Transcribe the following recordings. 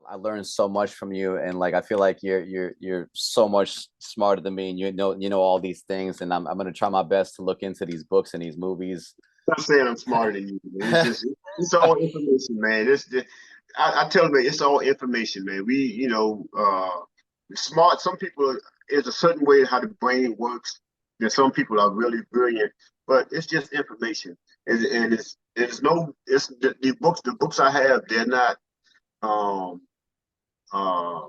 I learned so much from you, and like I feel like you're so much smarter than me, and you know all these things, and I'm gonna try my best to look into these books and these movies. I'm not saying I'm smarter than you, man. It's just it's all information, man. I tell them it's all information, man. Smart. Some people is a certain way how the brain works. Then some people are really brilliant, but it's just information, and it's no it's the books I have, they're not um uh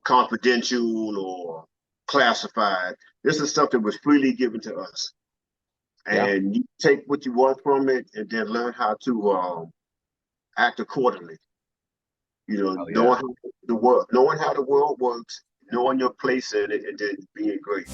confidential or classified. This is stuff that was freely given to us, Yeah. and you take what you want from it, and then learn how to act accordingly. Oh yeah. Knowing how the world works, knowing your place in it, and then being great.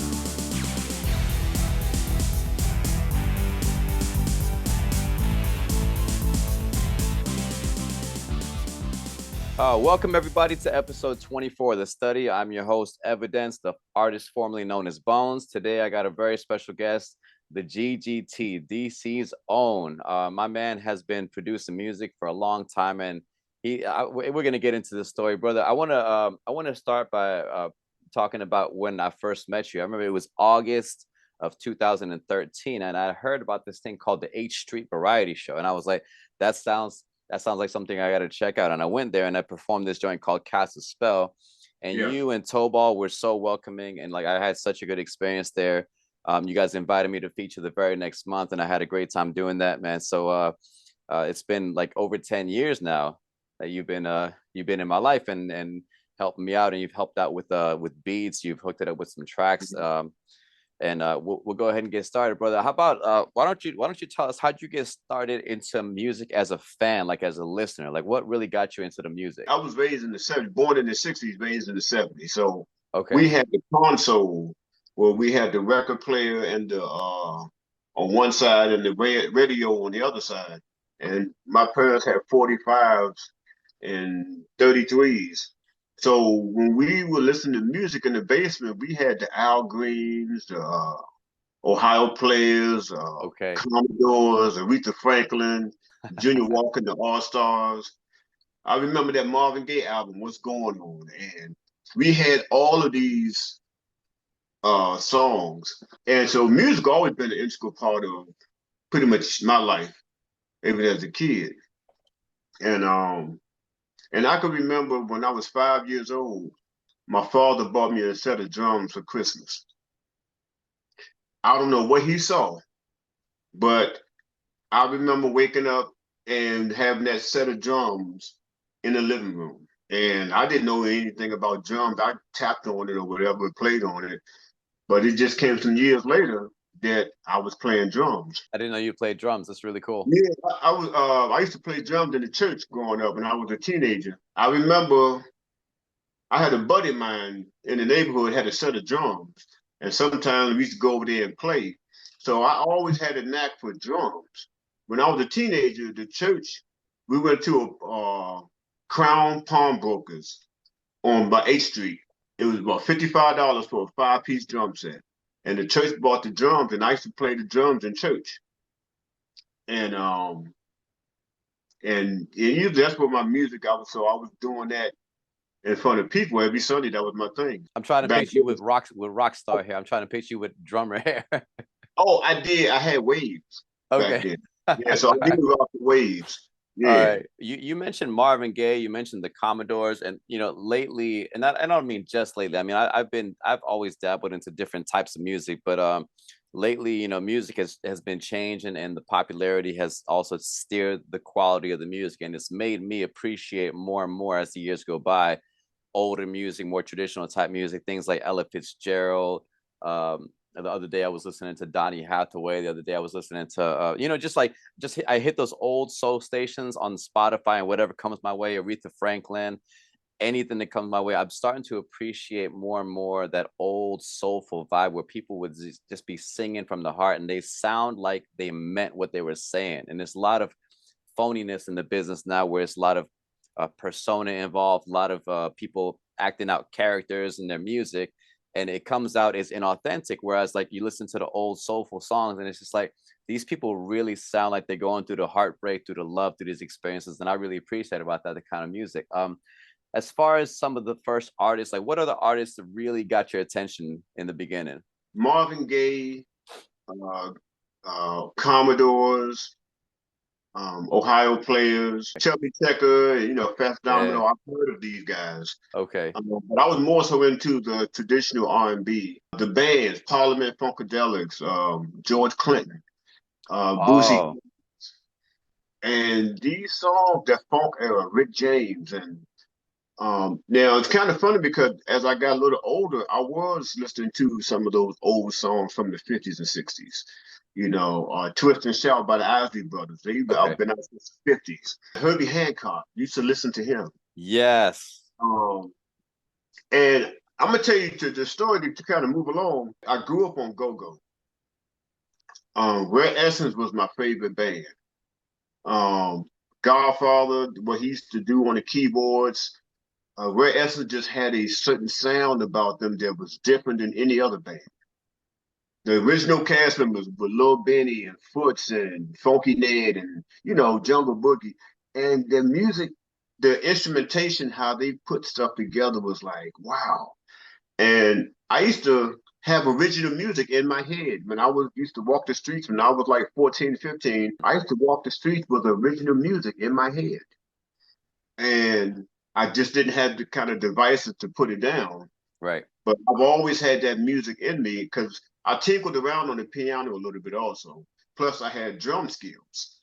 Welcome everybody to episode 24 of The Study. I'm your host, Evidence, the artist formerly known as Bonez. Today I got a very special guest, the G.G.T, DC's own. My man has been producing music for a long time, and we're gonna get into the story, brother. I wanna start by talking about when I first met you. I remember it was August of 2013, and I heard about this thing called the H Street Variety Show, and I was like, that sounds like something I got to check out. And I went there and I performed this joint called Cast a Spell. And Yeah. you and Tobal were so welcoming. And like I had such a good experience there. You guys invited me to feature the very next month. And I had a great time doing that, man. So it's been like over 10 years now that you've been in my life and helping me out. And you've helped out with beats. You've hooked it up with some tracks. And we'll go ahead and get started, brother. How about why don't you tell us how'd you get started into music as a fan, like as a listener? Like what really got you into the music? I was raised in the '70s, born in the '60s, raised in the '70s. So we Okay. had the console where we had the record player and the on one side and the radio on the other side. And my parents had 45s and 33s. So when we were listening to music in the basement, we had the Al Greens, the Ohio Players, Okay. Commodores, Aretha Franklin, Junior Walker, the All Stars. I remember that Marvin Gaye album, What's Going On? And we had all of these songs. And so music always been an integral part of pretty much my life, even as a kid. And um and I can remember when I was 5 years old, my father bought me a set of drums for Christmas. I don't know what he saw, but I remember waking up and having that set of drums in the living room. And I didn't know anything about drums. I tapped on it or whatever, played on it. But it just came some years later that I was playing drums. I didn't know you played drums. That's really cool. Yeah, I used to play drums in the church growing up when I was a teenager. I remember I had a buddy of mine in the neighborhood had a set of drums, and sometimes we used to go over there and play. So I always had a knack for drums. When I was a teenager, the church, we went to a Crown Pawnbrokers on by 8th Street. It was about $55 for a five-piece drum set. And the church bought the drums, and I used to play the drums in church. And usually that's what my music I was so I was doing that in front of people every Sunday. That was my thing. I'm trying to Back picture you then. with rock star here. I'm trying to picture you with drummer hair. Oh, I did. I had waves back Okay. then. All Yeah, so I did rock the waves. Yeah. right. You mentioned Marvin Gaye, you mentioned the Commodores, and lately, and I don't mean just lately. I mean, I've always dabbled into different types of music, but lately, music has been changing, and the popularity has also steered the quality of the music, and it's made me appreciate more and more as the years go by older music, more traditional type music, things like Ella Fitzgerald. The other day I was listening to Donny Hathaway. The other day I was listening to, I hit those old soul stations on Spotify and whatever comes my way, Aretha Franklin, anything that comes my way. I'm starting to appreciate more and more that old soulful vibe where people would just be singing from the heart and they sound like they meant what they were saying. And there's a lot of phoniness in the business now where it's a lot of persona involved, a lot of people acting out characters in their music, and it comes out as inauthentic. Whereas, like, you listen to the old soulful songs, and it's just like these people really sound like they're going through the heartbreak, through the love, through these experiences, and I really appreciate about that the kind of music. as far as some of the first artists, like what are the artists that really got your attention in the beginning? Marvin Gaye, Commodores, Ohio Players, Chubby Checker, Fats Yeah. Domino. I've heard of these guys. Okay. But I was more so into the traditional R&B. The bands, Parliament Funkadelics, George Clinton, Boosie. Oh, And these songs, that funk era, Rick James. And now it's kind of funny because as I got a little older, I was listening to some of those old songs from the 50s and 60s. Twist and Shout by the Isley Brothers. They've okay. been out since the 50s. Herbie Hancock, used to listen to him. Yes. Um, and I'm gonna tell you the story to kind of move along. I grew up on go-go. Red Essence was my favorite band. Um, Godfather, what he used to do on the keyboards. Red Essence just had a certain sound about them that was different than any other band. The original cast members were Lil Benny and Foots and Funky Ned and Jungle Boogie, and the music, the instrumentation, how they put stuff together was like wow. And I used to have original music in my head when I was used to walk the streets when I was like 14, 15. I used to walk the streets with original music in my head. And I just didn't have the kind of devices to put it down. Right. But I've always had that music in me because I tinkled around on the piano a little bit also. Plus, I had drum skills.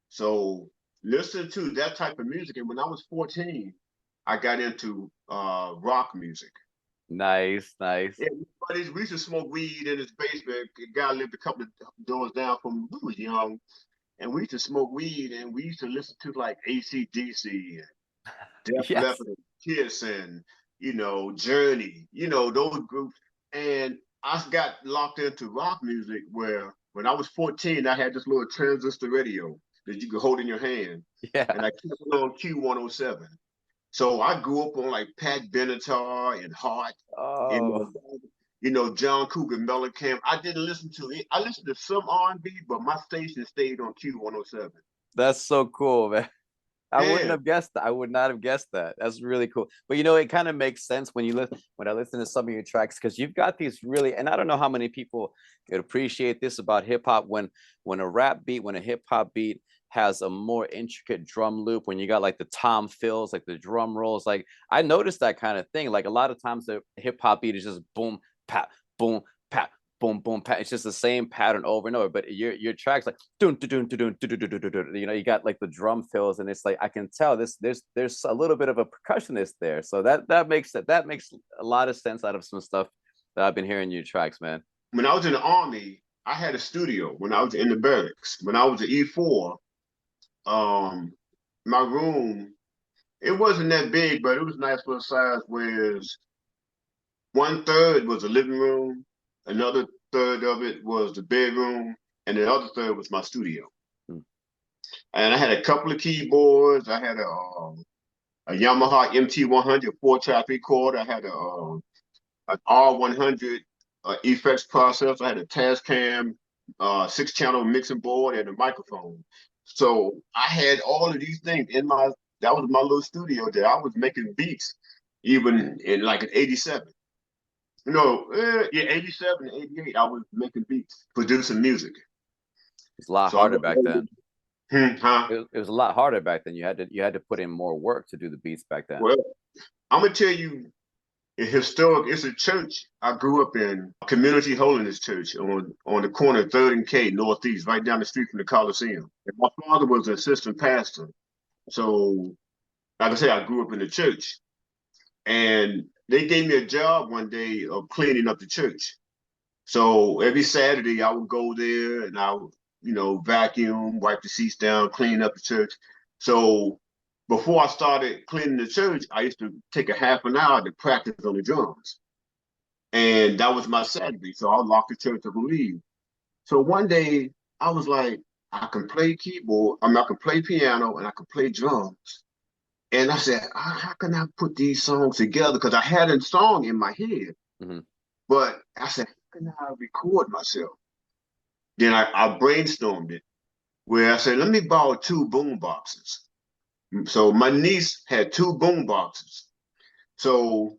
So listening to that type of music, and when I was 14, I got into rock music. Nice, nice. Yeah, buddies, we used to smoke weed in his basement. A guy lived a couple of doors down from we was young, and we used to smoke weed, and we used to listen to like AC/DC and Def Yes. Leppard and Kiss and Journey, those groups. And I got locked into rock music where when I was 14, I had this little transistor radio that you could hold in your hand, Yeah. and I kept it on Q107. So I grew up on like Pat Benatar and Hart, you Oh, know, John Cougar Mellencamp. I didn't listen to it. I listened to some R&B, but my station stayed on Q107. that's so cool, man. I wouldn't Yeah, have guessed that. I would not have guessed that. That's really cool. But it kind of makes sense when you listen when I listen to some of your tracks because you've got these really, and I don't know how many people could appreciate this about hip hop when a rap beat, when a hip hop beat has a more intricate drum loop, when you got like the tom fills, like the drum rolls. Like I noticed that kind of thing. Like a lot of times the hip hop beat is just boom, pat, boom, pat, boom, boom, pat. It's just the same pattern over and over. But your tracks like dun dun dun dun dun dun dun dun. You got like the drum fills, and it's like I can tell there's a little bit of a percussionist there. So that makes a lot of sense out of some stuff that I've been hearing in your tracks, man. when I was in the Army, I had a studio when I was in the barracks. When I was at E4, um, my room, it wasn't that big, but it was nice for the size, whereas 1/3 was the living room, another third of it was the bedroom, and the other third was my studio. Hmm. And I had a couple of keyboards. I had a Yamaha MT100 4-track recorder. I had an R100 effects processor. I had a Tascam 6-channel mixing board and a microphone. So I had all of these things in my. That was my little studio that I was making beats, even in like an '87. No, yeah, '87, '88. I was making beats, producing music. It's a lot So I harder got back then. huh? It was a lot harder back then. You had to put in more work to do the beats back then. Well, I'm gonna tell you, historic. It's a church I grew up in, Community Holiness Church on the corner of Third and K Northeast, right down the street from the Coliseum. And my father was an assistant pastor, so like I said, I grew up in the church, and they gave me a job one day of cleaning up the church. So every Saturday I would go there and I would, vacuum, wipe the seats down, clean up the church. So before I started cleaning the church, I used to take a half an hour to practice on the drums. And that was my Saturday. So I would lock the church up and leave. So one day I was like, I can play keyboard, I can play piano and I can play drums. And I said, how can I put these songs together? Because I had a song in my head. Hmm. But I said, how can I record myself? Then I brainstormed it where I said, let me borrow 2 boom boxes. So my niece had two boom boxes. So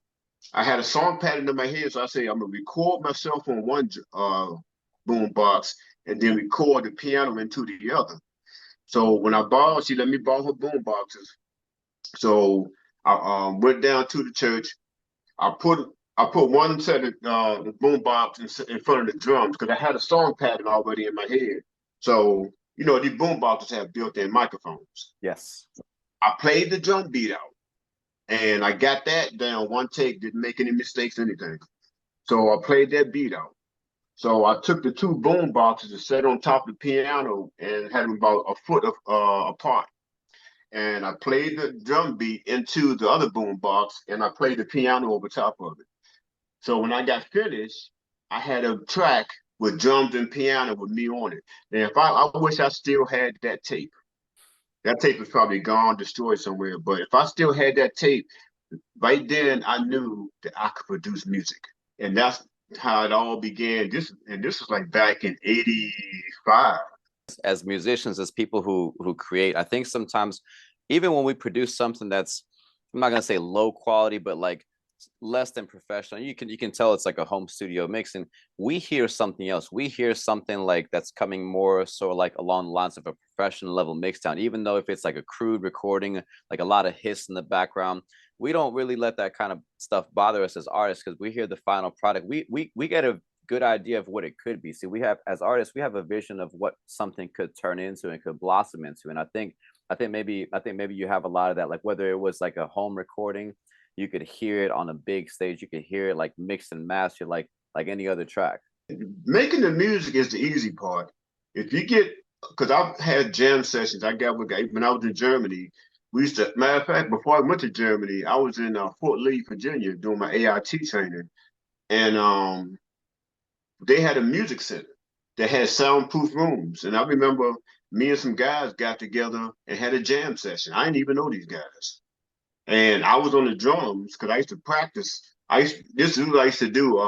I had a song pattern in my head. So I say I'm gonna record myself on one boom box and then record the piano into the other. So when I borrowed, she let me borrow her boom boxes. So I went down to the church. I put I put one set of the boom box in front of the drums because I had a song pattern already in my head. So you know these boom boxes have built-in microphones. Yes. I played the drum beat out, and I got that down one take. Didn't make any mistakes, anything. So I played that beat out. So I took the two boom boxes and set on top of the piano and had them about a foot apart. And I played the drum beat into the other boom box, and I played the piano over top of it. So when I got finished, I had a track with drums and piano with me on it. And if I wish I still had that tape. That tape is probably gone, destroyed somewhere. But if I still had that tape, right then I knew that I could produce music. And that's how it all began. This was like back in '85. As musicians, as people who create, I think sometimes even when we produce something that's, I'm not gonna say low quality, but like less than professional, you can tell it's like a home studio mix, and we hear something else. We hear something like that's coming more so like along the lines of a professional level mixdown, even though if it's like a crude recording, like a lot of hiss in the background, we don't really let that kind of stuff bother us as artists because we hear the final product. We get a good idea of what it could be. See, we have, as artists, we have a vision of what something could turn into and could blossom into. And I think maybe you have a lot of that. Like whether it was like a home recording, you could hear it on a big stage. You could hear it like mixed and mastered, like any other track. Making the music is the easy part. If you get, because I've had jam sessions. I got with when I was in Germany. We used to, matter of fact, before I went to Germany, I was in Fort Lee, Virginia, doing my AIT training, and they had a music center that had soundproof rooms. And I remember me and some guys got together and had a jam session. I didn't even know these guys, and I was on the drums because I used to practice. This is what I used to do.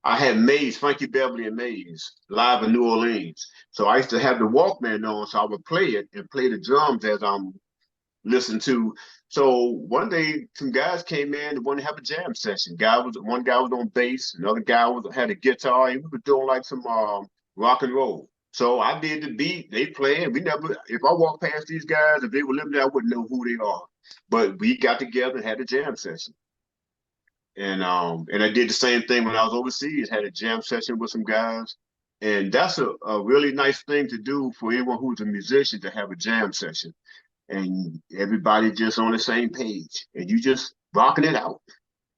I had Maze, Frankie Beverly and Maze, live in New Orleans. So I used to have the Walkman on, so I would play it and play the drums as I'm listening to. So one day, some guys came in and wanted to have a jam session. One guy was on bass, another guy had a guitar, and we were doing like some rock and roll. So I did the beat, they played. We never, if I walked past these guys, if they were living there, I wouldn't know who they are. But we got together and had a jam session. And I did the same thing when I was overseas, had a jam session with some guys. And that's a really nice thing to do for anyone who's a musician to have a jam session. And everybody just on the same page and you just rocking it out.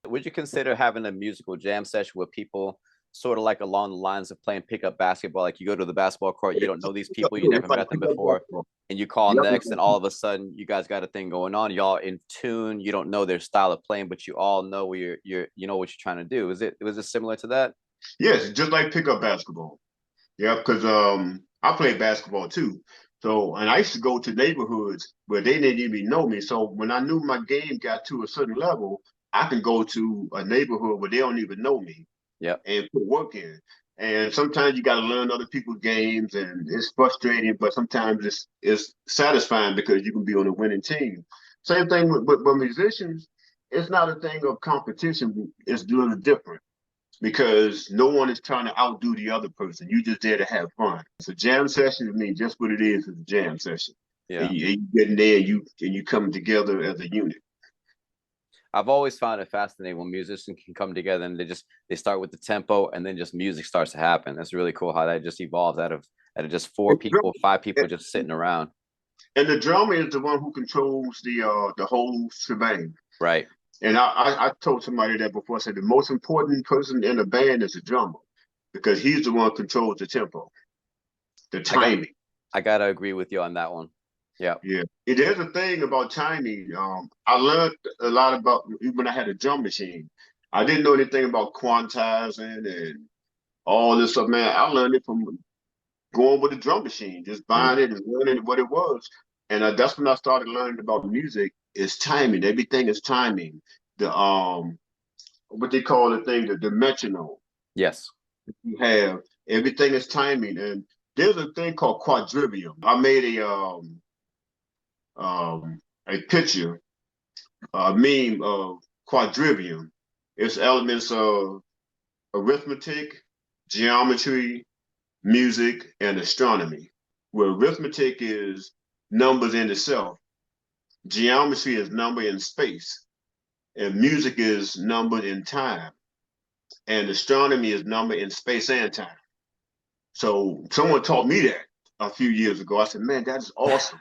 Would you consider having a musical jam session with people sort of like along the lines of playing pickup basketball? Like you go to the basketball court, you don't know these people, you It's never like met them pick up before, basketball. and you call Yep. next, and all of a sudden you guys got a thing going on. Y'all in tune. You don't know their style of playing, but you all know what you know what you're trying to do. Was it similar to that? Yes, just like pickup basketball. Yeah, because I played basketball too. So and I used to go to neighborhoods where they didn't even know me. So when I knew my game got to a certain level, I can go to a neighborhood where they don't even know me Yep. and put work in. And sometimes you got to learn other people's games, and it's frustrating, but sometimes it's satisfying because you can be on a winning team. Same thing with musicians. It's not a thing of competition. It's a little different because no one is trying to outdo the other person. You just there to have fun. It's a jam session. I mean, just what it is a jam session. Yeah. And you get in there and you coming together as a unit. I've always found it fascinating when musicians can come together and they start with the tempo and then just music starts to happen. That's really cool how that just evolves out of just four And, people, five people just sitting around. and the drummer is the one who controls the whole shebang. Right. And I told somebody that before. I said the most important person in the band is the drummer because he's the one who controls the tempo, the I got timing. I gotta agree with you on that one. Yeah. Yeah, there's a thing about timing. I learned a lot about when I had a drum machine. I didn't know anything about quantizing and all this stuff, man. I learned it from going with a drum machine, just buying Mm. it and learning what it was. And that's when I started learning about music. Is timing. Everything is timing. The what they call the thing, the metronome. Yes. You have everything is timing, and there's a thing called quadrivium. I made a picture, a meme of quadrivium. It's elements of arithmetic, geometry, music, and astronomy. Where arithmetic is numbers in itself, geometry is number in space, and music is number in time, and astronomy is number in space and time. So someone taught me that a few years ago. I said, man, that is awesome.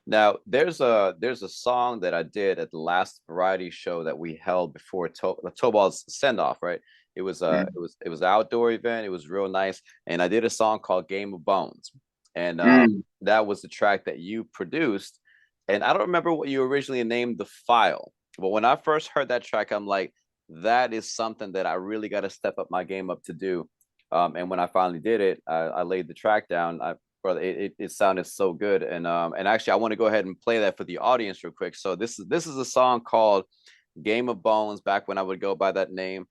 Now, there's a song that I did at the last variety show that we held before Tobal's send off, right? It was it was an outdoor event. It was real nice, and I did a song called "Game of Bones," and that was the track that you produced. And I don't remember what you originally named the file, but when I first heard that track, I'm like, that is something that I really got to step up my game up to do. And when I finally did it, I laid the track down. Brother, it sounded so good. And actually I want to go ahead and play that for the audience real quick. So this is a song called Game of Bones, back when I would go by that name,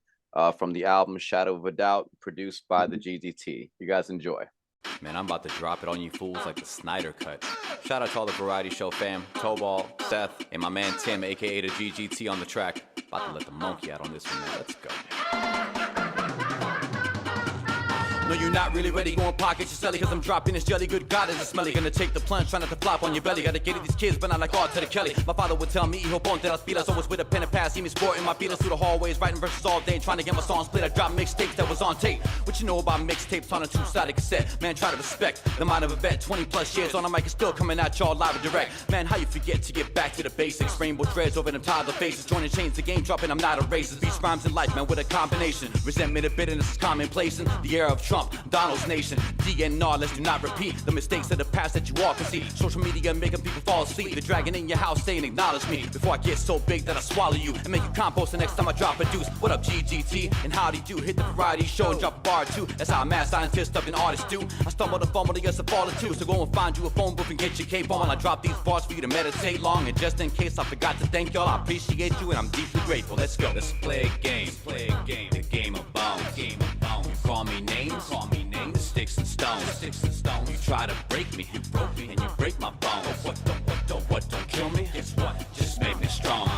from the album Shadow of a Doubt, produced by the G.G.T. You guys enjoy. Man, I'm about to drop it on you fools like the Snyder Cut. Shout out to all the variety show fam, Tobal, Seth, and my man Tim, aka the G.G.T, on the track. About to let the monkey out on this one, man. Let's go. No, you're not really ready, going pocket your celly, cause I'm dropping this jelly. Good God, is it smelly? Gonna take the plunge, try not to flop on your belly. Gotta get at these kids, but not like God to the Kelly. My father would tell me, hijo ponte las pilas, always with a pen and pad. See me sporting my feelings through the hallways, writing verses all day, trying to get my songs played. I dropped mixtapes that was on tape. What you know about mixtapes on a two-sided cassette? Man, try to respect the mind of a vet. 20 plus years on a mic is still coming at y'all live and direct. Man, how you forget to get back to the basics? Rainbow dreads over them toddler faces, joining chains, the game dropping, I'm not a racist. Beats, rhymes, and life, man, with a combination. Resentment and bitterness is commonplace in the era of Trump, Donald's nation. DNR, let's do not repeat the mistakes of the past that you all can see. Social media making people fall asleep. The dragon in your house saying acknowledge me before I get so big that I swallow you and make you compost the next time I drop a deuce. What up, G.G.T? And howdy do? Hit the variety show and drop a bar or two. That's how a mad scientist up an artist do. I stumbled and fumbled against a fall or two. So go and find you a phone booth and get your cape on. I drop these bars for you to meditate long. And just in case I forgot to thank y'all, I appreciate you and I'm deeply grateful. Let's go. Let's play a game. Play a game. The game of bones. Game of bones. You call me names. Call me names. Sticks and stones. Sticks and stones. You try to break me. You broke me and you break my bones. What don't kill me? Guess what? Just make me strong.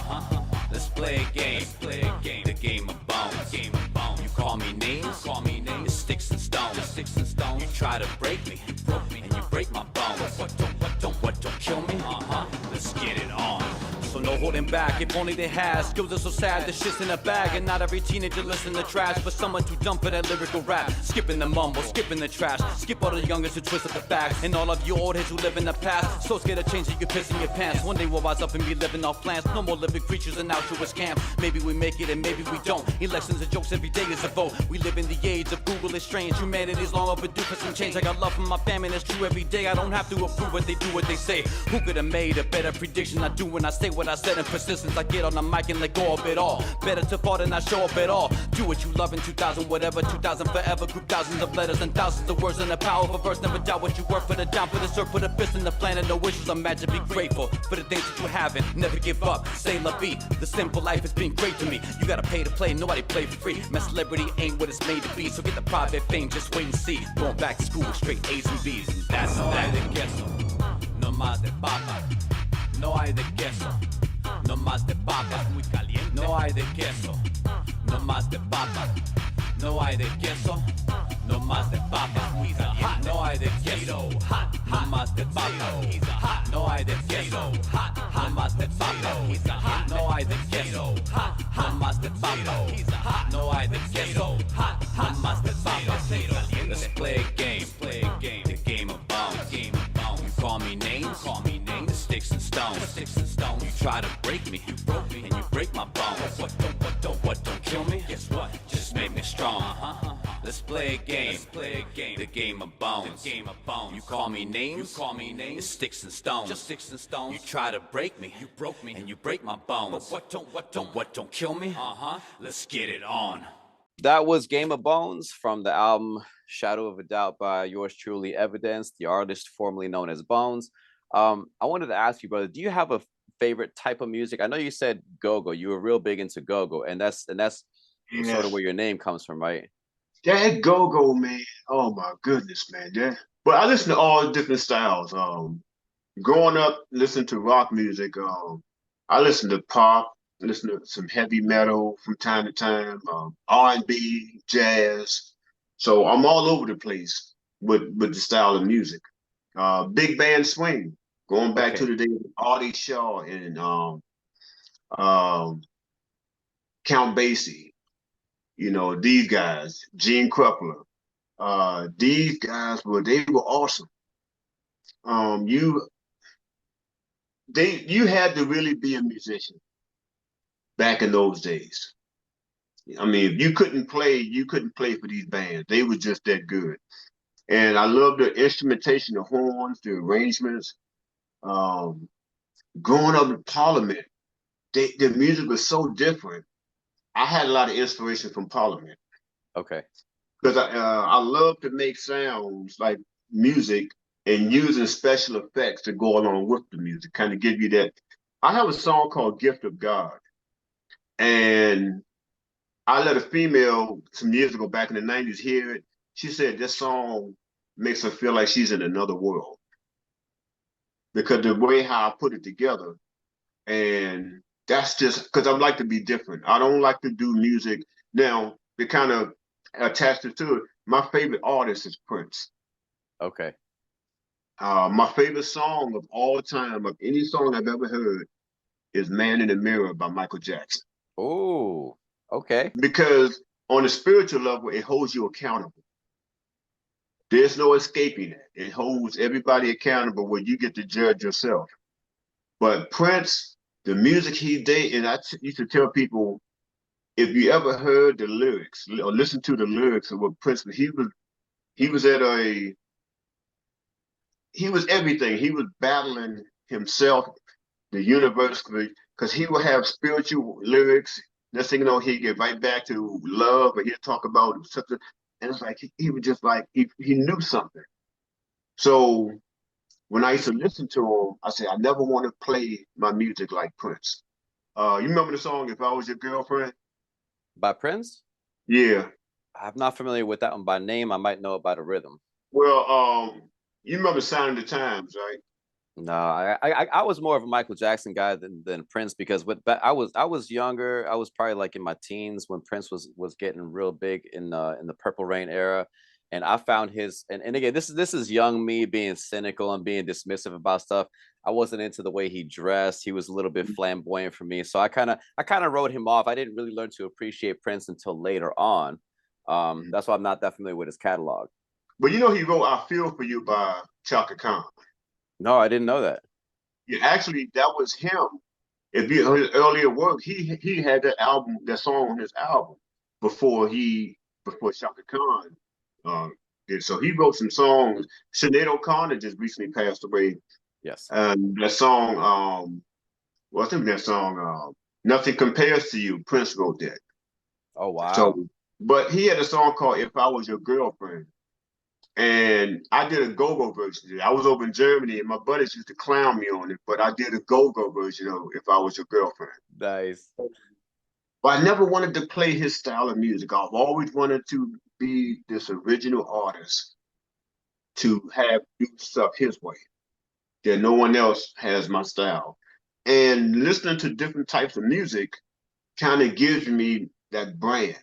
Let's play a game. Let's play a game. The game of bones. Game of bones. You call me names. Call me names. It's sticks and stones. Sticks and stones. You try to break me. You broke me and you break my bones. What don't kill me? Let's get it on. So no holding back, if only they had. Skills are so sad, the shit's in a bag. And not every teenager listen to trash, but someone too dumb for that lyrical rap. Skipping the mumble, skipping the trash. Skip all the youngers who twist up the facts. And all of you old heads who live in the past. So scared of change that you piss in your pants. One day we'll rise up and be living off plants. No more living creatures in Auschwitz camp. Maybe we make it and maybe we don't. Elections and jokes, every day is a vote. We live in the age of Google, it's strange. Humanity's long overdue for some change. I got love for my family, that's true every day. I don't have to approve what they do, what they say. Who could have made a better prediction? I do when I say what I said in persistence. I get on the mic and let go of it all. Better to fall than not show up at all. Do what you love in 2000, whatever, 2000 forever. Group thousands of letters and thousands of words, and the power of a verse. Never doubt what you work for, the down for the surf, put a fist in the planet. No wishes, imagine, be grateful for the things that you haven't. Never give up, say la vie. The simple life has been great to me. You gotta pay to play, nobody play for free. My celebrity ain't what it's made to be, so get the private fame, just wait and see. Going back to school with straight A's and B's, and that's no hay de queso, no más de papa. No hay de queso, no más de papa. Muy caliente. No hay de queso, no más de papa. No hay de queso, no más de papa. He's a hot. No hay de queso, hot. No más de papa. He's a hot. No hay de queso, hot. No más de papa. He's a hot. No hay de queso, hot. No más de papa. He's a hot. No hay de queso, hot. No más de papa. Let's play a game. Play a game. The game of bones. Game of bones. You call me names. Call me names. Sticks and stones. Sticks and stones. You try to break me. You broke me and you break my bones. What don't kill me? Guess what? Just make me strong. Let's play a game. Let's play a game. The game of bones. The game of bones. You call me names. You call me names. It's sticks and stones. Just sticks and stones. You try to break me. You broke me and you break my bones. What don't kill me? Let's get it on. That was Game of Bones from the album Shadow of a Doubt by yours truly, Evadense, the artist formerly known as Bonez. I wanted to ask you, brother, do you have a favorite type of music? I know you said go-go. You were real big into go-go, and that's sort of where your name comes from, right? That go-go, man. Oh my goodness, man. Yeah. But I listen to all different styles. growing up listening to rock music, I listen to pop, listen to some heavy metal from time to time, R&B, jazz. So I'm all over the place with the style of music. Big band swing, going back to Okay. the days of Artie Shaw and um, Count Basie. You know, these guys, Gene Krupa. These guys were awesome. Um, you you had to really be a musician back in those days. I mean, if you couldn't play for these bands. They were just that good. And I love the instrumentation, the horns, the arrangements. Um, Growing up in Parliament, the music was so different. I had a lot of inspiration from Parliament Okay. because I love to make sounds like music and using special effects to go along with the music, kind of give you that. I have a song called "Gift of God," and I let a female some years ago back in the '90s hear it. She said this song makes her feel like she's in another world because the way how I put it together, and that's just because I like to be different. I don't like to do music now. To kind of attached it to it. My favorite artist is Prince. Okay. My favorite song of all time, of any song I've ever heard, is "Man in the Mirror" by Michael Jackson. Oh, okay. Because on a spiritual level, it holds you accountable. There's no escaping it. It holds everybody accountable where you get to judge yourself. But Prince, the music he did, and used to tell people, if you ever heard the lyrics or listened to the lyrics of what Prince, he was at a he was everything. He was battling himself, the universe, because he would have spiritual lyrics. Next thing you know, he'd get right back to love, and he'd talk about something. And it's like he was just like he knew something. So when I used to listen to him, I said, I never want to play my music like Prince. You remember the song "If I Was Your Girlfriend"? By Prince? Yeah. I'm not familiar with that one by name. I might know it by the rhythm. Well, you remember "Sign of the Times," right? No, I was more of a Michael Jackson guy than Prince because I was younger. I was probably like in my teens when Prince was getting real big in the Purple Rain era, and I found his and again this is young me being cynical and being dismissive about stuff. I wasn't into the way he dressed. He was a little bit flamboyant for me, so I kind of wrote him off. I didn't really learn to appreciate Prince until later on. That's why I'm not that familiar with his catalog. But you know, he wrote "I Feel for You" by Chaka Khan. No, I didn't know that. Yeah, actually, that was him. If you his earlier work, he had that album, that song on his album before before Shaka Khan did. So he wrote some songs. Sinead O'Connor just recently passed away, Yes. and that song, well, I think that song, "Nothing Compares to You," Prince wrote that. Oh So, wow. but he had a song called "If I Was Your Girlfriend." And I did a go-go version. I was over in Germany, and my buddies used to clown me on it, but I did a go-go version of "If I Was Your Girlfriend." Nice. But I never wanted to play his style of music. I've always wanted to be this original artist, to have do stuff his way, that no one else has my style. And listening to different types of music kind of gives me that brand.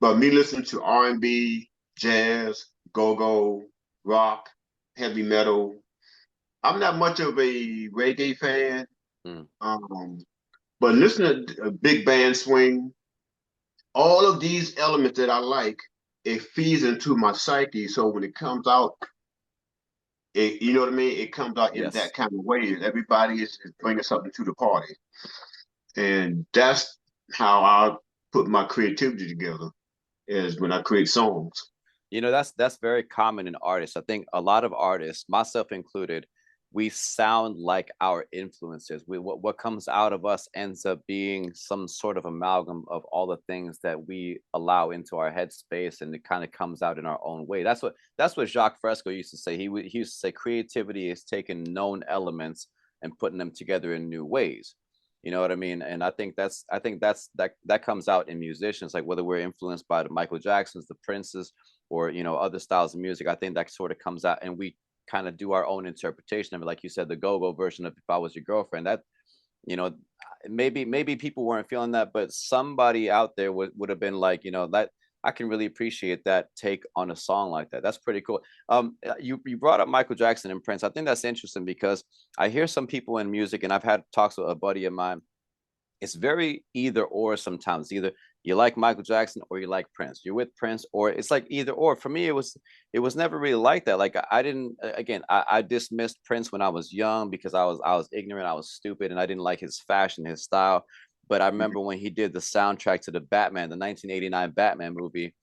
But me listening to R&B, jazz, go-go, rock, heavy metal, I'm not much of a reggae fan. Mm. Um, but listening to a big band swing, all of these elements that I like, it feeds into my psyche. So when it comes out, you know what I mean? It comes out in that Yes. kind of way. Everybody is bringing something to the party. And that's how I put my creativity together, is when I create songs. That's very common in artists. I think a lot of artists, myself included, we sound like our influences. What comes out of us ends up being some sort of amalgam of all the things that we allow into our headspace, and it kind of comes out in our own way. That's what Jacques Fresco used to say. He used to say creativity is taking known elements and putting them together in new ways. You know what I mean? And I think that comes out in musicians, like whether we're influenced by the Michael Jacksons, the Princes, or other styles of music. I think that sort of comes out, and we kind of do our own interpretation of it. Like you said, the go-go version of If I Was Your Girlfriend. That, you know, maybe people weren't feeling that, but somebody out there would have been like, you know, that I can really appreciate that take on a song like that. That's pretty cool. You brought up Michael Jackson and Prince. I think that's interesting because I hear some people in music, and I've had talks with a buddy of mine. It's very either or sometimes. Either you like Michael Jackson or you like Prince. You're with Prince, or it's like either or. For me, it was never really like that. Like I didn't again, I dismissed Prince when I was young because I was ignorant, I was stupid, and I didn't like his fashion, his style. But I remember when he did the soundtrack to the Batman, the 1989 Batman movie,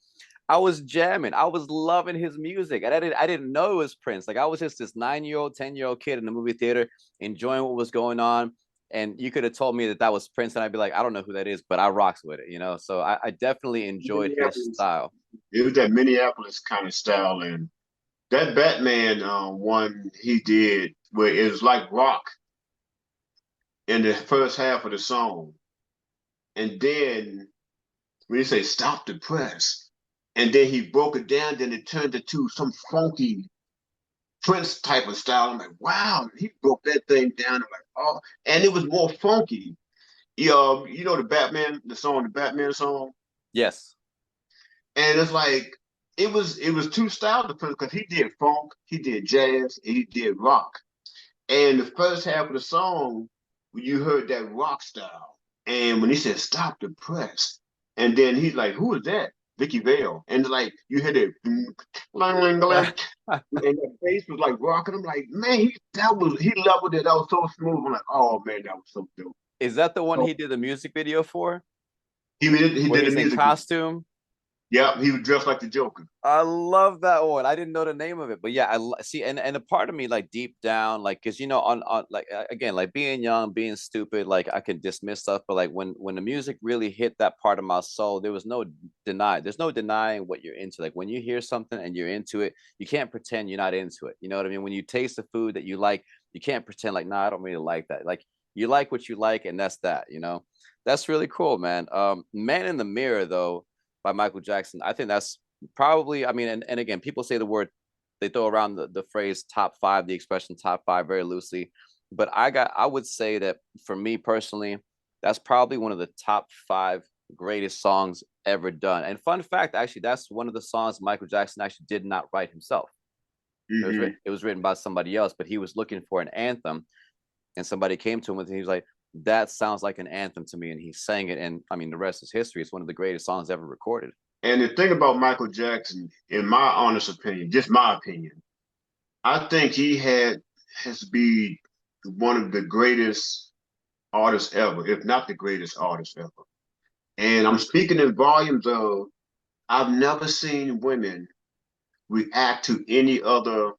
I was jamming. I was loving his music. And I didn't know it was Prince. Like I was just this 9-year-old, 10-year-old kid in the movie theater enjoying what was going on. And you could have told me that that was Prince, and I'd be like, I don't know who that is, but I rocks with it, you know. So I definitely enjoyed his style. It was that Minneapolis kind of style, and that Batman one he did where it was like rock in the first half of the song, and then when you say stop the press, and then he broke it down, then it turned into some funky Prince type of style. I'm like, wow, he broke that thing down. I'm like, oh, and it was more funky. You know the Batman, the song, the Batman song, Yes. and it's like it was two styles because he did funk, he did jazz, and he did rock. And the first half of the song, you heard that rock style. And when he said stop the press, and then he's like, who is that? Vicky Vale. And like you hear that and the bass was like rocking. I'm like, man, he leveled it out so smooth. I'm like, oh man, that was so dope. Is that the one So he did the music video for? he Where did the he's in music. costume? Yeah, he was dressed like the Joker. I love that one. I didn't know the name of it, but yeah, see, and a part of me, like deep down, like, cause on like again, like being young, being stupid, like I can dismiss stuff, but like when the music really hit that part of my soul, there was no deny. There's no denying what you're into. Like when you hear something and you're into it, you can't pretend you're not into it. You know what I mean? When you taste the food that you like, you can't pretend like, nah, I don't really like that. Like you like what you like, and that's that. You know, that's really cool, man. Man in the Mirror though by Michael Jackson. I think that's probably, I mean, and again, people say the word, they throw around the phrase top five, the expression top five very loosely. But I would say that for me personally, that's probably one of the top five greatest songs ever done. And fun fact, actually, that's one of the songs Michael Jackson actually did not write himself. Mm-hmm. It was written by somebody else, but he was looking for an anthem, and somebody came to him with it. He was like, that sounds like an anthem to me, and he sang it. And I mean, the rest is history. It's one of the greatest songs ever recorded. And the thing about Michael Jackson, in my honest opinion, just my opinion, I think he has to be one of the greatest artists ever, if not the greatest artist ever. And I'm speaking in volumes of I've never seen women react to any other.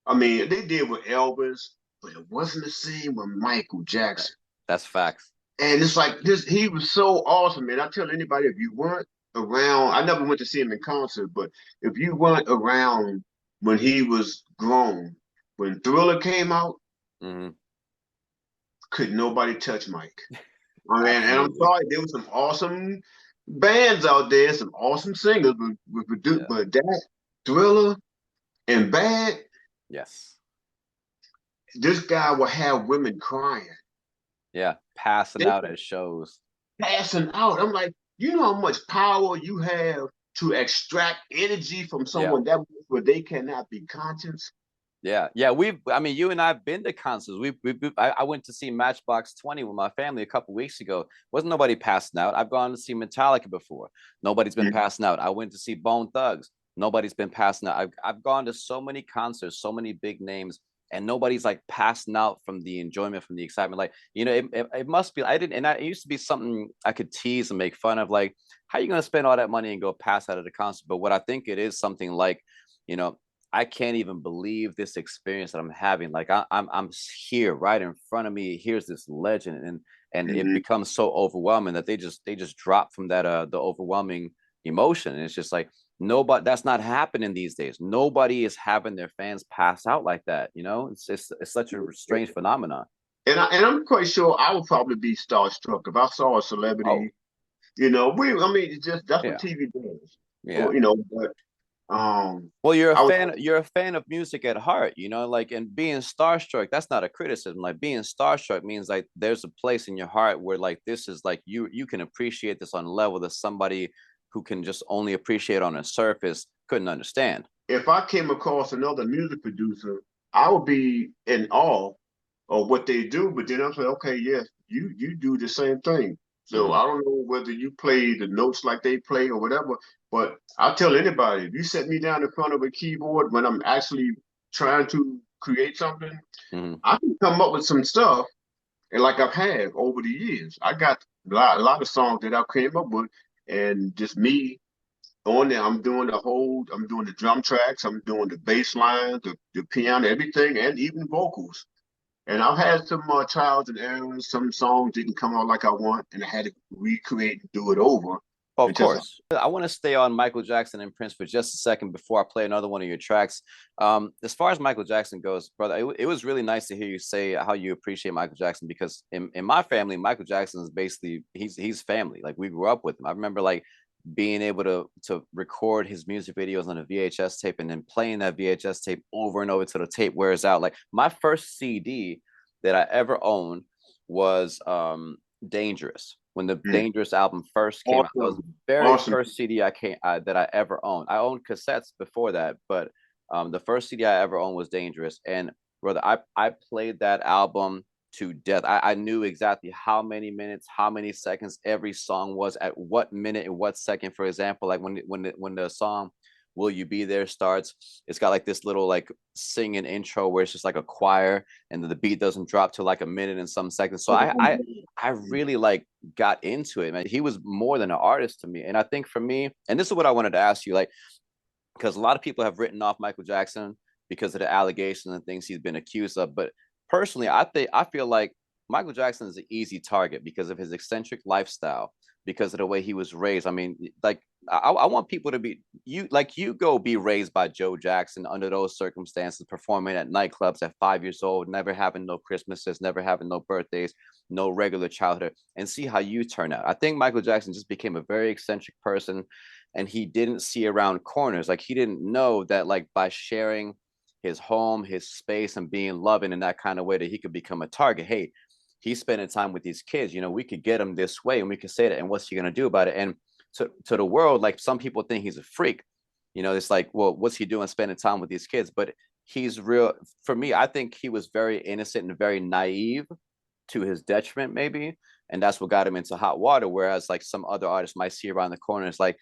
I mean, they did with Elvis, but it wasn't the same with Michael Jackson. That's facts. And it's like this, he was so awesome, man. I tell anybody if you weren't around, I never went to see him in concert, but if you weren't around when he was grown, when Thriller came out, Mm-hmm. could nobody touch Mike. I mean, and I'm Absolutely. sorry, there was some awesome bands out there, some awesome singers, Yeah. but that Thriller and Bad, Yes. this guy will have women crying. Yeah. Passing They out at shows. passing out. I'm like, you know how much power you have to extract energy from Yeah. someone that where they cannot be conscious. Yeah. Yeah. I mean, you and I have been to concerts. I went to see Matchbox 20 with my family a couple weeks ago. Wasn't nobody passing out. I've gone to see Metallica before. Nobody's been Mhm. passing out. I went to see Bone Thugs. Nobody's been passing out. I've gone to so many concerts, so many big names, and nobody's like passing out from the enjoyment, from the excitement. Like, you know, it must be, I didn't, and it used to be something I could tease and make fun of, like, how are you going to spend all that money and go pass out at a concert? But what I think it is something like, you know, I can't even believe this experience that I'm having. Like I'm here right in front of me. Here's this legend, and it Mhm. becomes so overwhelming that they just drop from that the overwhelming emotion. And it's just like nobody, that's not happening these days. Nobody is having their fans pass out like that. You know, it's such a strange phenomenon. And I'm quite sure I would probably be starstruck if I saw a Oh celebrity. You know, I mean, it's just that's what yeah, TV does. yeah, Or, you know, but Well, I was you're a fan of music at heart, like, and being starstruck, that's not a criticism. Like, being starstruck means like there's a place in your heart where like this is like you can appreciate this on a level that somebody who can just only appreciate on a surface couldn't understand. if I came across another music producer, I would be in awe of what they do. But then I'm saying, okay, yes, you do the same thing. So Hmm. I don't know whether you play the notes like they play or whatever. But I'll tell anybody, if you set me down in front of a keyboard when I'm actually trying to create something, Hmm. I can come up with some stuff, and like I've had over the years. I got a lot of songs that I came up with, and just me on there. I'm doing the drum tracks, I'm doing the bass lines, the piano, everything, and even vocals. And I've had some trials and errors. Some songs didn't come out like I want, and I had to recreate and do it over Well, of until course. I want to stay on Michael Jackson and Prince for just a second before I play another one of your tracks. As far as Michael Jackson goes, brother, it was really nice to hear you say how you appreciate Michael Jackson, because in my family, Michael Jackson is basically he's family. Like, we grew up with him. I remember like being able to record his music videos on a VHS tape and then playing that VHS tape over and over till the tape wears out. Like, my first CD that I ever owned was Dangerous. When the mm, Dangerous album first came out, that was the awesome, very awesome. first CD that I ever owned. I owned cassettes before that, but the first CD I ever owned was Dangerous. And brother, I played that album to death. I knew exactly how many minutes, how many seconds every song was, at what minute and what second. For example, like when the song "Will You Be There" starts, it's got like this little like singing intro where it's just like a choir, and the beat doesn't drop to like a minute and some seconds. So I really like got into it, man. He was more than an artist to me. And I think for me, and this is what I wanted to ask you, like, because a lot of people have written off Michael Jackson because of the allegations and things he's been accused of. But personally, I feel like Michael Jackson is an easy target because of his eccentric lifestyle, because of the way he was raised. I mean, like, I want people to be you go be raised by Joe Jackson under those circumstances, performing at nightclubs at 5 years old, never having no Christmases, never having no birthdays, no regular childhood, and see how you turn out. I think Michael Jackson just became a very eccentric person, and he didn't see around corners. Like, he didn't know that like by sharing his home, his space, and being loving in that kind of way that he could become a target. Hey, he's spending time with these kids. We could get him this way, and we could say that. And what's he gonna do about it? And to the world, like, some people think he's a freak. It's like, well, what's he doing spending time with these kids? But he's real. For me, I think he was very innocent and very naive, to his detriment, maybe. And that's what got him into hot water. Whereas like some other artists might see around the corner, it's like,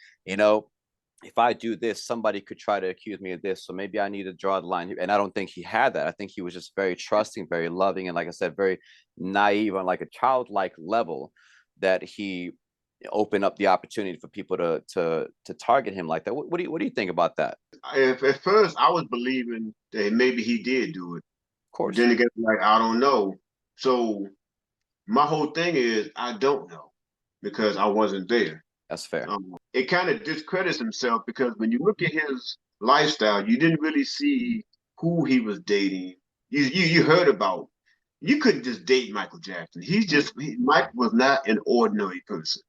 if I do this, somebody could try to accuse me of this. So maybe I need to draw the line here. And I don't think he had that. I think he was just very trusting, very loving, and like I said, very naive on like a childlike level, that he opened up the opportunity for people to target him like that. What do you think about that? Of If at first I was believing that maybe he did do it, but course. then again, like I don't know. So my whole thing is I don't know because I wasn't there. That's fair. It kind of discredits himself because when you look at his lifestyle, you didn't really see who he was dating. You heard about. You couldn't just date Michael Jackson. Mike was not an ordinary person.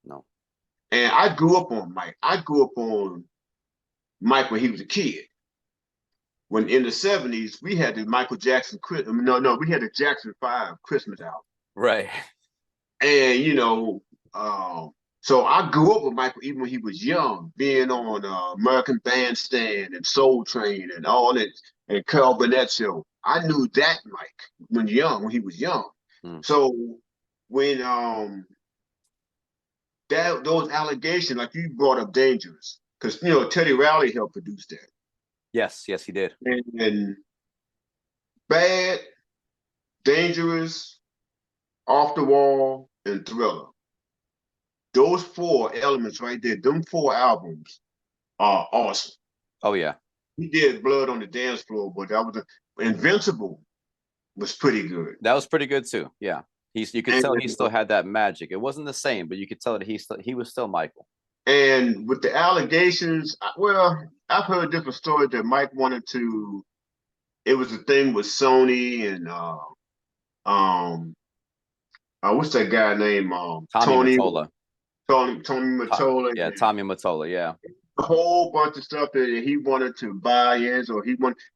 No. And I grew up on Mike. I grew up on Mike when he was a kid. When in the '70s we had the Michael Jackson, no, we had the Jackson 5 Christmas album. Right. And so I grew up with Michael even when he was young, being on American Bandstand and Soul Train and all that, and Carol Burnett show. I knew that Mike when he was young. Mm. So when those allegations, like you brought up, Dangerous, because Teddy Riley helped produce that, Yes, yes, he did. and Bad, Dangerous, Off the Wall, and Thriller. Those four elements right there, them four albums are awesome. Oh yeah. He did Blood on the Dance Floor, but Invincible was pretty good. That was pretty good too. Yeah. You could And tell he still had that magic. It wasn't the same, but you could tell that he was still Michael. and with the allegations, well, I've heard different stories that Mike wanted to. It was a thing with Sony and um what's that guy name? Tommy Tony Mottola. Tony Mottola. Yeah, Tommy Mottola, yeah. a whole bunch of stuff that he wanted to buy in, or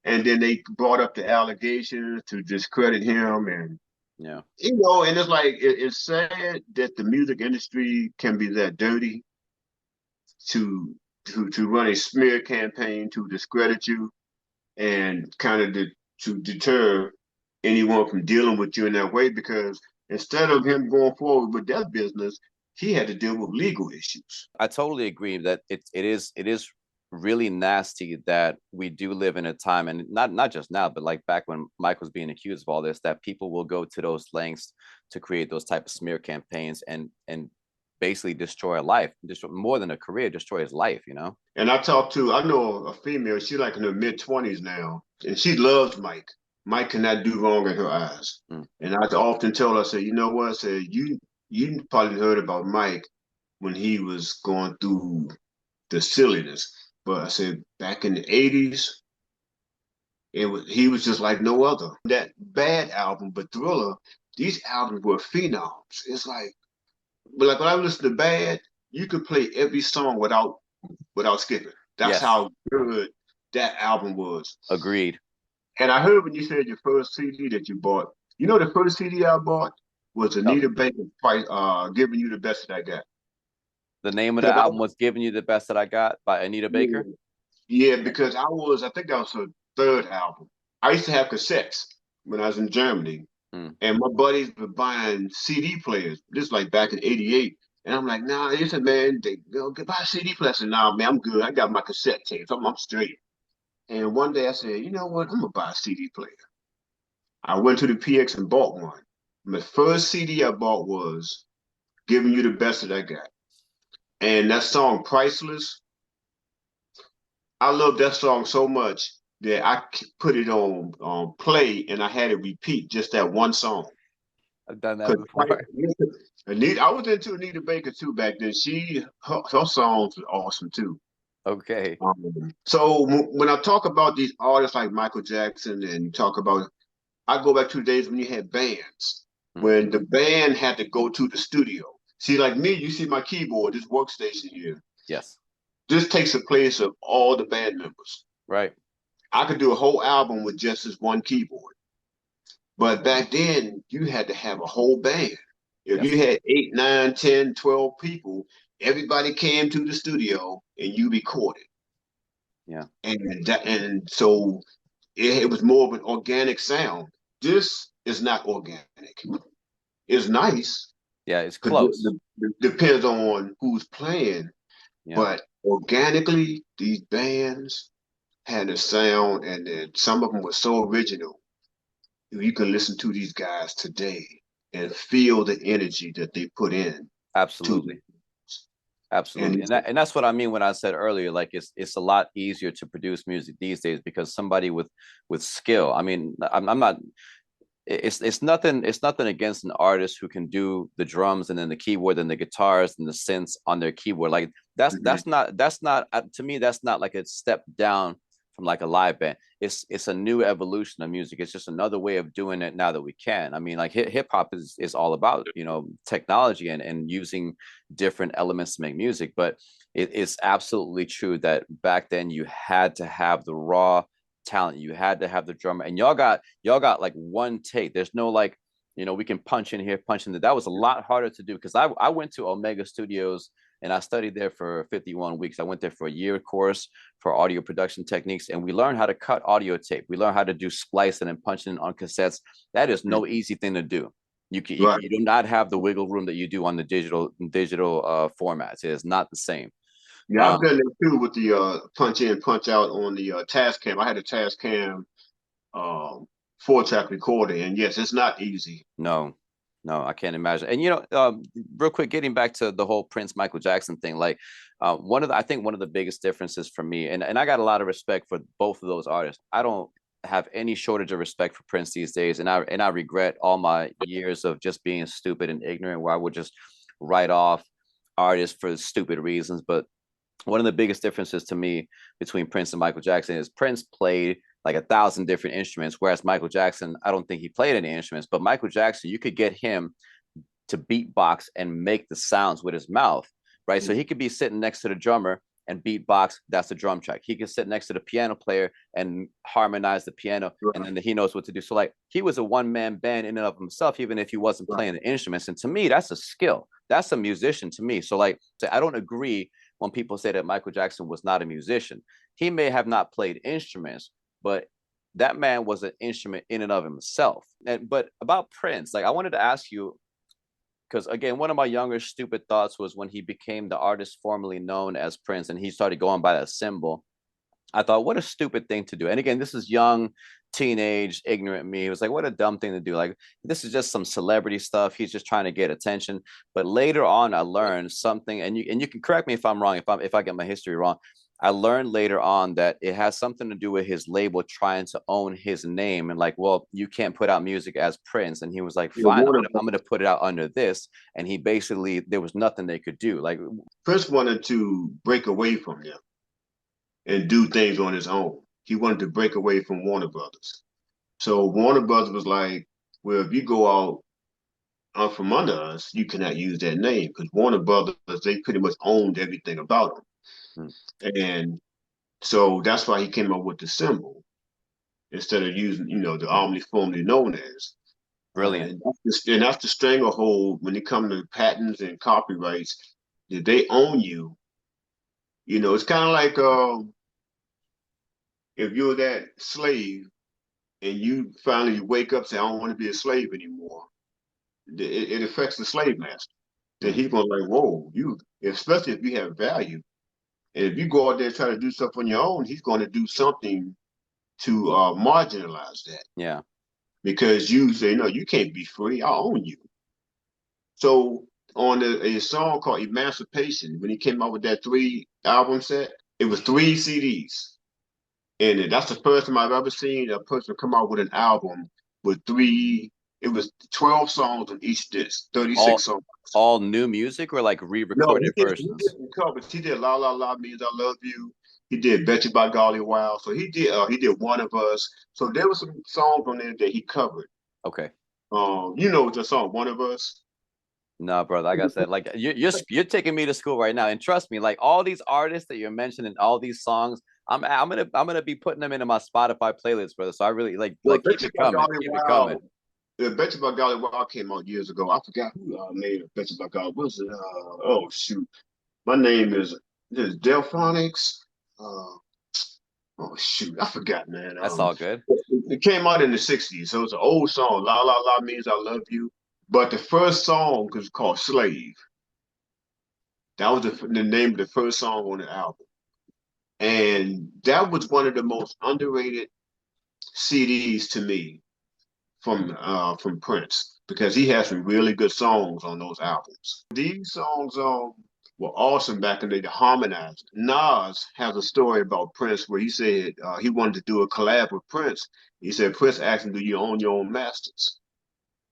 and then they brought up the allegations to discredit him, and Yeah. and it's like it's sad that the music industry can be that dirty to to run a smear campaign to discredit you and kind of to deter anyone from dealing with you in that way. Because instead of him going forward with that business, he had to deal with legal issues. I totally agree that it is really nasty that we do live in a time, and not just now, but like back when Mike was being accused of all this, that people will go to those lengths to create those type of smear campaigns and basically destroy a life, destroy more than a career, destroy his life, you know? And I know a female, she's like in her mid-20s now, and she loves Mike. Mike cannot do wrong in her eyes. Mm. And I often tell her, I say, you know what? I said, you probably heard about Mike when he was going through the silliness. But I said back in the 80s, he was just like no other. That Bad album, but Thriller, these albums were phenoms. It's like, but like when I listen to Bad, you could play every song without skipping. That's Yes, how good that album was. agreed. And I heard when you said your first CD that you bought, you know the first CD I bought was Tell me. Anita Baker giving you the best that I got. The name of the Because I album was Giving You the Best That I Got by Anita yeah, Baker. yeah, Okay. because I think that was her third album. I used to have cassettes when I was in Germany, Mm. and my buddies were buying CD players. This is like back in '88. And I'm like, nah, listen, man, buy a CD player. I said, nah, man, I'm good. I got my cassette tapes. I'm straight. And one day I said, you know what? I'm gonna buy a CD player. I went to the PX and bought one. My first CD I bought was Giving You the Best That I Got. And that song, Priceless, I love that song so much that I put it on play and I had it repeat just that one song. I've done that Because before. Anita, I was into Anita Baker too back then. Her songs were awesome too. Okay. So when I talk about these artists like Michael Jackson and talk about I go back to the days when you had bands, Mm-hmm. when the band had to go to the studio. See, like me, you see my keyboard, this workstation here. Yes. This takes the place of all the band members. Right. I could do a whole album with just this one keyboard. But back then, you had to have a whole band. If you Yes. had 8, 9, 10, 12 people, everybody came to the studio and you recorded. Yeah. And so it was more of an organic sound. This is not organic. It's nice Yeah. It's because close. it depends on who's playing, Yeah. but organically, these bands had a sound, and then some of them were so original. You can listen to these guys today and feel the energy that they put in to Absolutely. them. Absolutely. And And that's what I mean when I said earlier, like it's a lot easier to produce music these days because somebody with skill. I mean, I'm not it's nothing against an artist who can do the drums and then the keyboard and the guitars and the synths on their keyboard. Like mhm, that's not to me that's not like a step down from like a live band. It's a new evolution of music. It's just another way of doing it now that we can. I mean, like hip hop is all about technology and using different elements to make music, but it's absolutely true that back then you had to have the raw talent. You had to have the drummer, and y'all got like one take. There's no like, we can punch in here, punch in there. That was a lot harder to do because I went to Omega Studios and I studied there for 51 weeks. I went there for a year course for audio production techniques, and we learned how to cut audio tape. We learned how to do splicing and punching on cassettes. That is no easy thing to do. right. You do not have the wiggle room that you do on the digital formats. It is not the same. Yeah, I've Um, done that too with the punch in, punch out on the Tascam. I had a Tascam 4-track recorder, and yes, it's not easy. No, no, I can't imagine. And real quick, getting back to the whole Prince Michael Jackson thing, like I think one of the biggest differences for me, and I got a lot of respect for both of those artists. I don't have any shortage of respect for Prince these days, and I regret all my years of just being stupid and ignorant, where I would just write off artists for stupid reasons. But one of the biggest differences to me between Prince and Michael Jackson is Prince played like 1,000 different instruments, whereas Michael Jackson, I don't think he played any instruments. But Michael Jackson, you could get him to beatbox and make the sounds with his mouth, right? So he could be sitting next to the drummer and beatbox, that's the drum track. He can sit next to the piano player and harmonize the piano, and then he knows what to do. So like he was a one-man band in and of himself, even if he wasn't playing the instruments. And to me, that's a skill. That's a musician to me. So like, I don't agree when people say that Michael Jackson was not a musician. He may have not played instruments, but that man was an instrument in and of himself. And but about Prince, like I wanted to ask you, because again, one of my younger stupid thoughts was when he became the artist formerly known as Prince and he started going by that symbol. I thought, what a stupid thing to do. And again, this is young, teenage, ignorant me. It was like, what a dumb thing to do. Like, this is just some celebrity stuff. He's just trying to get attention. But later on, I learned something, and you can correct me if I'm wrong, if I get my history wrong. I learned later on that it has something to do with his label trying to own his name and like, well, you can't put out music as Prince. And he was like, fine, I'm gonna put it out under this. And he basically, there was nothing they could do. Like Prince wanted to break away from them and do things on his own. He wanted to break away from Warner Brothers. So Warner Brothers was like, well, if you go out from under us, you cannot use that name because Warner Brothers, they pretty much owned everything about him. And so that's why he came up with the symbol instead of using, the army formerly known as. Brilliant. And that's the stranglehold when it comes to patents and copyrights. That they own you. It's kind of like if you're that slave and you finally wake up and say, I don't want to be a slave anymore, it affects the slave master. Then he's going like, whoa, especially if you have value. And if you go out there and try to do stuff on your own, he's going to do something to marginalize that. Yeah. Because you say, no, you can't be free. I own you. So on a song called Emancipation, when he came out with that 3-album set, it was 3 CDs. And that's the first time I've ever seen a person come out with an album with 3. It was 12 songs on each disc, 36 songs. All new music or like re-recorded versions? He did covers. He did La La La Means I Love You. He did Bet You by Golly Wow. So he did One of Us. So there were some songs on there that he covered. Okay. The song One of Us? No, brother. Like I said, like you're taking me to school right now, and trust me, like all these artists that you're mentioning, all these songs, I'm gonna be putting them into my Spotify playlist, brother. So I really like keep it coming, keep it coming. The Bet You by Golly Wow came out years ago. I forgot who made it. Bet You by Golly. What was it? Oh shoot, my name is Delphonics. Oh shoot, I forgot, man. That's all good. It came out in the '60s, so it's an old song. La La La Means I Love You. But the first song was called Slave. That was the name of the first song on the album. And that was one of the most underrated CDs to me from Prince because he had some really good songs on those albums. These songs were awesome back in the day, harmonized. Nas has a story about Prince where he said he wanted to do a collab with Prince. He said, Prince asked him, do you own your own masters?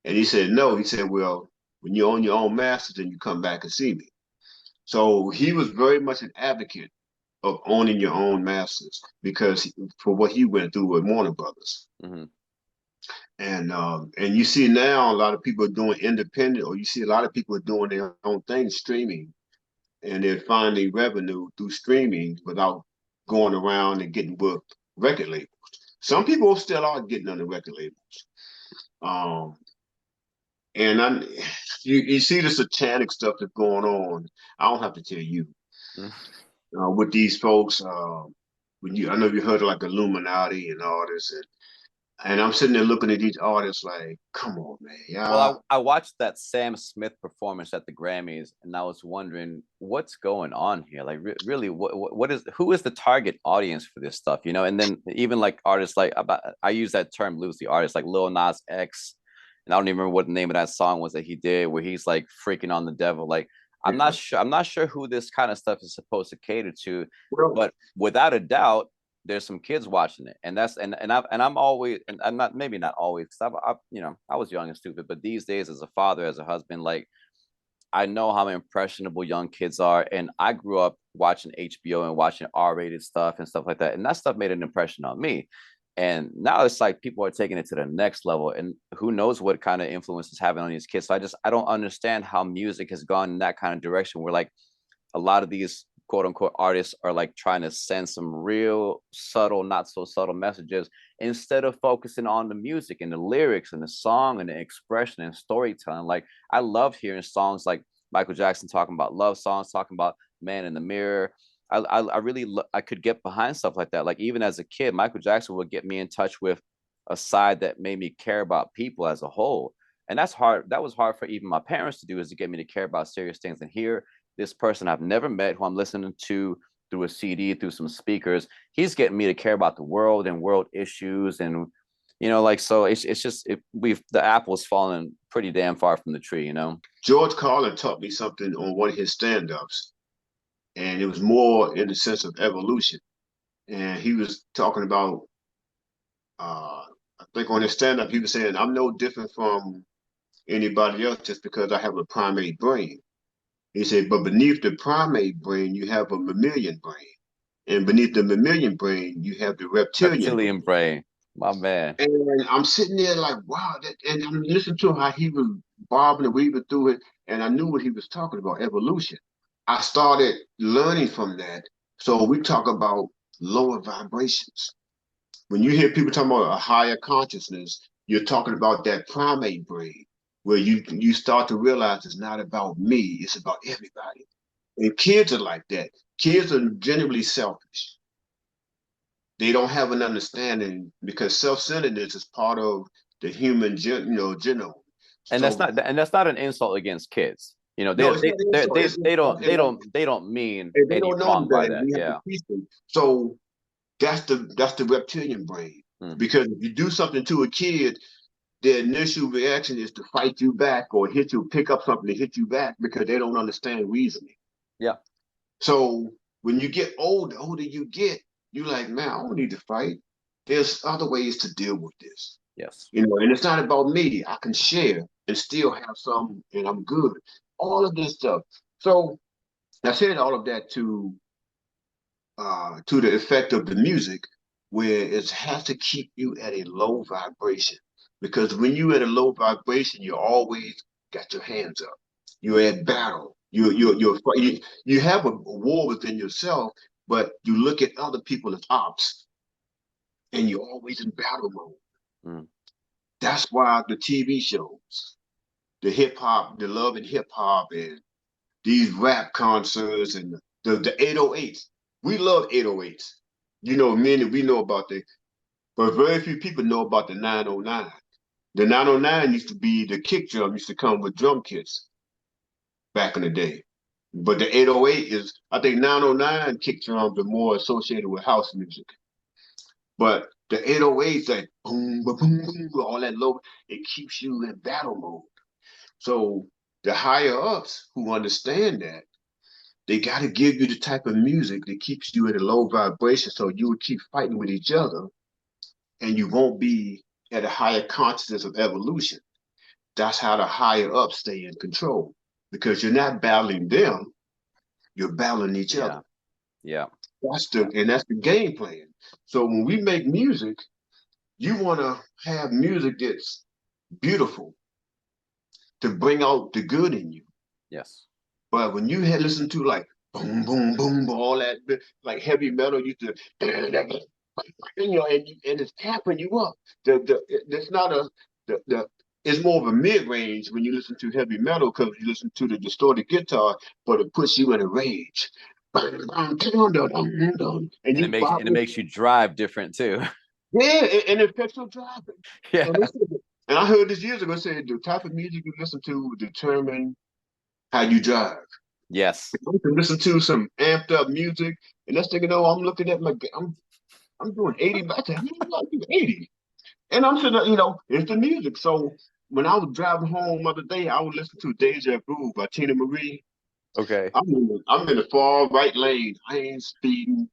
And he said, no. He said, well, when you own your own masters, then you come back and see me. So he was very much an advocate of owning your own masters because for what he went through with Warner Brothers. Mm-hmm. And you see now a lot of people are doing independent, or you see a lot of people are doing their own thing, streaming, and they're finding revenue through streaming without going around and getting with record labels. Some people still are getting on the record labels. And you see the satanic stuff that's going on. I don't have to tell you. With these folks, I know you heard of like Illuminati and all this, and I'm sitting there looking at these artists like, come on, man. Yeah. Well, I watched that Sam Smith performance at the Grammys, and I was wondering what's going on here. Like, really, who is the target audience for this stuff? And then even like artists like I use that term loosely, artists like Lil Nas X, and I don't even remember what the name of that song was that he did, where he's like freaking on the devil. Like, I'm not sure who this kind of stuff is supposed to cater to, but without a doubt, there's some kids watching it, and I'm always, and I'm not, maybe not always, because I was young and stupid, but these days as a father, as a husband, like I know how impressionable young kids are, and I grew up watching HBO and watching R-rated stuff and stuff like that, and that stuff made an impression on me. And now it's like people are taking it to the next level, and who knows what kind of influence it's having on these kids. So I don't understand how music has gone in that kind of direction where like a lot of these quote unquote artists are like trying to send some real subtle, not so subtle messages instead of focusing on the music and the lyrics and the song and the expression and storytelling. Like I love hearing songs like Michael Jackson talking about love songs, talking about man in the mirror. I really I could get behind stuff like that. Like even as a kid, Michael Jackson would get me in touch with a side that made me care about people as a whole. And that's hard. That was hard for even my parents to do, is to get me to care about serious things. And here, this person I've never met, who I'm listening to through a CD, through some speakers, he's getting me to care about the world and world issues. And, you know, like, so it's just, the apple's fallen pretty damn far from the tree, you know? George Carlin taught me something on one of his stand-ups, and it was more in the sense of evolution. And he was talking about, I think on his stand-up, he was saying, I'm no different from anybody else just because I have a primate brain. He said, but beneath the primate brain, you have a mammalian brain. And beneath the mammalian brain, you have the reptilian brain. Reptilian brain, my man. And I'm sitting there like, wow. And I'm listening to how he was bobbing and weaving through it. And I knew what he was talking about, evolution. I started learning from that. So we talk about lower vibrations. When you hear people talking about a higher consciousness, you're talking about that primate brain, where you start to realize it's not about me, it's about everybody. And kids are like that. Kids are generally selfish. They don't have an understanding because self-centeredness is part of the human genome. And So that's not an insult against kids. You know, no, it's not so it's they don't mean and they any don't know any wrong by better. that. We have to Yeah. teach them. So that's the reptilian brain. Mm. Because if you do something to a kid, their initial reaction is to fight you back or hit you, pick up something to hit you back because they don't understand reasoning. Yeah. So when you get older you get, you're like, man, I don't need to fight. There's other ways to deal with this. Yes. And it's not about me. I can share and still have some, and I'm good. All of this stuff. So I said all of that to the effect of the music, where it has to keep you at a low vibration. Because when you're at a low vibration, you always got your hands up. You're at battle. You have a war within yourself, but you look at other people as ops, and you're always in battle mode. Mm. That's why the TV shows, the hip hop, the love and hip hop, and these rap concerts and the 808s. We love 808s. Many we know about but very few people know about the 909. The 909 used to be the kick drum, used to come with drum kits back in the day. But the 808 is, I think 909 kick drums are more associated with house music. But the 808's like boom, boom, boom, boom, all that low, it keeps you in battle mode. So the higher ups who understand that, they got to give you the type of music that keeps you at a low vibration so you would keep fighting with each other and you won't be at a higher consciousness of evolution. That's how the higher ups stay in control because you're not battling them, you're battling each Yeah. other. Yeah. That's the game plan. So when we make music, you want to have music that's beautiful to bring out the good in you. Yes. But when you had listened to like boom, boom, boom, all that like heavy metal, used to and it's tapping you up. It's not the it's more of a mid range when you listen to heavy metal because you listen to the distorted guitar, but it puts you in a rage. And And you bop it makes you drive different too. yeah, and it affects your driving. Yeah. And I heard this years ago say the type of music you listen to will determine how you drive. Yes. I can listen to some amped up music, and next thing you know, I'm looking at I'm doing 80. I said, how do I do 80? And I'm sitting, it's the music. So when I was driving home the other day, I would listen to Deja Vu by Tina Marie. Okay. I'm in the far right lane. I ain't speeding.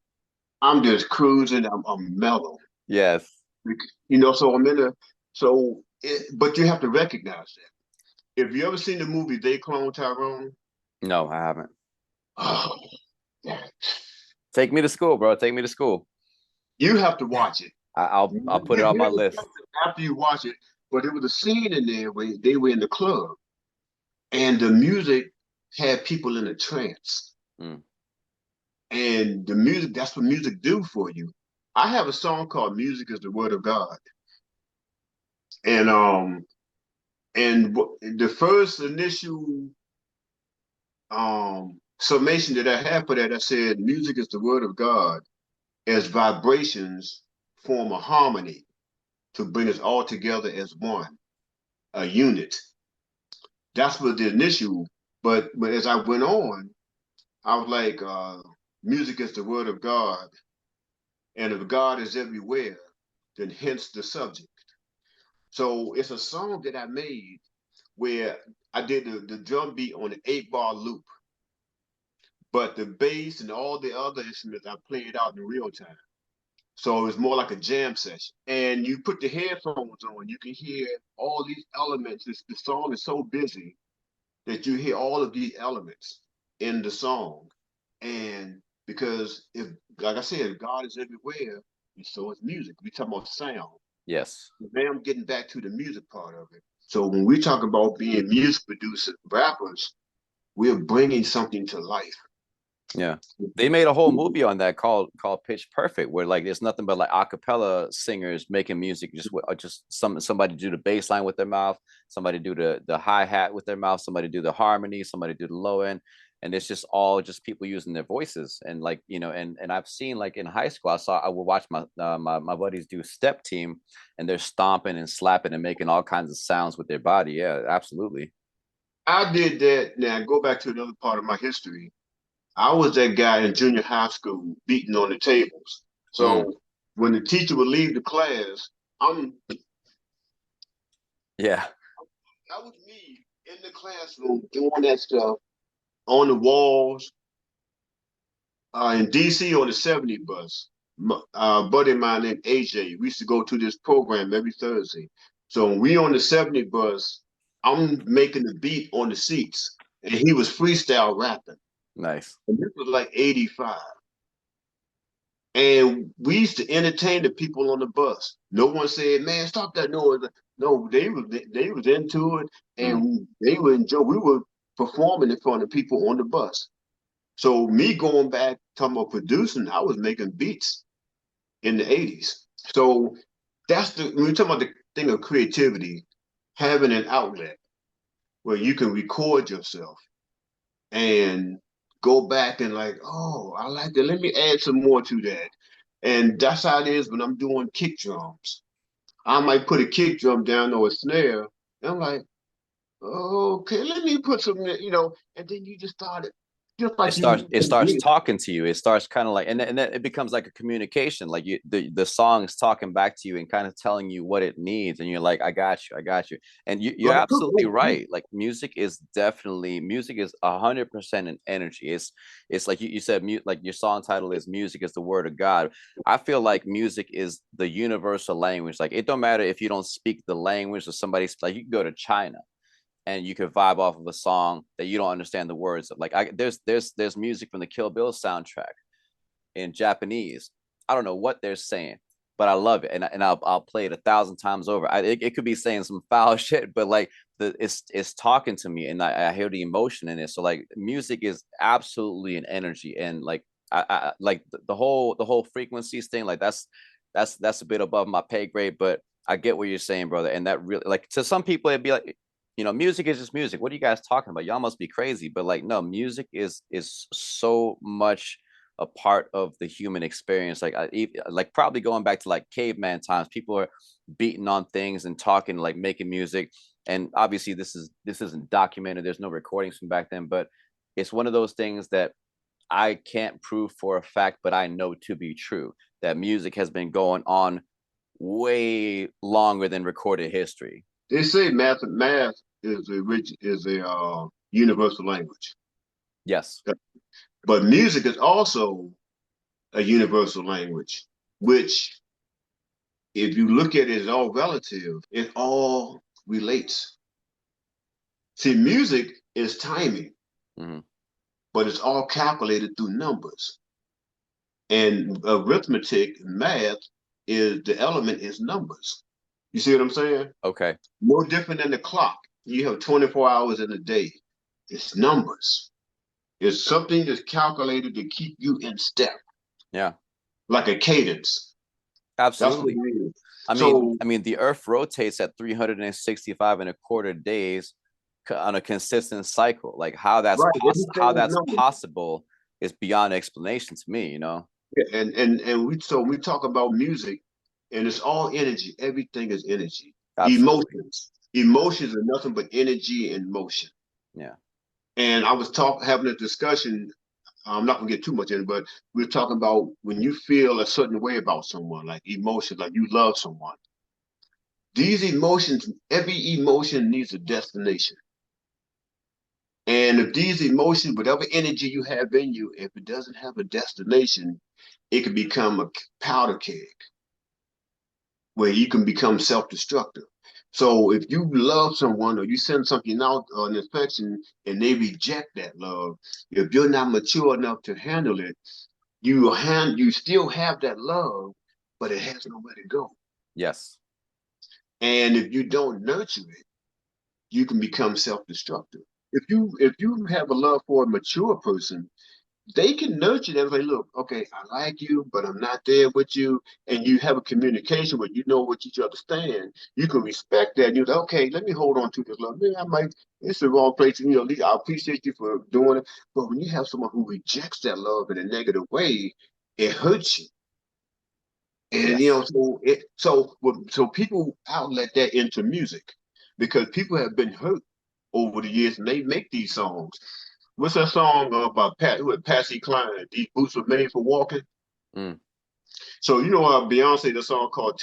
I'm just cruising. I'm mellow. Yes. So I'm in a but you have to recognize that. If you ever seen the movie They Clone Tyrone, No, I haven't. oh, yeah. Take me to school, bro. Take me to school. You have to watch it. I'll put it on my list. After you watch it, but there was a scene in there where they were in the club, and the music had people in a trance. Mm. And the music, that's what music do for you. I have a song called Music is the Word of God. And the first initial summation that I had for that, I said music is the word of God as vibrations form a harmony to bring us all together as one, a unit. That's what the initial, but as I went on, I was like, music is the word of God, and if God is everywhere, then hence the subject. So it's a song that I made where I did the drum beat on an 8-bar loop, but the bass and all the other instruments I played out in real time. So it's more like a jam session. And you put the headphones on, you can hear all these elements. The song is so busy that you hear all of these elements in the song. And because if, like I said, God is everywhere, and so is music. We talk about sound. Yes. Now I'm getting back to the music part of it. So when we talk about being music producers, rappers, we're bringing something to life. Yeah. They made a whole movie on that called Pitch Perfect, where like there's nothing but like a cappella singers making music, just somebody do the bass line with their mouth, somebody do the hi-hat with their mouth, somebody do the harmony, somebody do the low end, and it's just all just people using their voices. And like, you know, and I've seen like in high school, I would watch my buddies do step team, and they're stomping and slapping and making all kinds of sounds with their body. Yeah, absolutely. I did that. Now go back to another part of my history. I was that guy in junior high school beating on the tables. Mm, So when the teacher would leave the class, I'm yeah. that was me in the classroom doing that stuff on the walls. In DC on the 70 bus, a buddy of mine named AJ, we used to go to this program every Thursday. So when we on the 70 bus, I'm making the beat on the seats, and he was freestyle rapping. Nice. And this was like 85. And we used to entertain the people on the bus. No one said, "Man, stop that noise." No, they was into it, Mm. and they would enjoy. We were performing in front of people on the bus. So me going back talking about producing, I was making beats in the 80s. So that's the when we're talking about the thing of creativity, having an outlet where you can record yourself and go back and like, oh, I like that. Let me add some more to that. And that's how it is when I'm doing kick drums. I might put a kick drum down or a snare, and I'm like, okay, let me put some, and then you just started, just it like starts you. it starts talking to you. It starts kind of like, and then it becomes like a communication, like the song is talking back to you and kind of telling you what it needs, and you're like, I got you. And you're absolutely right. Like music is 100% an energy. It's like you said, like your song title is Music is the Word of God. I feel like music is the universal language. Like it don't matter if you don't speak the language, or somebody's like, you can go to China and you could vibe off of a song that you don't understand the words of. Like there's music from the Kill Bill soundtrack in Japanese. I don't know what they're saying, but I love it, and I'll play it 1,000 times over. It could be saying some foul shit, but like it's talking to me, and I hear the emotion in it. So like music is absolutely an energy, and like I like the whole frequencies thing. Like that's a bit above my pay grade, but I get what you're saying, brother. And that really, like, to some people it'd be like, music is just music. What are you guys talking about? Y'all must be crazy. But like, no, music is so much a part of the human experience. Like, like probably going back to like caveman times, people are beating on things and talking, like making music. And obviously, this isn't documented. There's no recordings from back then, but it's one of those things that I can't prove for a fact, but I know to be true, that music has been going on way longer than recorded history. They say math is a universal language, Yes. but music is also a universal language, which if you look at it as all relative, it all relates. See, music is timing, Mm-hmm. but it's all calculated through numbers. And arithmetic, math, is the element is numbers. You see what I'm saying? Okay. No different than the clock. You have 24 hours in a day. It's numbers. It's something that's calculated to keep you in step, Yeah, like a cadence. That's what absolutely. it is. I mean, So, I mean, the Earth rotates at 365 and a quarter days on a consistent cycle. Like right, how everything is that's numbered. possible is beyond explanation to me. You know, Yeah, and we talk about music, and it's all energy. Everything is energy. absolutely. Emotions are nothing but energy and motion. Yeah, And I was having a discussion. I'm not gonna get too much in it, but we are talking about when you feel a certain way about someone, like emotions, like you love someone. These emotions, every emotion needs a destination. And if these emotions, whatever energy you have in you, if it doesn't have a destination, it can become a powder keg where you can become self-destructive. So if you love someone or you send something out on inspection and they reject that love, if you're not mature enough to handle it, you still have that love, but it has nowhere to go. yes, And if you don't nurture it, you can become self-destructive. If you have a love for a mature person, they can nurture them. Like, look, okay, I like you, but I'm not there with you. And you have a communication where you know what each other stand. You can respect that. You're like, okay, let me hold on to this love. Maybe I might, it's the wrong place. I appreciate you for doing it. But when you have someone who rejects that love in a negative way, it hurts you. And yes, so people outlet that into music because people have been hurt over the years and they make these songs. What's that song about Patsy Cline? These boots were made for walking. mm. So Beyonce, the song called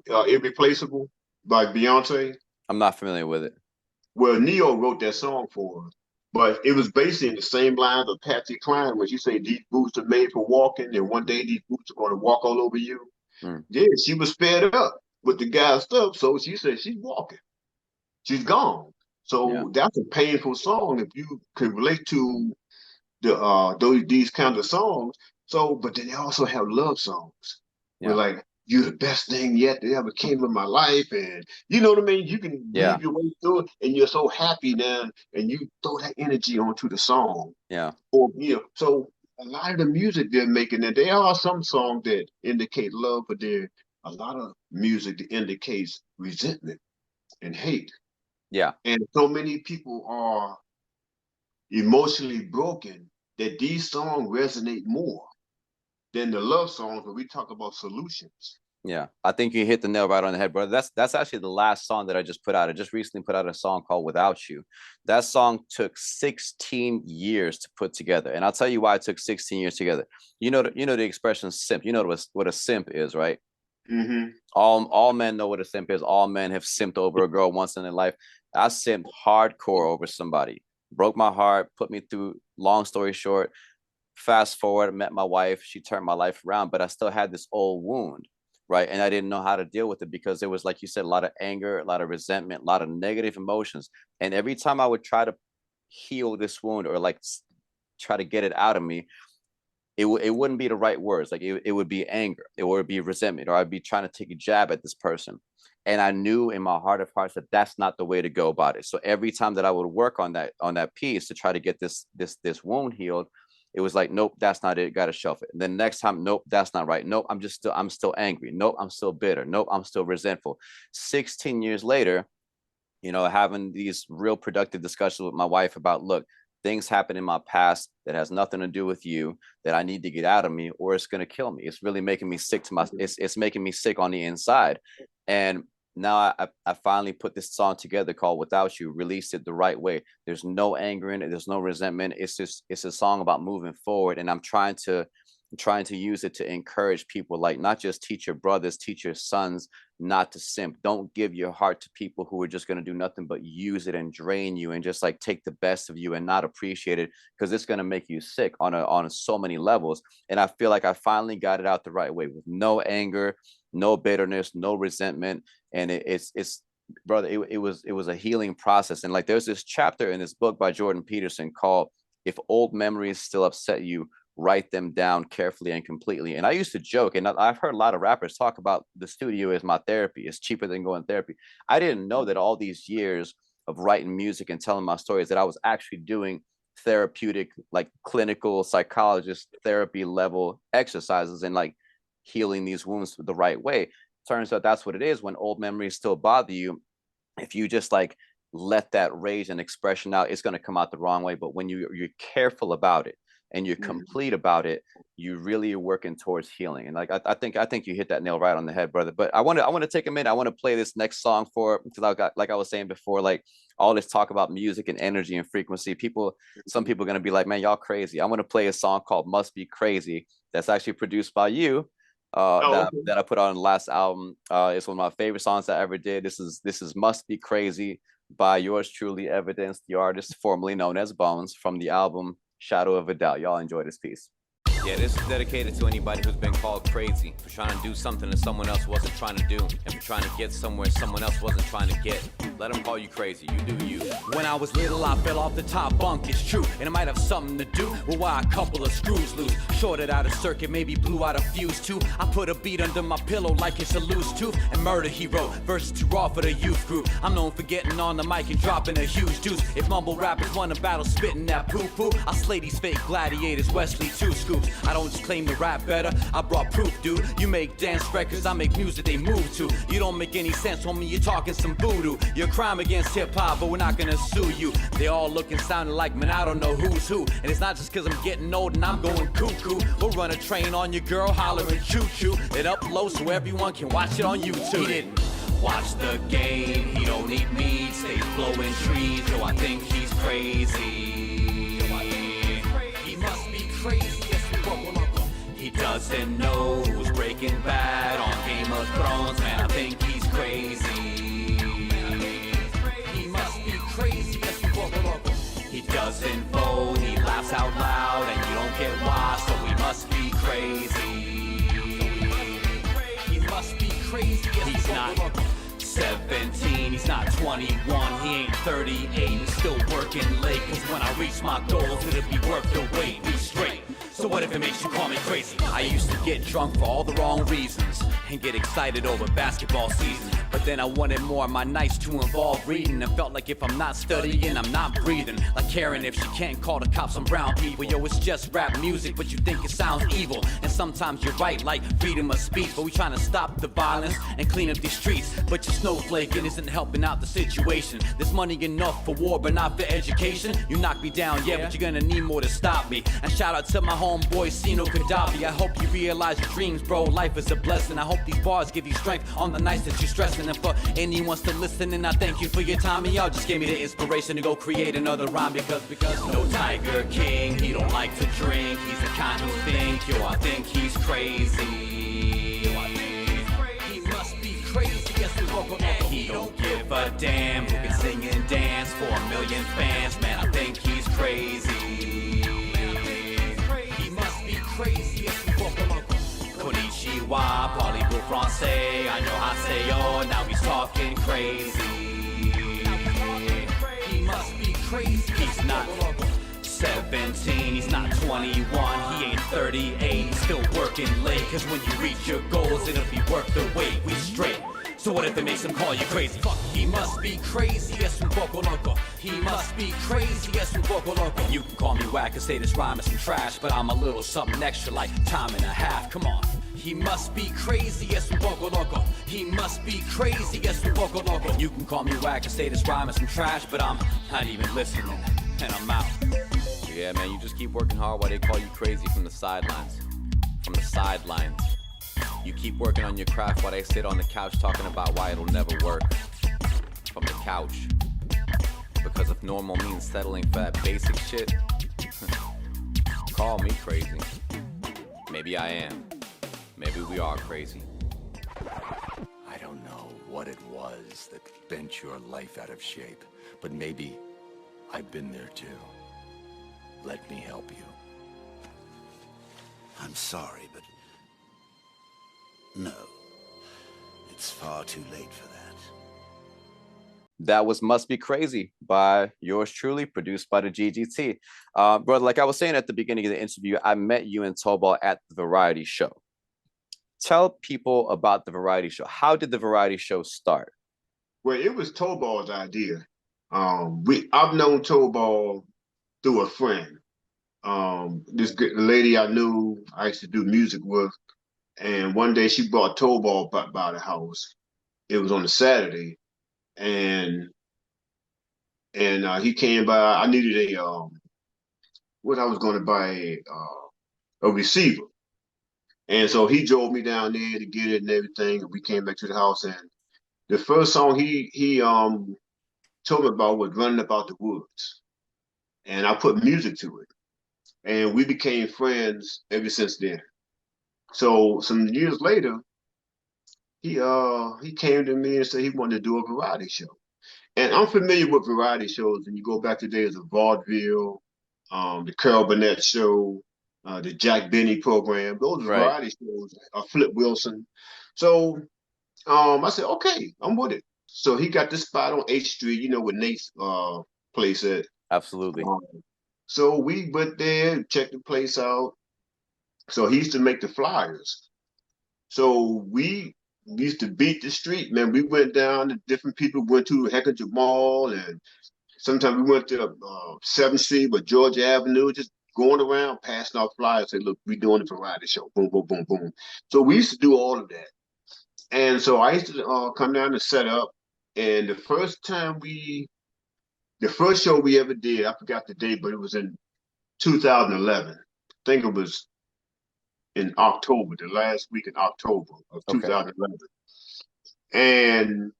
"Irreplaceable" by Beyonce. I'm not familiar with it. Well, Neo wrote that song for her, but it was based in the same lines of Patsy Cline when she said these boots are made for walking, and one day these boots are going to walk all over you. Mm. Yeah, she was fed up with the guy's stuff, so she said she's walking. She's gone. Yeah, So that's a painful song if you can relate to these kinds of songs. So, but then they also have love songs. We're yeah, like, you're the best thing yet that ever came in my life. And you know what I mean? You can yeah, weave your way through it and you're so happy now and you throw that energy onto the song. yeah, Or so a lot of the music they're making, and there are some songs that indicate love, but there a lot of music that indicates resentment and hate. yeah. And so many people are emotionally broken that these songs resonate more than the love songs where we talk about solutions. Yeah, I think you hit the nail right on the head, brother. That's actually the last song that I just put out. I just recently put out a song called "Without You." That song took 16 years to put together, and I'll tell you why it took 16 years together. You know the expression "simp." You know what a simp is, right? Mm-hmm. All men know what a simp is. All men have simped over a girl once in their life. I simped hardcore over somebody. Broke my heart, put me through. Long story short, fast forward, met my wife. She turned my life around, but I still had this old wound, right? And I didn't know how to deal with it because there was, like you said, a lot of anger, a lot of resentment, a lot of negative emotions. And every time I would try to heal this wound or like try to get it out of me, it wouldn't be the right words. Like it would be anger, it would be resentment, or I'd be trying to take a jab at this person. And I knew in my heart of hearts that that's not the way to go about it. So every time that I would work on that piece to try to get this wound healed, it was like, nope, that's not it. Got to shelf it. And then next time, nope, that's not right. Nope, I'm still angry. Nope, I'm still bitter. Nope, I'm still resentful. 16 years later, having these real productive discussions with my wife about, look, things happen in my past that has nothing to do with you that I need to get out of me, or it's going to kill me. It's really making me sick it's making me sick on the inside. And now I finally put this song together called "Without You," released it the right way. There's no anger in it. There's no resentment. It's a song about moving forward. And I'm trying to use it to encourage people, like not just teach your brothers, teach your sons not to simp. Don't give your heart to people who are just going to do nothing but use it and drain you and just like take the best of you and not appreciate it, because it's going to make you sick on so many levels. And I feel like I finally got it out the right way with no anger, no bitterness, no resentment. And it's brother, it was a healing process. And like there's this chapter in this book by Jordan Peterson called "If Old Memories Still Upset You, Write Them Down Carefully and Completely." And I used to joke, and I've heard a lot of rappers talk about the studio as my therapy. It's cheaper than going therapy. I didn't know that all these years of writing music and telling my stories that I was actually doing therapeutic, like clinical psychologist therapy level exercises and like healing these wounds the right way. Turns out that's what it is. When old memories still bother you, if you just like let that rage and expression out, it's going to come out the wrong way. But when you're careful about it and you're complete about it, you really are working towards healing. And like I think you hit that nail right on the head, brother. But I want to take a minute. I want to play this next song for, because I got, like I was saying before, like all this talk about music and energy and frequency. Some people are gonna be like, man, y'all crazy. I want to play a song called "Must Be Crazy" that's actually produced by you. That I put on the last album. It's one of my favorite songs I ever did. This is "Must Be Crazy" by yours truly, Evadense, the artist formerly known as Bonez, from the album Shadow of a Doubt. Y'all enjoy this piece. Yeah, this is dedicated to anybody who's been called crazy for trying to do something that someone else wasn't trying to do, and for trying to get somewhere someone else wasn't trying to get. Let them call you crazy. You do you. When I was little, I fell off the top bunk, it's true. And it might have something to do with why a couple of screws loose. Shorted out a circuit, maybe blew out a fuse too. I put a beat under my pillow like it's a loose tooth. And Murder He Wrote verses too raw for the youth group. I'm known for getting on the mic and dropping a huge deuce. If mumble rappers won a battle spitting that poo-poo, I'll slay these fake gladiators, Wesley 2 scoops. I don't just claim to rap better, I brought proof, dude. You make dance records, I make music they move to. You don't make any sense, homie, you're talking some voodoo. You're a crime against hip-hop, but we're not gonna sue you. They all look and sounding like, man, I don't know who's who. And it's not just cause I'm getting old and I'm going cuckoo. We'll run a train on your girl, hollering choo-choo. It uploads so everyone can watch it on YouTube. He didn't watch the game, he don't need me. Stay blowing trees, yo, I think he's crazy. He must be crazy. He doesn't know who's Breaking Bad on Game of Thrones, man, I think he's crazy. He must be crazy. He doesn't vote, he laughs out loud, and you don't get why, so he must be crazy. He must be crazy. He's not 17, he's not 21, he ain't 38, he's still working late. Cause when I reach my goals, it'll be worth the wait, be straight. So what if it makes you call me crazy? I used to get drunk for all the wrong reasons and get excited over basketball season. But then I wanted more of my nights to involve reading, and felt like if I'm not studying, I'm not breathing. Like Karen if she can't call the cops on brown people. Yo, it's just rap music, but you think it sounds evil. And sometimes you're right, like freedom of speech. But we trying to stop the violence and clean up these streets. But your snowflaking isn't helping out the situation. There's money enough for war, but not for education. You knock me down, yeah, but you're gonna need more to stop me. And shout out to my homeboy, Sino Gaddafi. I hope you realize your dreams, bro. Life is a blessing. I hope these bars give you strength on the nights that you're stressing. And for anyone still listening, I thank you for your time. And y'all just gave me the inspiration to go create another rhyme. Because no Tiger King, he don't like to drink. He's the kind who think, yo, I think he's crazy. He must be crazy, yes, and he don't give a damn who can sing and dance for 1 million fans. Man, I think he's crazy. He must be crazy, yes, Konnichiwa, parlez-vous français? Annyeonghaseyo, now he's talking crazy. He must be crazy. He's not 17, he's not 21, he ain't 38, he's still working late. Cause when you reach your goals, it'll be worth the wait, we straight. So what if it makes him call you crazy? Fuck, he must be crazy, es un poco loco. He must be crazy, es un poco loco. You can call me whack and say this rhyme is some trash, but I'm a little something extra like time and a half, come on. He must be crazy, es un poco loco. He must be crazy, es un poco loco. You can call me whack and say this rhyme is some trash, but I'm not even listening, and I'm out. Yeah, man, you just keep working hard while they call you crazy from the sidelines. From the sidelines. You keep working on your craft while they sit on the couch talking about why it'll never work. From the couch. Because if normal means settling for that basic shit, call me crazy. Maybe I am. Maybe we are crazy. I don't know what it was that bent your life out of shape, but maybe I've been there too. Let me help you. I'm sorry, but no. It's far too late for that. That was Must Be Crazy by yours truly, produced by the G.G.T. Brother, like I was saying at the beginning of the interview, I met you and Tobal at the variety show. Tell people about the variety show. How did the variety show start? Well, it was Tobal's idea. I've known Tobal through a friend. This lady I knew, I used to do music with, and one day she brought a tow ball by the house. It was on a Saturday, and he came by. I needed what I was going to buy a receiver, and so he drove me down there to get it and everything. And we came back to the house, and the first song he told me about was "Running About the Woods," and I put music to it, and we became friends ever since then. So some years later, he came to me and said he wanted to do a variety show. And I'm familiar with variety shows, and you go back to days of vaudeville, the Carol Burnett show, the Jack Benny program. Those are Right. variety shows. Flip Wilson. So I said, okay, I'm with it. So he got this spot on H Street, where Nate's place at. Absolutely. Um, so we went there, checked the place out. So he used to make the flyers. So we used to beat the street, man. We went down to different people, went to Heckler Mall, and sometimes we went to 7th Street or Georgia Avenue, just going around, passing out flyers, say, look, we doing a variety show, boom, boom, boom, boom. So we used to do all of that. And so I used to come down and set up. And the first show we ever did, I forgot the date, but it was in 2011. I think it was in October, the last week in October of Okay. 2011. And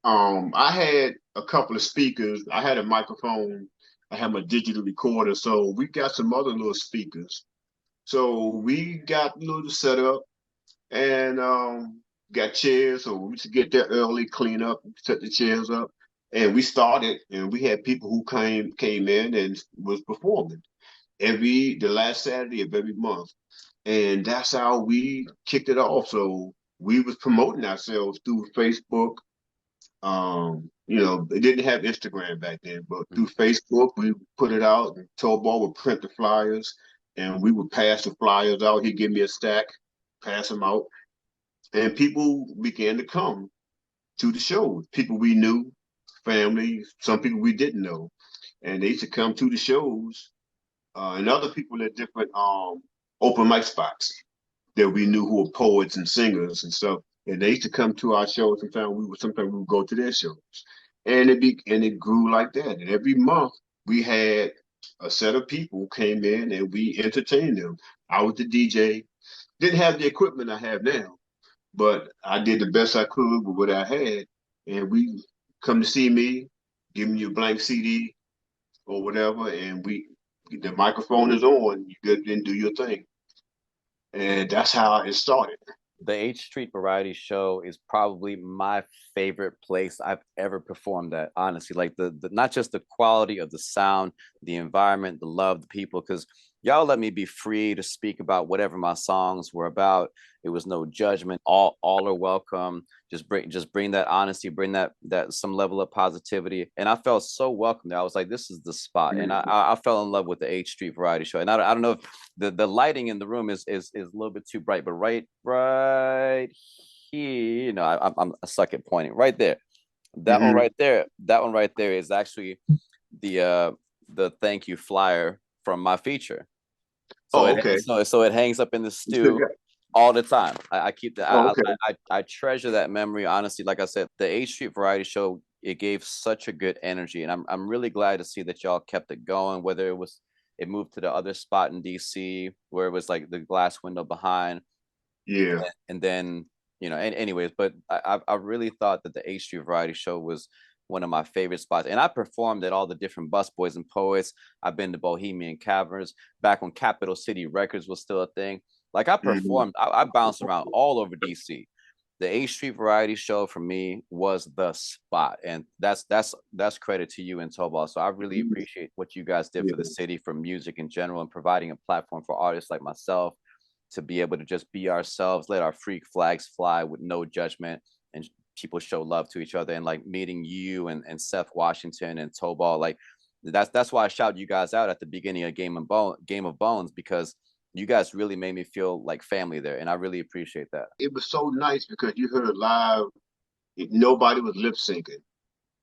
I had a couple of speakers. I had a microphone. I had my digital recorder. So we got some other little speakers. So we got a little set up and got chairs. So we used to get there early, clean up, set the chairs up. And we started, and we had people who came in and was performing the last Saturday of every month. And that's how we kicked it off. So we was promoting ourselves through Facebook. They didn't have Instagram back then, but through Facebook, we put it out, and Tobal would print the flyers, and we would pass the flyers out. He'd give me a stack, pass them out, and people began to come to the shows. People we knew, family, some people we didn't know, and they used to come to the shows, and other people at different open mic spots that we knew who were poets and singers and stuff. And they used to come to our shows. Sometimes we would go to their shows. And it grew like that. And every month we had a set of people who came in and we entertained them. I was the DJ. Didn't have the equipment I have now, but I did the best I could with what I had. And we come to see me, giving you a blank CD or whatever, and the microphone is on. You go and do your thing. And that's how it started. The H Street Variety Show is probably my favorite place I've ever performed at, honestly. Like the not just the quality of the sound, the environment, the love, the people, because y'all let me be free to speak about whatever my songs were about. It was no judgment. All are welcome. Just bring that honesty, bring that some level of positivity. And I felt so welcome there. I was like, this is the spot. And I fell in love with the H Street Variety Show. And I don't know if the lighting in the room is a little bit too bright, but right here, I'm a suck at pointing right there. That one right there is actually the thank you flyer from my feature. So okay. So it hangs up in the stew all the time. I keep that. Okay. I treasure that memory. Honestly, like I said, the H Street Variety Show, it gave such a good energy, and I'm really glad to see that y'all kept it going. Whether it moved to the other spot in DC where it was like the glass window behind. Yeah. And then anyways, but I really thought that the H Street Variety Show was one of my favorite spots. And I performed at all the different busboys and poets. I've been to Bohemian Caverns back when Capital City Records was still a thing. Like I performed, I bounced around all over DC. The H Street Variety Show for me was the spot, and that's credit to you and Tobal. So I really appreciate what you guys did for the city, for music in general, and providing a platform for artists like myself to be able to just be ourselves, let our freak flags fly with no judgment, and people show love to each other. And like meeting you and Seth Washington and Tobal, like that's why I shouted you guys out at the beginning of Game of Bones, because you guys really made me feel like family there, and I really appreciate that. It was so nice because you heard live. Nobody was lip syncing.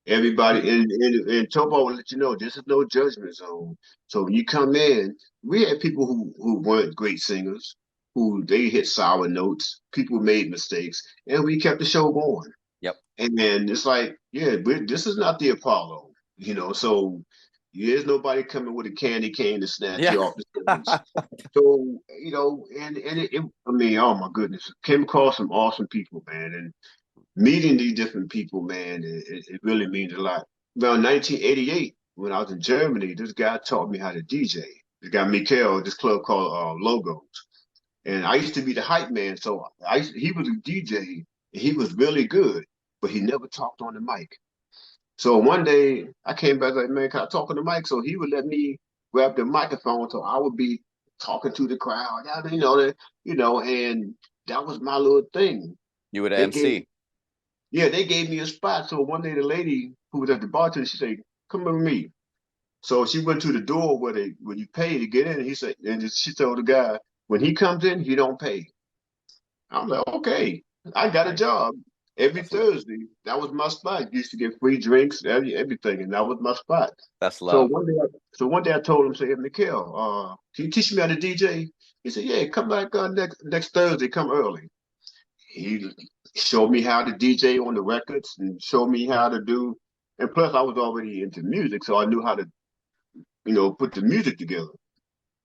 Everybody and Topo will let you know this is no judgment zone. So when you come in, we had people who weren't great singers, who they hit sour notes, people made mistakes, and we kept the show going. Yep. And then it's like, yeah, this is not the Apollo, so there's nobody coming with a candy cane to snatch Yeah. you off the stage. So, I mean, oh my goodness, came across some awesome people, man. And meeting these different people, man, it really means a lot. Around 1988, when I was in Germany, this guy taught me how to DJ. This guy, Mikael, this club called Logos. And I used to be the hype man. So he was a DJ, and he was really good, but he never talked on the mic. So one day I came back like, man, can I talk on the mic? So he would let me grab the microphone, so I would be talking to the crowd, and that was my little thing. You were the They gave MC. Yeah, they gave me a spot. So one day the lady who was at the bartender, she said, "Come with me." So she went to the door where you pay to get in. And he said, and she told the guy, when he comes in, he don't pay. I'm like, okay, I got a Nice. job every That's love. Thursday. That was my spot. Used to get free drinks, everything, and that was my spot. That's So love. one day I told him, say, "Hey, Mikhail, can you teach me how to DJ?" He said, "Yeah, come back next Thursday. Come early." He showed me how to DJ on the records and showed me how to do. And plus, I was already into music, so I knew how to, put the music together.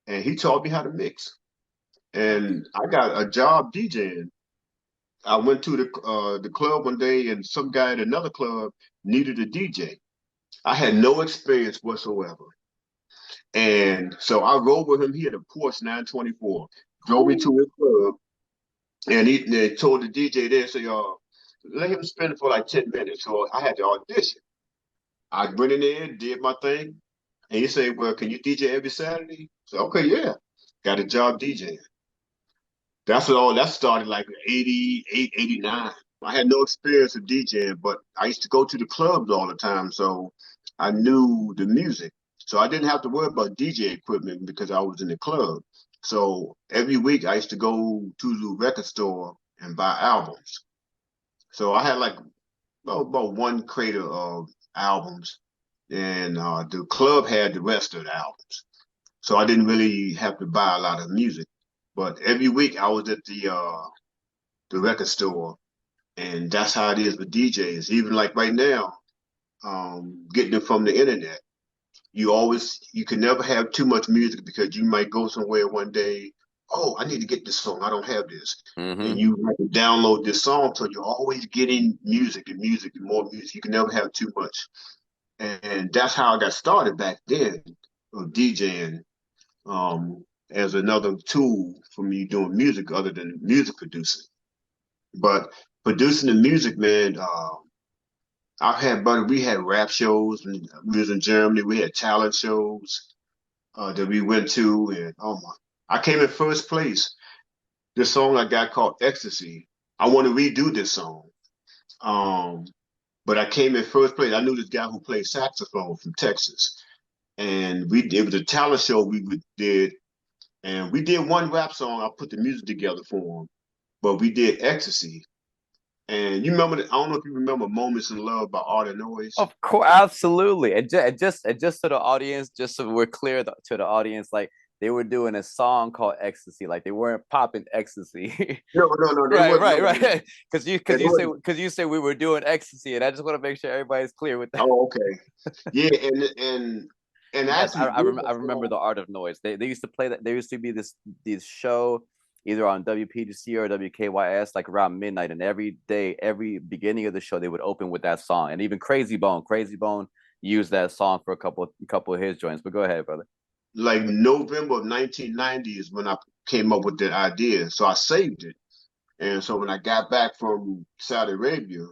And he taught me how to mix. Nice. And I got a job DJing. I went to the club one day, and some guy at another club needed a DJ. I had no experience whatsoever, and so I rode with him. He had a Porsche 924. Drove me to his club, and they told the DJ there, say, let him spin it for like 10 minutes. So I had to audition. I went in there, did my thing, and he said, "Well, can you DJ every Saturday?" So okay, yeah. Got a job DJing. That started like 88, 89. I had no experience of DJing, but I used to go to the clubs all the time, so I knew the music. So I didn't have to worry about DJ equipment because I was in the club. So every week I used to go to the record store and buy albums. So I had like about one crate of albums, and the club had the rest of the albums. So I didn't really have to buy a lot of music. But every week I was at the record store, and that's how it is with DJs. Even like right now, getting it from the internet. You can never have too much music because you might go somewhere one day. Oh, I need to get this song. I don't have this. And Mm-hmm. you have to download this song. So you're always getting music and music and more music. You can never have too much. And that's how I got started back then of DJing, as another tool for me doing music other than music producing. But producing the music, man, we had rap shows when we was in Germany. We had talent shows that we went to, and oh my, I came in first place. This song I got called Ecstasy. I want to redo this song, um, but I came in first place. I knew this guy who played saxophone from Texas, and it was a talent show did, and we did one rap song. I put the music together for him, but we did Ecstasy. And you remember, I don't know if you remember Moments in Love by Art and Noise. Of course, absolutely. And just to the audience, just so we're clear to the audience, like they were doing a song called Ecstasy, like they weren't popping ecstasy. No, they Right, wasn't. right, No, right. Because you they wasn't. say we were doing ecstasy, and I just want to make sure everybody's clear with that. Oh, okay. Yeah, and Yes, actually I remember the Art of Noise. They used to play that. There used to be this show either on WPGC or WKYS like around midnight, and every day, every beginning of the show, they would open with that song. And even Crazy Bone used that song for a couple of his joints. But go ahead, brother. like November of 1990 is when I came up with that idea. So I saved it. And so when I got back from Saudi Arabia,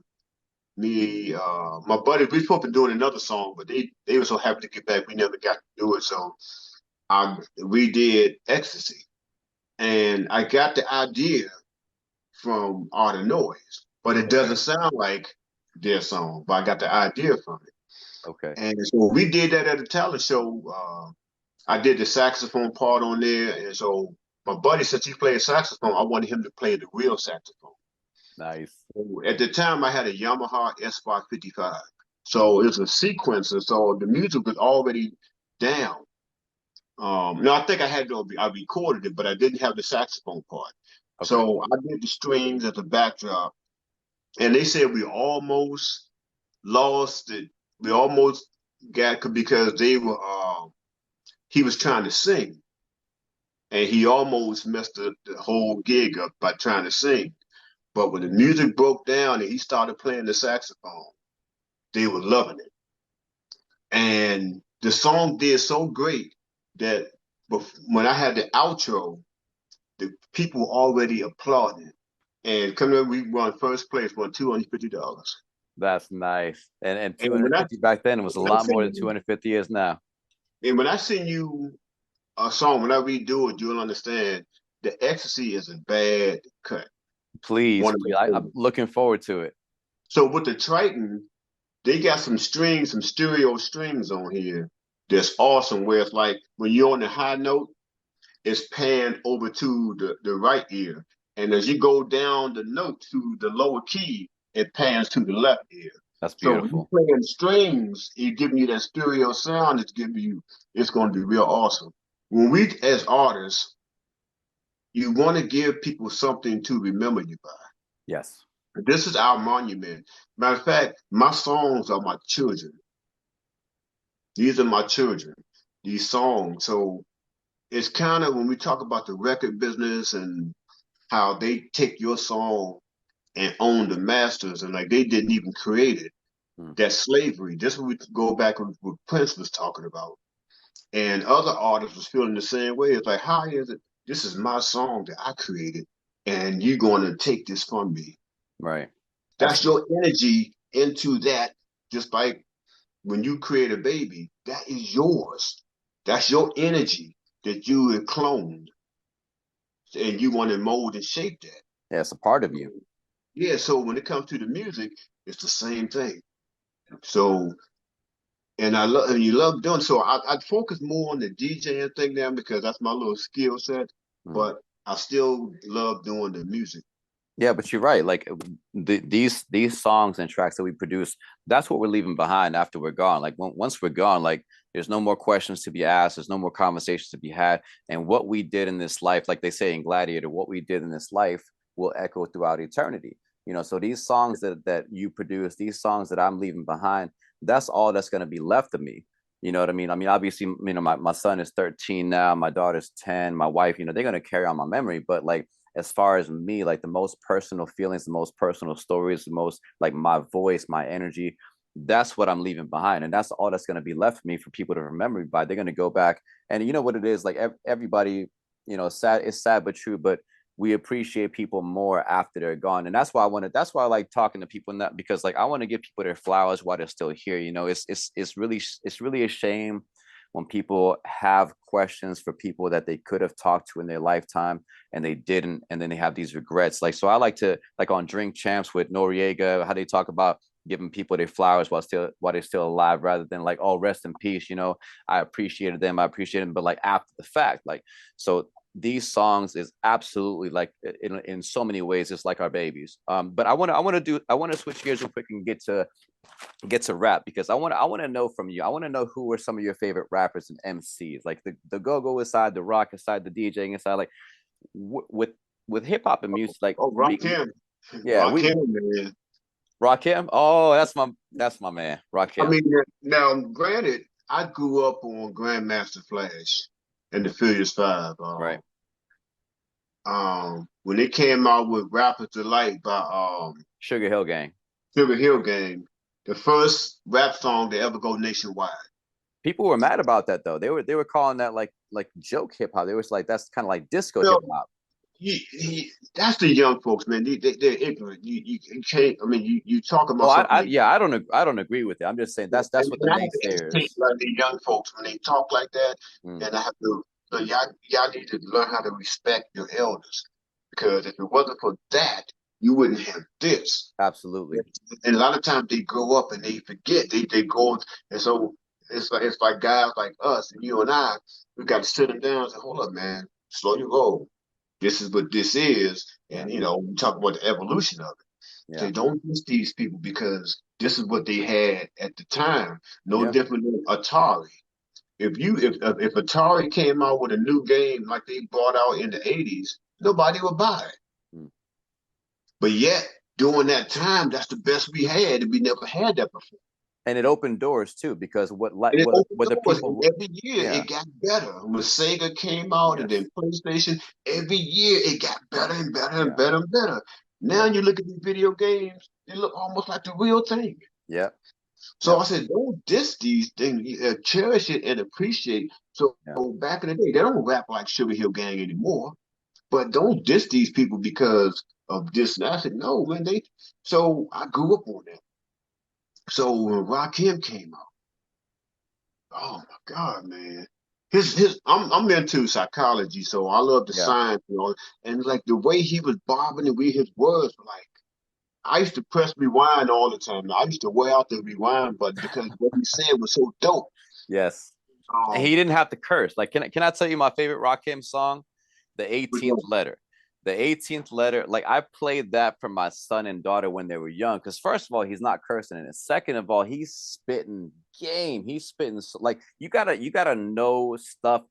my buddy, we supposed to be doing another song, but they were so happy to get back, we never got to do it. So we did Ecstasy. And I got the idea from Art of Noise, but it doesn't sound like their song, but I got the idea from it. Okay. And so we did that at a talent show. I did the saxophone part on there. And so my buddy, since he played saxophone, I wanted him to play the real saxophone. Nice. So at the time, I had a Yamaha S555. So it's a sequencer. So the music was already down. No, I think I recorded it, but I didn't have the saxophone part. Okay. So I did the strings as a backdrop, and they said we almost lost it. We almost got because they were. He was trying to sing, and he almost messed the whole gig up by trying to sing. But when the music broke down and he started playing the saxophone, they were loving it. And the song did so great that when I had the outro, the people were already applauding. And coming up, we won first place, won $250. That's nice. And And when 250 back then was a when I lot more than sing 250 is now. and when I sing you a song, when I redo it, you'll understand the ecstasy is a bad cut. Please, One of please. my I'm favorites. looking forward to it. So with the Triton, they got some strings, some stereo strings on here that's awesome. Where it's like when you're on the high note, it's panned over to the right ear. And as you go down the note to the lower key, it pans to the left ear. That's So when you're beautiful. playing strings, it's giving you that stereo sound, it's going to be real awesome. When we, as artists, you want to give people something to remember you by. Yes. This is our monument. Matter of fact, my songs are my children. These are my children, these songs. So it's kind of when we talk about the record business and how they take your song and own the masters and like they didn't even create it. Hmm. That's slavery. This is what we go back with what Prince was talking about. And other artists was feeling the same way. It's like, how is it? This is my song that I created, and you're going to take this from me. Right. That's That's your energy into that. Just like when you create a baby, that is yours. That's your energy that you have cloned, and you want to mold and shape that. yeah, it's a part of you. Yeah, so when it comes to the music, it's the same thing. So, and I love, and you love doing so. I focus more on the DJing thing now because that's my little skill set. Hmm. But I still love doing the music. Yeah, but you're right. Like these songs and tracks that we produce, that's what we're leaving behind after we're gone. Like once we're gone, like there's no more questions to be asked. There's no more conversations to be had. And what we did in this life, like they say in Gladiator, what we did in this life will echo throughout eternity. So these songs that you produce, these songs that I'm leaving behind, that's all that's going to be left of me. You know what I mean? I mean, obviously, my son is 13 now, my daughter's 10, my wife, they're going to carry on my memory, but like as far as me, like the most personal feelings, the most personal stories, the most like my voice, my energy, that's what I'm leaving behind. And that's all that's going to be left for me for people to remember me by. They're going to go back. And you know what it is? Like everybody, sad, it's sad but true, but we appreciate people more after they're gone. And that's why I like talking to people in that, because like I want to give people their flowers while they're still here. It's really a shame when people have questions for people that they could have talked to in their lifetime and they didn't, and then they have these regrets. Like, so I like to, like on Drink Champs with Noriega, how they talk about giving people their flowers while they're still alive, rather than like, oh, rest in peace. I appreciated them, but like after the fact. Like, so these songs is absolutely like in so many ways it's like our babies. But I want to switch gears real quick and get to rap, because I want to know from you. I want to know who are some of your favorite rappers and MCs, like the go-go aside, the rock aside, the DJing aside, like with hip hop and music, like Oh, Rakim, yeah, we Rakim, man. Rakim. Oh, that's my man, I Rakim. mean, now granted, I grew up on Grandmaster Flash and the Furious Five. Right. When they came out with Rapper's Delight by Sugar Hill Gang. Sugar Hill Gang, the first rap song to ever go nationwide. People were mad about that though. They were calling that like joke hip hop. They was like, that's kind of like disco hip hop. That's the young folks, man. They're ignorant. You can't. I mean, you talk Oh, about something. yeah, I don't agree with it. I'm just saying that's what the And I have to educate naysayers. like the young folks when they talk like that, Mm, and I have to. So y'all need to learn how to respect your elders, because if it wasn't for that, you wouldn't have this. absolutely. And a lot of times they grow up and they forget. They go, and so it's like guys like us and you and I. We got to sit them down and say, "Hold up, man, slow your roll. This is what this is." Yeah. And we talk about the evolution of it. Say, Yeah. don't miss these people because this is what they had at the time. No Yeah. different than Atari. If Atari came out with a new game like they brought out in the 80s, nobody would buy it. Mm. But yet, during that time, that's the best we had, and we never had that before. And it opened doors too, because And it opened what the doors, and people, every year yeah, it got better. When Sega came out and yes, then PlayStation, every year it got better and better and yeah, better and better. Now yeah, you look at these video games, they look almost like the real thing. yeah, So yeah, I said, don't diss these things, cherish it and appreciate. So yeah, back in the day, they don't rap like Sugar Hill Gang anymore, but don't diss these people because of this. And I said, no, man, so I grew up on that. So when Rakim came out, oh my God, man. I'm into psychology, so I love the yeah. science, and like the way he was bobbing and his words were like I used to press rewind all the time. I used to wear out the rewind button because what he said was so dope. Yes. And he Um, didn't have to curse. Like, can I tell you my favorite Rakim song? The 18th letter. The 18th letter. Like, I played that for my son and daughter when they were young. Because first of all, he's not cursing in it. Second of all, he's spitting game. He's spitting like you gotta know stuff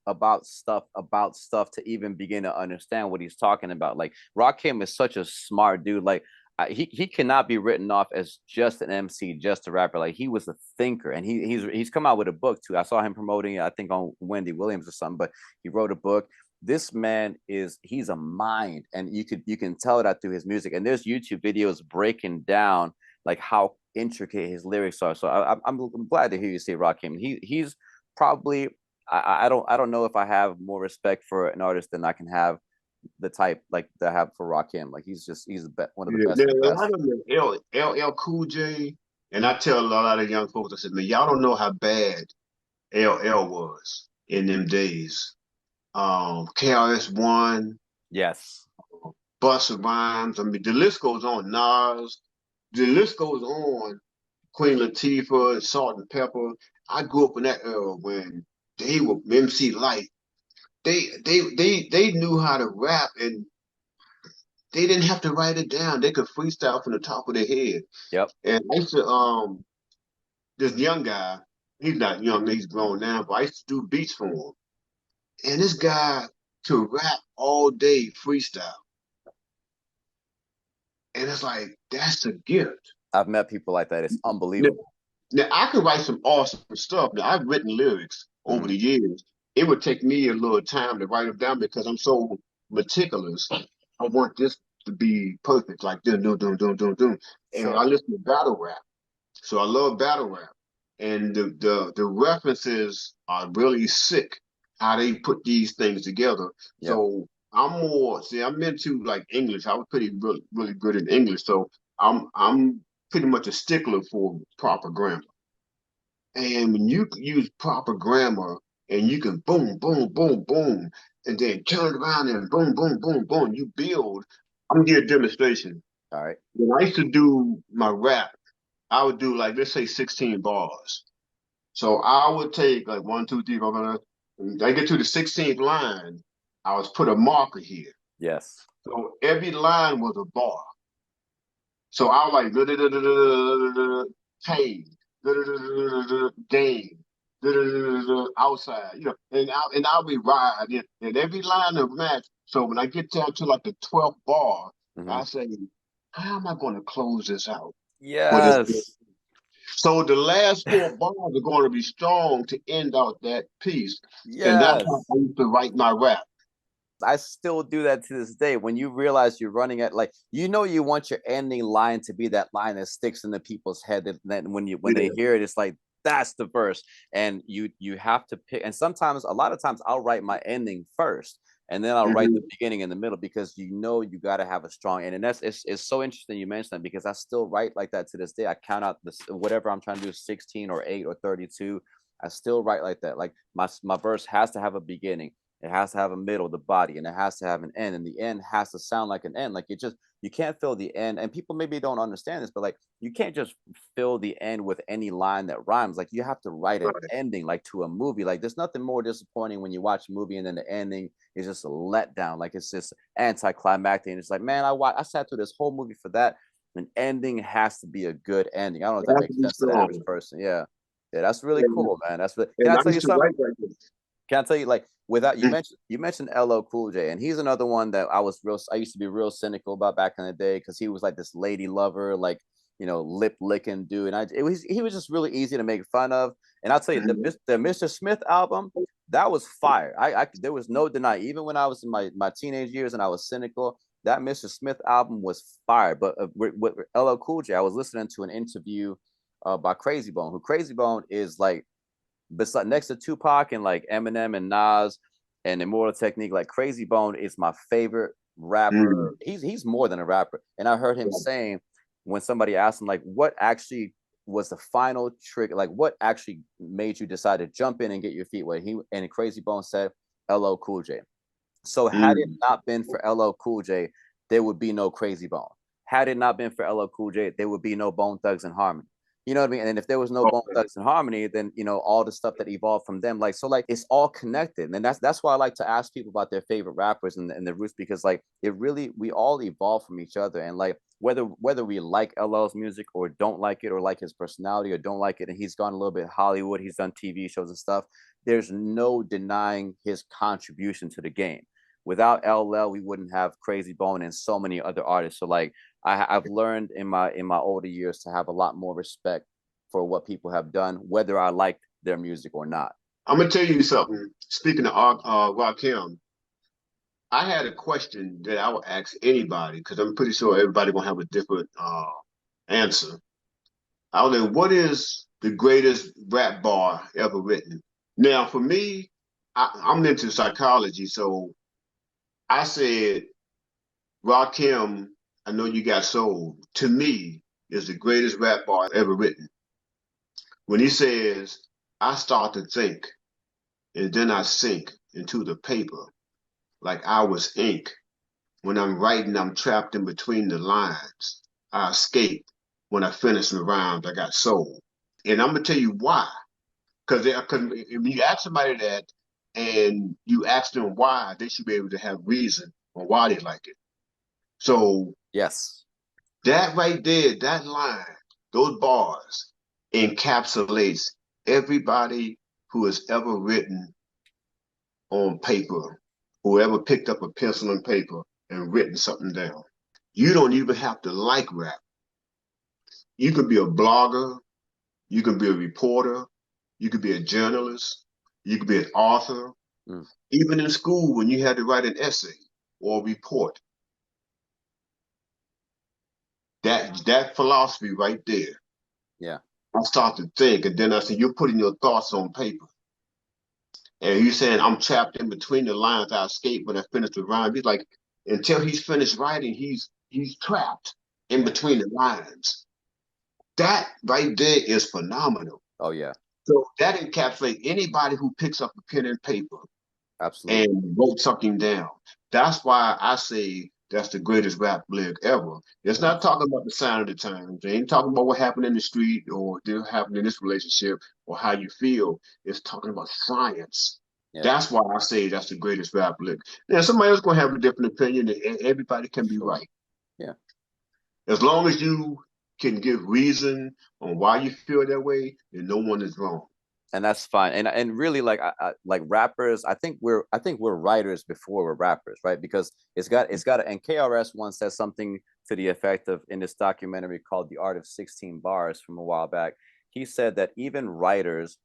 to even begin to understand what he's talking about. Like Rakim is such a smart dude. Like he cannot be written off as just an MC, just a rapper. Like he was a thinker, and he's come out with a book too. I saw him promoting it, I think on Wendy Williams or something, but he wrote a book. This man he's a mind, and you can tell that through his music. And there's YouTube videos breaking down like how intricate his lyrics are. So I'm glad to hear you say Rakim. He's probably I don't know if I have more respect for an artist than I can have the type like that I have for Rakim. Like he's one of the yeah, best now, of the a best. lot of them LL Cool J, and I tell a lot of young folks, I said, man, y'all don't know how bad LL was in them days. KRS-One, Yes. Busta Rhymes. I mean, the list goes on. Nas, the list goes on. Queen Latifah, Salt and Pepper. I grew up in that era when they were MC Light. They knew how to rap and they didn't have to write it down. They could freestyle from the top of their head. Yep. And I used to this young guy, he's not young, he's grown now, but I used to do beats for him. And this guy to rap all day freestyle. And it's like, that's a gift. I've met people like that. It's Now, unbelievable. now I could write some awesome stuff. Now I've written lyrics over Mhm. the years. It would take me a little time to write them down because I'm so meticulous. I want this to be perfect, like dun dun dun dun dun dun. And I Sure. listen to battle rap, so I love battle rap. And the references are really sick. How they put these things together. Yep. So I'm into like English. I was pretty really good in English. So I'm pretty much a stickler for proper grammar. And when you use proper grammar and you can boom, boom, boom, boom, and then turn it around and boom, boom, boom, boom, you build. I'm gonna give a demonstration. All right. When I used to do my rap, I would do like let's say 16 bars. So I would take like one, two, three, four, five. When I get to the 16th line, I was put a marker here. Yes. So every line was a bar. So I was like pain, game, outside, and I'll be riding, and every line of match. So when I get down to like the 12th bar, Hmm. I say, how am I going to close this out for this? Yes. So the last four bars are going to be strong to end out that piece, and that's how Yes. I used to write my rap. I still do that to this day. When you realize you're running at like you want your ending line to be that line that sticks in the people's head. That then when they Yeah. hear it, it's like that's the verse. And you have to pick. And sometimes, a lot of times, I'll write my ending first, and then I'll write the Hmm. beginning in the middle because you got to have a strong end. And it's so interesting you mentioned that because I still write like that to this day. I count out this whatever I'm trying to do, 16 or 8 or 32. I still write like that. Like my verse has to have a beginning, it has to have a middle, the body, and it has to have an end. And the end has to sound like an end. Like you can't fill the end. And people maybe don't understand this, but like you can't just fill the end with any line that rhymes. Like you have to write an Right. ending, like to a movie. Like there's nothing more disappointing when you watch a movie and then the ending is just a letdown. Like it's just anticlimactic. And it's like, man, I sat through this whole movie for that. an ending has to be a good ending. I don't know if It that has to makes be sense to the average strong. person. Yeah. Yeah, that's really And, cool, man. That's really, can and I I tell you used to something? write like this. Can I tell you, like, without you mentioned LL Cool J, and he's another one that I used to be real cynical about back in the day because he was like this lady lover, like, lip licking dude, and he was just really easy to make fun of. And I'll tell you, the Mr. Smith album, that was fire. I there was no deny, even when I was in my teenage years and I was cynical, that Mr. Smith album was fire. But with LL Cool J, I was listening to an interview by Crazy Bone, who Crazy Bone is like, beside next to Tupac and like Eminem and Nas and Immortal Technique, like Crazy Bone is my favorite rapper. Mm. He's more than a rapper. And I heard him saying, when somebody asked him like what actually was the final trick, like what actually made you decide to jump in and get your feet wet, he and Crazy Bone said LL Cool J. So had it Mm. not been for LL Cool J, there would be no Crazy Bone. Had it not been for LL Cool J, there would be no Bone Thugs and Harmony. You know what I mean? And if there was no Bone Okay. Thugs and Harmony, then all the stuff that evolved from them, like, so like it's all connected. And that's why I like to ask people about their favorite rappers and their roots, because like it really, we all evolve from each other. And like whether we like LL's music or don't like it, or like his personality or don't like it, and he's gone a little bit Hollywood, he's done TV shows and stuff, there's no denying his contribution to the game. Without LL, we wouldn't have Crazy Bone and so many other artists. So like I've learned in my older years to have a lot more respect for what people have done, whether I like their music or not. I'm gonna tell you something. Speaking of Rakim, I had a question that I would ask anybody because I'm pretty sure everybody gonna have a different answer. I was like, what is the greatest rap bar ever written? Now, for me, I'm into psychology, so I said Rakim, I know you got soul. To me, is the greatest rap bar ever written. When he says, I start to think, and then I sink into the paper like I was ink. When I'm writing, I'm trapped in between the lines. I escape. When I finish my rhymes, I got soul. And I'm gonna tell you why. Because if you ask somebody that and you ask them why, they should be able to have reason on why they like it. So Yes. that right there, that line, those bars encapsulates everybody who has ever written on paper, whoever picked up a pencil and paper and written something down. You don't even have to like rap. You could be a blogger, you could be a reporter, you could be a journalist, you could be an author. Mm. Even in school, when you had to write an essay or a report, that philosophy right there. Yeah. I start to think, and then I said, you're putting your thoughts on paper. And he's saying, I'm trapped in between the lines. I escape when I finish the rhyme. He's like, until he's finished writing, he's trapped in Yeah. between the lines. That right there is phenomenal. Oh yeah. So that encapsulates anybody who picks up a pen and paper Absolutely. and wrote something down. That's why I say that's the greatest rap lyric ever. It's not talking about the sign of the times. It ain't talking about what happened in the street or what happened in this relationship or how you feel. It's talking about science. Yeah. That's why I say that's the greatest rap lyric. Now, somebody else gonna have a different opinion. Everybody can be Sure. right. Yeah. As long as you can give reason on why you feel that way, then no one is wrong. And that's fine. And really, like like rappers, I think we're writers before we're rappers, right? Because it's got and KRS once said something to the effect of, in this documentary called The Art of 16 Bars from a while back, he said that even writers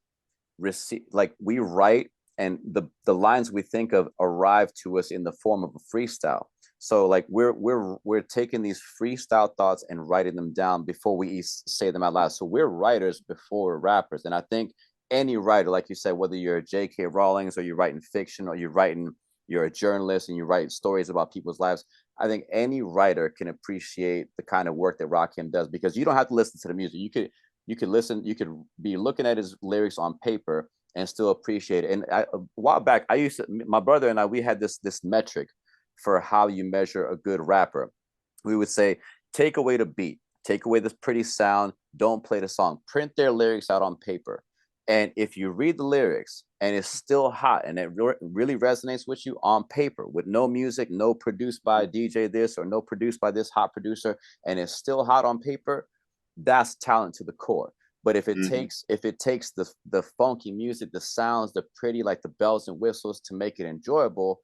receive, like, we write, and the lines we think of arrive to us in the form of a freestyle. So like we're taking these freestyle thoughts and writing them down before we say them out loud. So we're writers before we're rappers. And I think any writer, like you said, whether you're a J.K. Rowling's or you're writing fiction or you're a journalist and you write stories about people's lives, I think any writer can appreciate the kind of work that Rakim does, because you don't have to listen to the music. You could be looking at his lyrics on paper and still appreciate it. And a while back, my brother and I, we had this metric for how you measure a good rapper. We would say, take away the beat, take away the pretty sound, don't play the song, print their lyrics out on paper. And if you read the lyrics and it's still hot and it really resonates with you on paper with no music, no produced by DJ this or no produced by this hot producer, and it's still hot on paper, that's talent to the core. But if it takes the funky music, the sounds, the pretty, like the bells and whistles to make it enjoyable,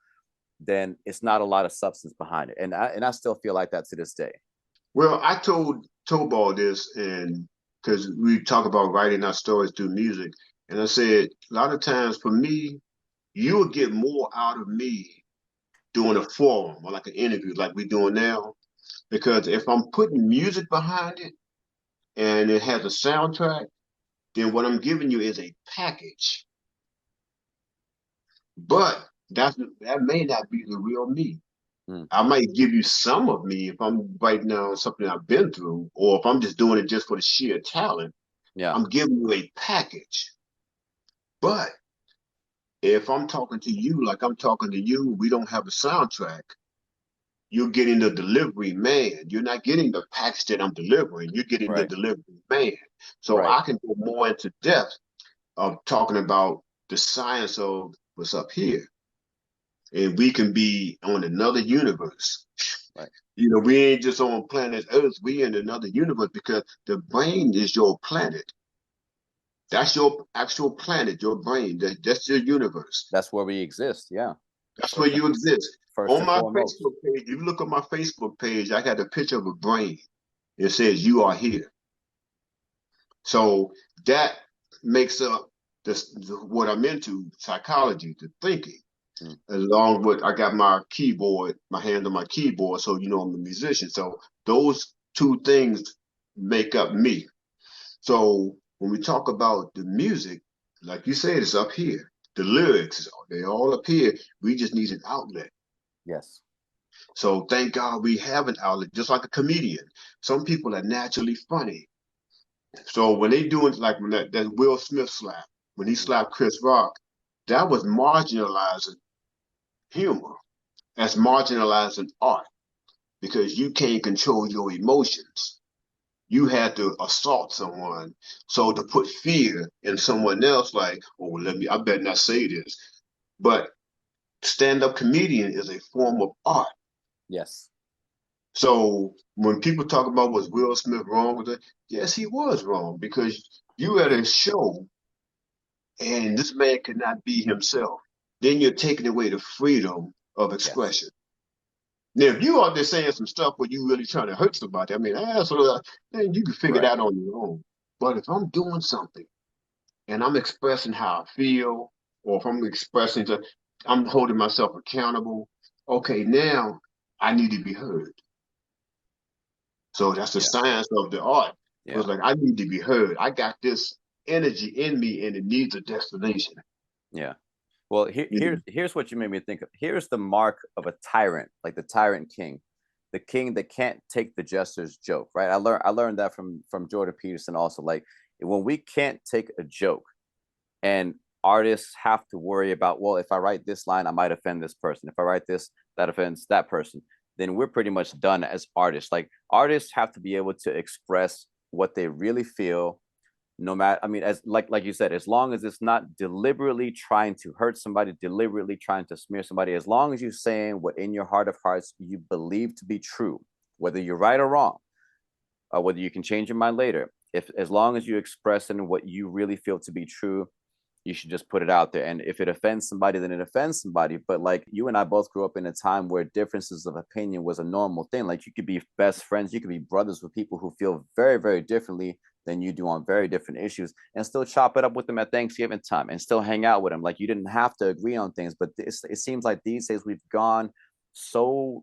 then it's not a lot of substance behind it. And I still feel like that to this day. Well, I told Tobal this, and because we talk about writing our stories through music, and I said a lot of times for me, you will get more out of me doing a forum or like an interview like we're doing now, because if I'm putting music behind it and it has a soundtrack, then what I'm giving you is a package. But that may not be the real me. I might give you some of me if I'm writing down something I've been through, or if I'm just doing it just for the sheer talent. Yeah. I'm giving you a package. But if I'm talking to you like I'm talking to you, we don't have a soundtrack. You're getting the delivery man. You're not getting the package that I'm delivering. You're getting the delivery man. So I can go more into depth of talking about the science of what's up here. And we can be on another universe. Right. You know, we ain't just on planet Earth. We in another universe because the brain is your planet. That's your actual planet, your brain. That's your universe. That's where we exist. Yeah. That's where you exist. First On my foremost. Facebook page, if you look on my Facebook page, I got a picture of a brain. It says you are here. So that makes up what I'm into, psychology, the thinking. Along with, I got my keyboard, my hand on my keyboard, so you know I'm a musician. So those two things make up me. So when we talk about the music, like you said, it's up here. The lyrics, they all up here. We just need an outlet. Yes. So thank God we have an outlet, just like a comedian. Some people are naturally funny. So when they doing like when that Will Smith slap, when he slapped Chris Rock, that was marginalizing humor. That's marginalizing art because you can't control your emotions. You had to assault someone. So to put fear in someone else, like, oh, I better not say this. But stand-up comedian is a form of art. Yes. So when people talk about was Will Smith wrong with it, yes, he was wrong because you at a show and this man could not be himself. Then you're taking away the freedom of expression. Now, if you out there saying some stuff where you really trying to hurt somebody, I mean, then you can figure that on your own. But if I'm doing something and I'm expressing how I feel, or if I'm expressing I'm holding myself accountable, okay, now I need to be heard. So that's the science of the art. Yeah. It's like, I need to be heard. I got this energy in me and it needs a destination. Yeah. Well, here's what you made me think of. Here's the mark of a tyrant, like the tyrant king, the king that can't take the jester's joke, right? I learned that from Jordan Peterson also. Like when we can't take a joke, and artists have to worry about, well, if I write this line, I might offend this person. If I write this, that offends that person. Then we're pretty much done as artists. Like artists have to be able to express what they really feel. No matter, I mean, as like you said, as long as it's not deliberately trying to hurt somebody, deliberately trying to smear somebody, as long as you're saying what in your heart of hearts you believe to be true, whether you're right or wrong, whether you can change your mind later, as long as you're expressing what you really feel to be true, you should just put it out there. And if it offends somebody, then it offends somebody. But like you and I both grew up in a time where differences of opinion was a normal thing. Like you could be best friends, you could be brothers with people who feel very, very differently than you do on very different issues, and still chop it up with them at Thanksgiving time and still hang out with them. Like you didn't have to agree on things. But it seems like these days we've gone so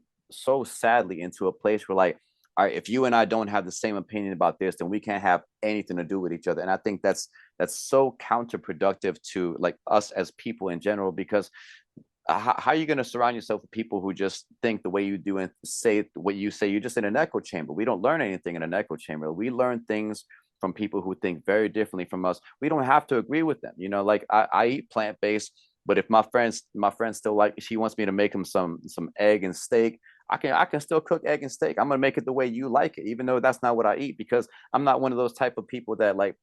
sadly into a place where like, all right, if you and I don't have the same opinion about this, then we can't have anything to do with each other. And I think that's so counterproductive to like us as people in general, because how are you going to surround yourself with people who just think the way you do and say what you say? You're just in an echo chamber. We don't learn anything in an echo chamber. We learn things from people who think very differently from us. We don't have to agree with them. You know, like I eat plant-based, but if my friend still like, she wants me to make him some egg and steak, I can still cook egg and steak. I'm gonna make it the way you like it, even though that's not what I eat, because I'm not one of those type of people that like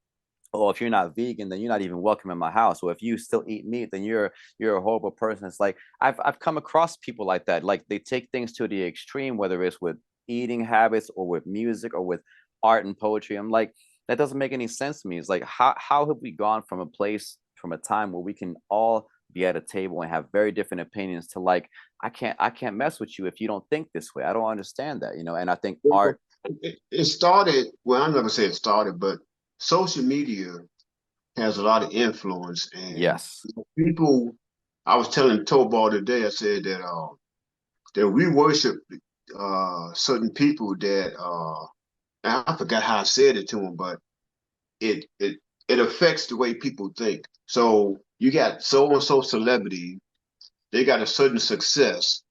oh, if you're not vegan, then you're not even welcome in my house. Or if you still eat meat, then you're a horrible person. It's like I've come across people like that. Like they take things to the extreme, whether it's with eating habits or with music or with art and poetry. I'm like, that doesn't make any sense to me. It's like how have we gone from a place, from a time where we can all be at a table and have very different opinions to like, I can't mess with you if you don't think this way. I don't understand that, you know. And I think art, It started, well, I'm not gonna say it started, but social media has a lot of influence, and yes, people. I was telling Tobal today. I said that we worship certain people that and I forgot how I said it to him, but it it it affects the way people think. So you got so and so celebrity, they got a certain success,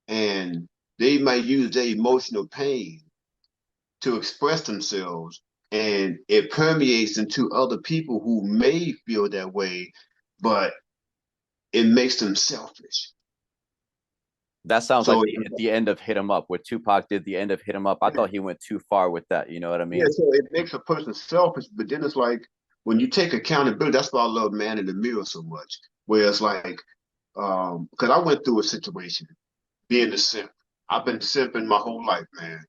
and they might use their emotional pain to express themselves, and it permeates into other people who may feel that way, but it makes them selfish. that sounds like So the end of Hit 'Em Up, where Tupac did the end of Hit 'Em Up. I thought he went too far with that. You know what I yeah, mean? so it makes a person selfish, but then it's like when you take accountability, that's why I love Man in the Mirror so much. Where it's like, because I went through a situation being a simp. I've been simping my whole life, man.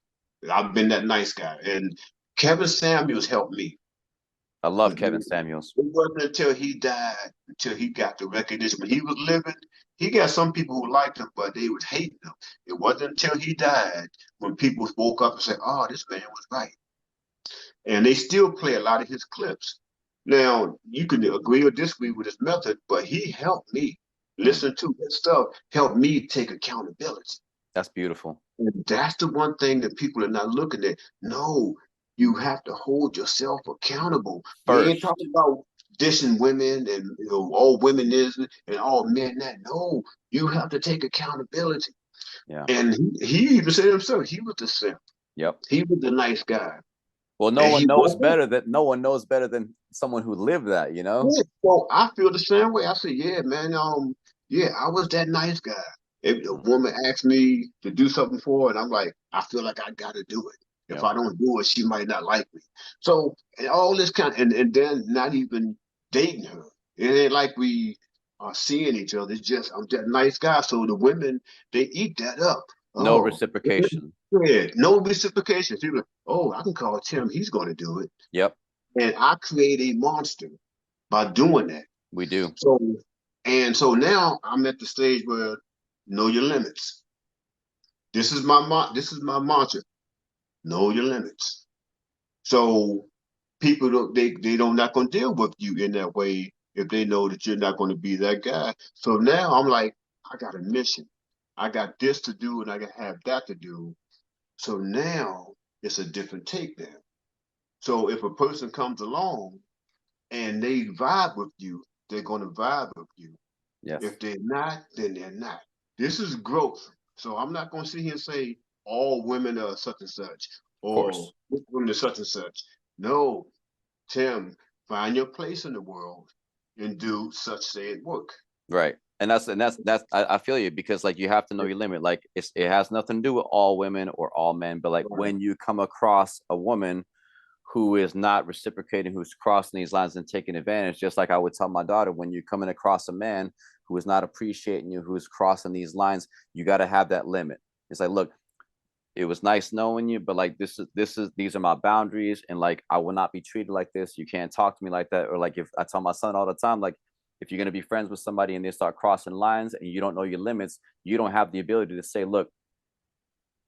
I've been that nice guy. And Kevin Samuels helped me. I love But Kevin Samuels. it wasn't until he died, until he got the recognition. When he was living, he got some people who liked him, but they was hating him. It wasn't until he died when people woke up and said, "Oh, this man was right." And they still play a lot of his clips. Now, you can agree or disagree with his method, but he helped me. Mm, Listen to his stuff, helped me take accountability. that's beautiful. And that's the one thing that people are not looking at. No, you have to hold yourself accountable. We ain't First, talking about dissing women and all women is and all men that. No, you have to take accountability. yeah, And he even said himself, he was the simp. yep. He was the nice guy. Well, And he woke up. no one knows better than someone who lived that. You know? Yeah, so I feel the same way. I said, yeah, man, yeah, I was that nice guy. If a Mm, woman asks me to do something for her, and I'm like, I feel like I gotta do it. If yep. I don't do it, she might not like me. So and all this kind of, and then not even dating her. It ain't like we are seeing each other. It's just I'm that nice guy. So the women, they eat that up. No Oh, reciprocation. yeah, no reciprocation. People, oh, I can call Tim. He's going to do it, Yep, and I create a monster by doing that. we do. So so now I'm at the stage where know your limits. This is my mantra. Know your limits. So people they don't not gonna deal with you in that way if they know that you're not gonna be that guy. So now I'm like, I got a mission. I got this to do and I have that to do. So now it's a different take now. So if a person comes along and they vibe with you, they're gonna vibe with you. Yes, If they're not, then they're not. This is growth. So I'm not going to sit here and say all women are such and such of or course. this women are such and such. No, Tim, find your place in the world and do such said work. Right. And that's I feel you, because like you have to know your limit. Like it has nothing to do with all women or all men, but like Right. when you come across a woman who is not reciprocating, who's crossing these lines and taking advantage, just like I would tell my daughter, when you're coming across a man who is not appreciating you, who's crossing these lines, you got to have that limit. It's like, look, it was nice knowing you, but like these are my boundaries, and like I will not be treated like this. You can't talk to me like that. Or like if I tell my son all the time, like if you're gonna be friends with somebody and they start crossing lines and you don't know your limits, you don't have the ability to say, look,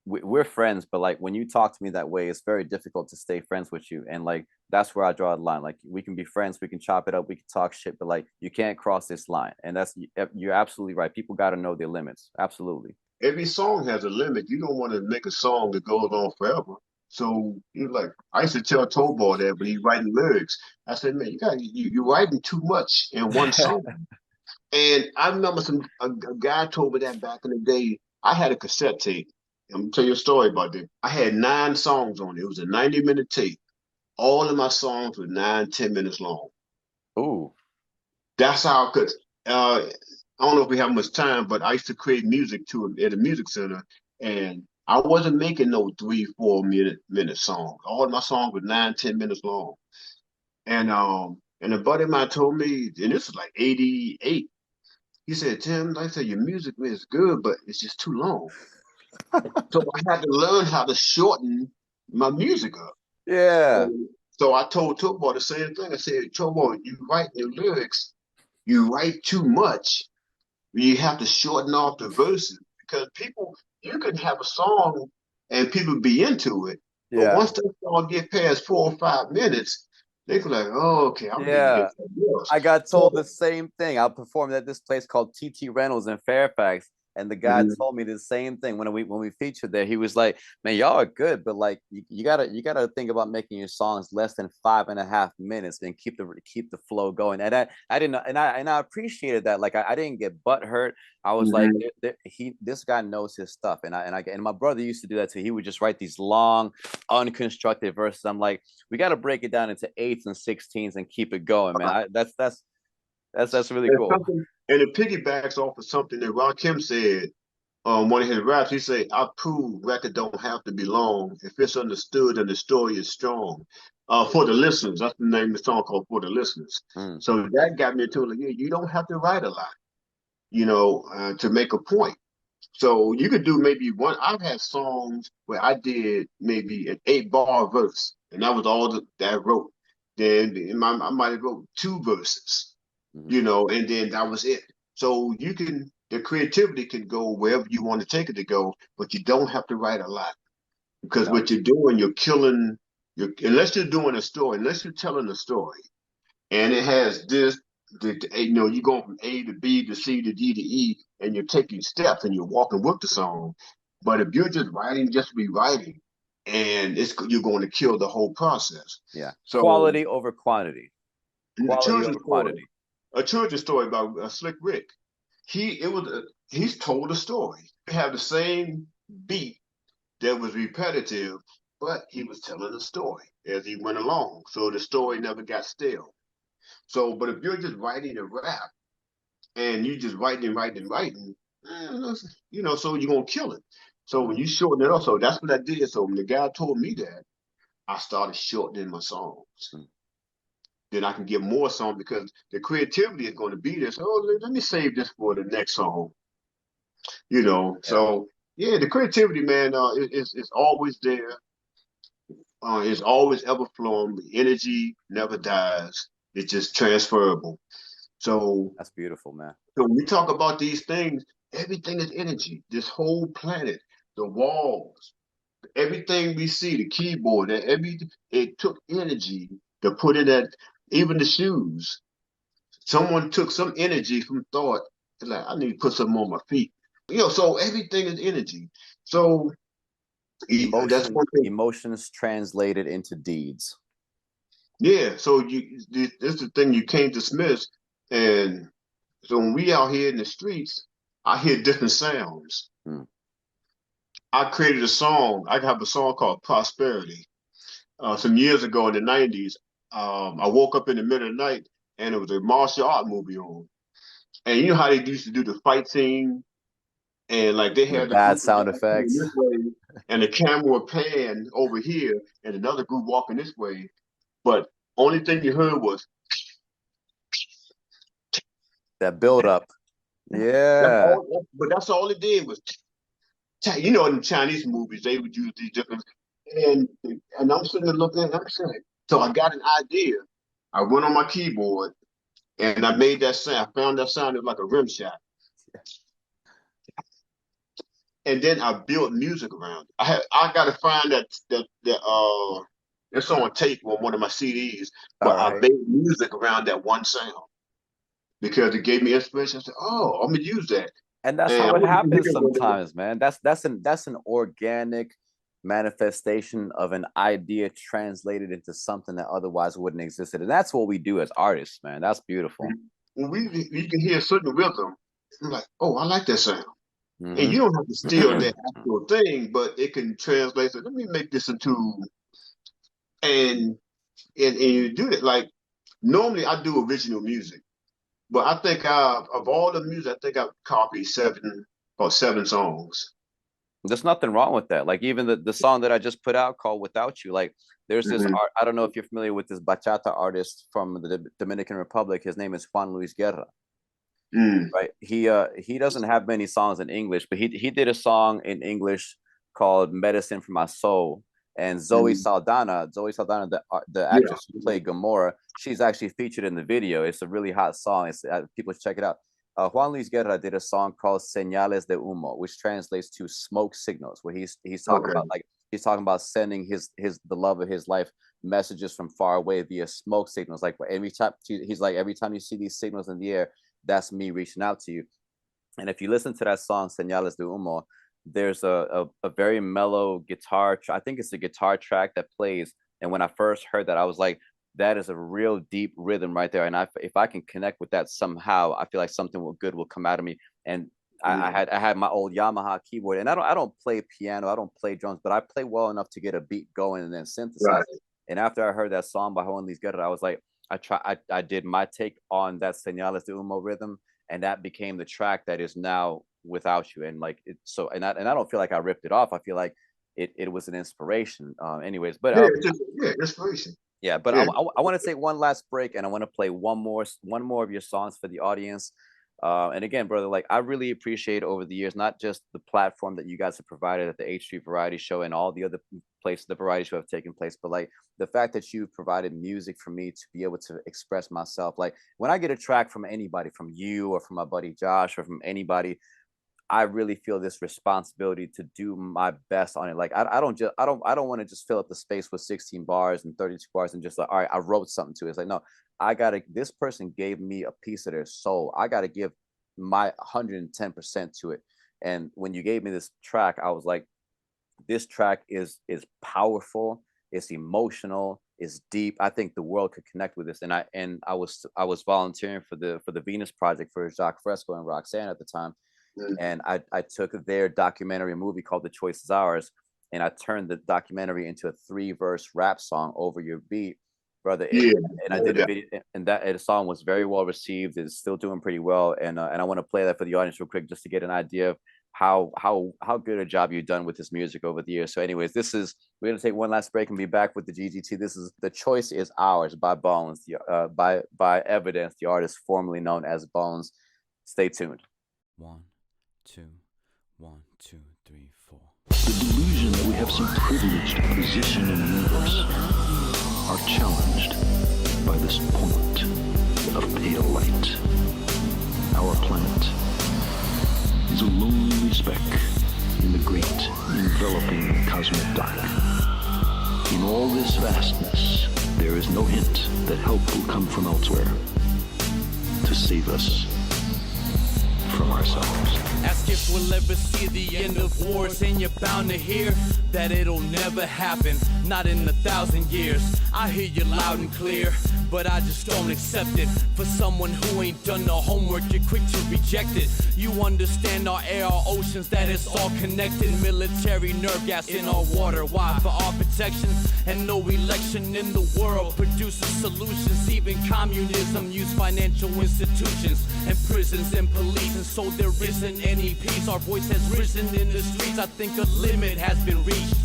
we're friends, but like when you talk to me that way, it's very difficult to stay friends with you. And like that's where I draw the line. Like we can be friends, we can chop it up, we can talk shit, but like you can't cross this line. And that's, you're absolutely right. People got to know their limits. Absolutely. Every song has a limit. You don't want to make a song that goes on forever. So you like I used to tell Tobal that when he's writing lyrics, I said, man, you're writing too much in one song. And I remember a guy told me that back in the day. I had a cassette tape. I'm gonna tell you a story about that. I had 9 songs on it. It was a 90-minute tape. All of my songs were 9, 10 minutes long. Ooh, That's how, cause I don't know if we have much time, but I used to create music too at a music center, and I wasn't making no 3, 4 minute songs. All of my songs were 9, 10 minutes long. And a buddy of mine told me, and this was like 88. He said, Tim, like I said, your music is good, but it's just too long. So I had to learn how to shorten my music up. Yeah. So I told Tobo the same thing. I said, Tobo, you write your lyrics, you write too much. You have to shorten off the verses because people, you can have a song and people be into it, but Yeah. once that song get past 4 or 5 minutes, they go like, oh, okay, I'm ready to hear Yeah. something else. I got told the So, same thing. I performed at this place called TT Reynolds in Fairfax, and the guy mhm, told me the same thing when we featured there. He was like, "Man, y'all are good, but like you gotta think about making your songs less than 5.5 minutes and keep the flow going." And I didn't and I appreciated that. Like I didn't get butt hurt. I was like, mhm. this guy knows his stuff, and my brother used to do that too. He would just write these long, unconstructed verses. I'm like, we got to break it down into 8s and 16s and keep it going, man. That's really And cool. something, and it piggybacks off of something that Rakim said one of his raps. He said, "I prove record don't have to be long if it's understood and the story is strong." For the listeners, that's the name of the song called "For the Listeners." Mm, So that got me to like, yeah, you don't have to write a lot, to make a point. So you could do maybe one. I've had songs where I did maybe an 8 bar verse, and that was all that I wrote. Then I might have wrote 2 verses, mm, and then that was it. So the creativity can go wherever you want to take it to go, but you don't have to write a lot because no, what you're doing, you're killing. Unless you're doing a story, unless you're telling a story, and it has this, you're going from A to B to C to D to E, and you're taking steps and you're walking with the song. But if you're just writing, just be writing, and you're going to kill the whole process. yeah. So Quality over quantity. in the Quality over children's story, quantity. a children's story about Slick Rick, he's told a story. He had the same beat that was repetitive, but he was telling a story as he went along. So the story never got stale. So, but if you're just writing a rap and you just writing, so you're gonna kill it. So when Mm, you shorten it up, so that's what I did. So when the guy told me that, I started shortening my songs. mm, Then I can get more songs because the creativity is going to be there. So let me save this for the next song. yeah, So yeah, the creativity, man, is always there. It's always ever flowing. The energy never dies. It's just transferable. So that's beautiful, man. So when we talk about these things, everything is energy. This whole planet, the walls, everything we see, the keyboard, it took energy to put in that. Even the shoes, someone took some energy from thought. Like I need to put something on my feet. So everything is energy. So that's one thing. Emotions translated into deeds. Yeah. So this is the thing you can't dismiss. And so when we out here in the streets, I hear different sounds. Mm, I created a song. I have a song called Prosperity. Some years ago in the 90s, I woke up in the middle of the night and it was a martial art movie on. And you know how they used to do the fight scene? And like they the had the bad group of sound guys coming this effects. way and the camera pan over here and another group walking this way. But only thing you heard was That build up. Yeah. that's all it did was in the Chinese movies, they would use these different, and and I'm sitting there looking at it, I'm saying, so I got an idea. I went on my keyboard and I made that sound. I found that sounded like a rim shot. And then I built music around it. I gotta find that it's on tape on one of my CDs, All but I right. made music around that one sound because it gave me inspiration. I said, oh, I'm gonna use that. And that's And how I it want you to happens hear what it is. sometimes, man. That's an organic manifestation of an idea translated into something that otherwise wouldn't exist. And that's what we do as artists, man. That's beautiful. When you can hear a certain rhythm, I'm like, oh, I like that sound. And Hmm. you don't have to steal that actual thing, but it can translate. So let me make this into and and you do it like normally I do original music, but I think of all the music, I think I've copied 7 songs. There's nothing wrong with that. Like even the song that I just put out called Without You, like There's this art, I don't know if you're familiar with this bachata artist from the Dominican Republic. His name is Juan Luis Guerra. Right? He doesn't have many songs in English, but he did a song in English called "Medicine for My Soul." And Zoe Saldana, the actress who played Gamora, she's actually featured in the video. It's a really hot song. It's people should check it out. Juan Luis Guerra did a song called "Señales de Humo," which translates to "smoke signals," where he's talking about he's talking about sending the love of his life messages from far away via smoke signals. Like every time he's like, every time you see these signals in the air, that's me reaching out to you. And if you listen to that song "Señales de Humo," there's a very mellow guitar. I think it's a guitar track that plays. And when I first heard that, I was like, that is a real deep rhythm right there. And if I can connect with that somehow, I feel like something good will come out of me. And I had my old Yamaha keyboard, and I don't play piano, I don't play drums, but I play well enough to get a beat going and then synthesize it. And after I heard that song by Juan Luis Guerra, I was like, I did my take on that Señales de Humo rhythm, and that became the track that is now Without You. And like it, so and I don't feel like I ripped it off. I feel like it was an inspiration. Anyways, but inspiration. Yeah, but I want to take one last break, and I want to play one more of your songs for the audience. And again, brother, like I really appreciate over the years, not just the platform that you guys have provided at the H Street Variety Show and all the other places the variety show have taken place, but like the fact that you've provided music for me to be able to express myself. Like when I get a track from anybody, from you or from my buddy Josh or from anybody, I really feel this responsibility to do my best on it. Like I don't want to just fill up the space with 16 bars and 32 bars and just like, all right, I wrote something to it. It's like, no, this person gave me a piece of their soul. I gotta give my 110% to it. And when you gave me this track, I was like, this track is powerful, it's emotional, it's deep. I think the world could connect with this. And I was volunteering for the Venus Project for Jacques Fresco and Roxanne at the time. And I took their documentary movie called The Choice Is Ours, and I turned the documentary into a 3-verse rap song over your beat, brother. And I did a video, and the song was very well received. It's still doing pretty well, and I want to play that for the audience real quick just to get an idea of how good a job you've done with this music over the years. So anyways, we're gonna take one last break and be back with the G.G.T. This is The Choice Is Ours by Bonez, by Evadense, the artist formerly known as Bonez. Stay tuned. 1, 2, 1, 2, 3, 4. The delusion that we have some privileged position in the universe are challenged by this point of pale light. Our planet is a lonely speck in the great enveloping cosmic dark. In all this vastness, there is no hint that help will come from elsewhere to save us from ourselves. Ask if we'll ever see the end of wars, and you're bound to hear that it'll never happen, not in 1,000 years. I hear you loud and clear, but I just don't accept it. For someone who ain't done the homework, you're quick to reject it. You understand our air, our oceans, that it's all connected. Military nerve gas in our water, why? For our protection. And no election in the world produces solutions. Even communism use financial institutions and prisons and police, and so there isn't any peace. Our voice has risen in the streets. I think a limit has been reached.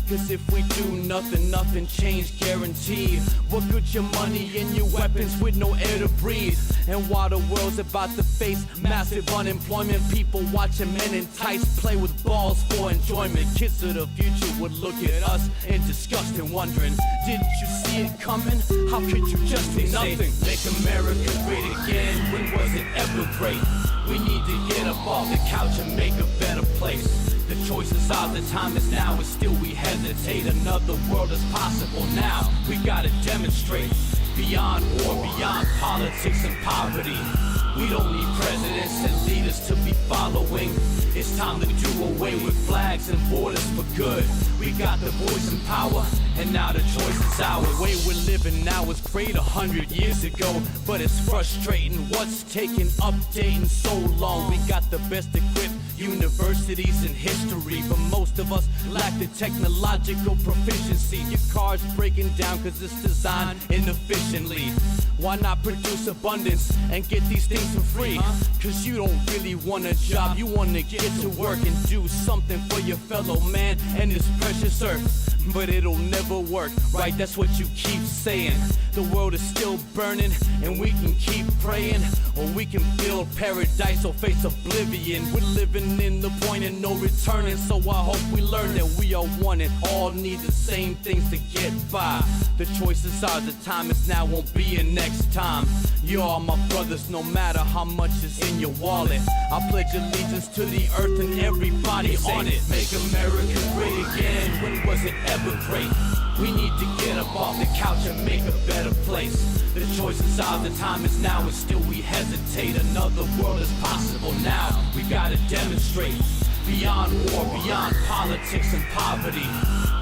Cause if we do nothing, nothing change guaranteed. What good your money and your weapons with no air to breathe? And while the world's about to face massive unemployment, people watching men enticed play with balls for enjoyment. Kids of the future would look at us in disgust and wondering, didn't you see it coming? How could you just say nothing? Make America great again, when was it ever great? We need to get up off the couch and make a better place. The choice is ours, the time is now, and still we hesitate. Another world is possible now, we gotta demonstrate. Beyond war, beyond politics and poverty. We don't need presidents and leaders to be following. It's time to do away with flags and borders for good. We got the voice and power, and now the choice is ours. The way we're living now was great 100 years ago, but it's frustrating what's taking updating so long. We got the best equipped Universities and history, but most of us lack the technological proficiency. Your car's breaking down cause it's designed inefficiently. Why not produce abundance and get these things for free? Cause you don't really want a job, you wanna get to work and do something for your fellow man and this precious earth. But it'll never work, right? That's what you keep saying. The world is still burning and we can keep praying, or we can build paradise or face oblivion. We're living in the point of no returning, so I hope we learn that we are one and all need the same things to get by. The choices are, the time is now, won't be a next time. You are my brothers, no matter how much is in your wallet. I pledge allegiance to the earth and everybody on it. Make America great again, when was it ever great? We need to get up off the couch and make a better place. The choices are, the time is now, and still we hesitate. Another world is possible now, we gotta demonstrate. Beyond war, beyond politics and poverty,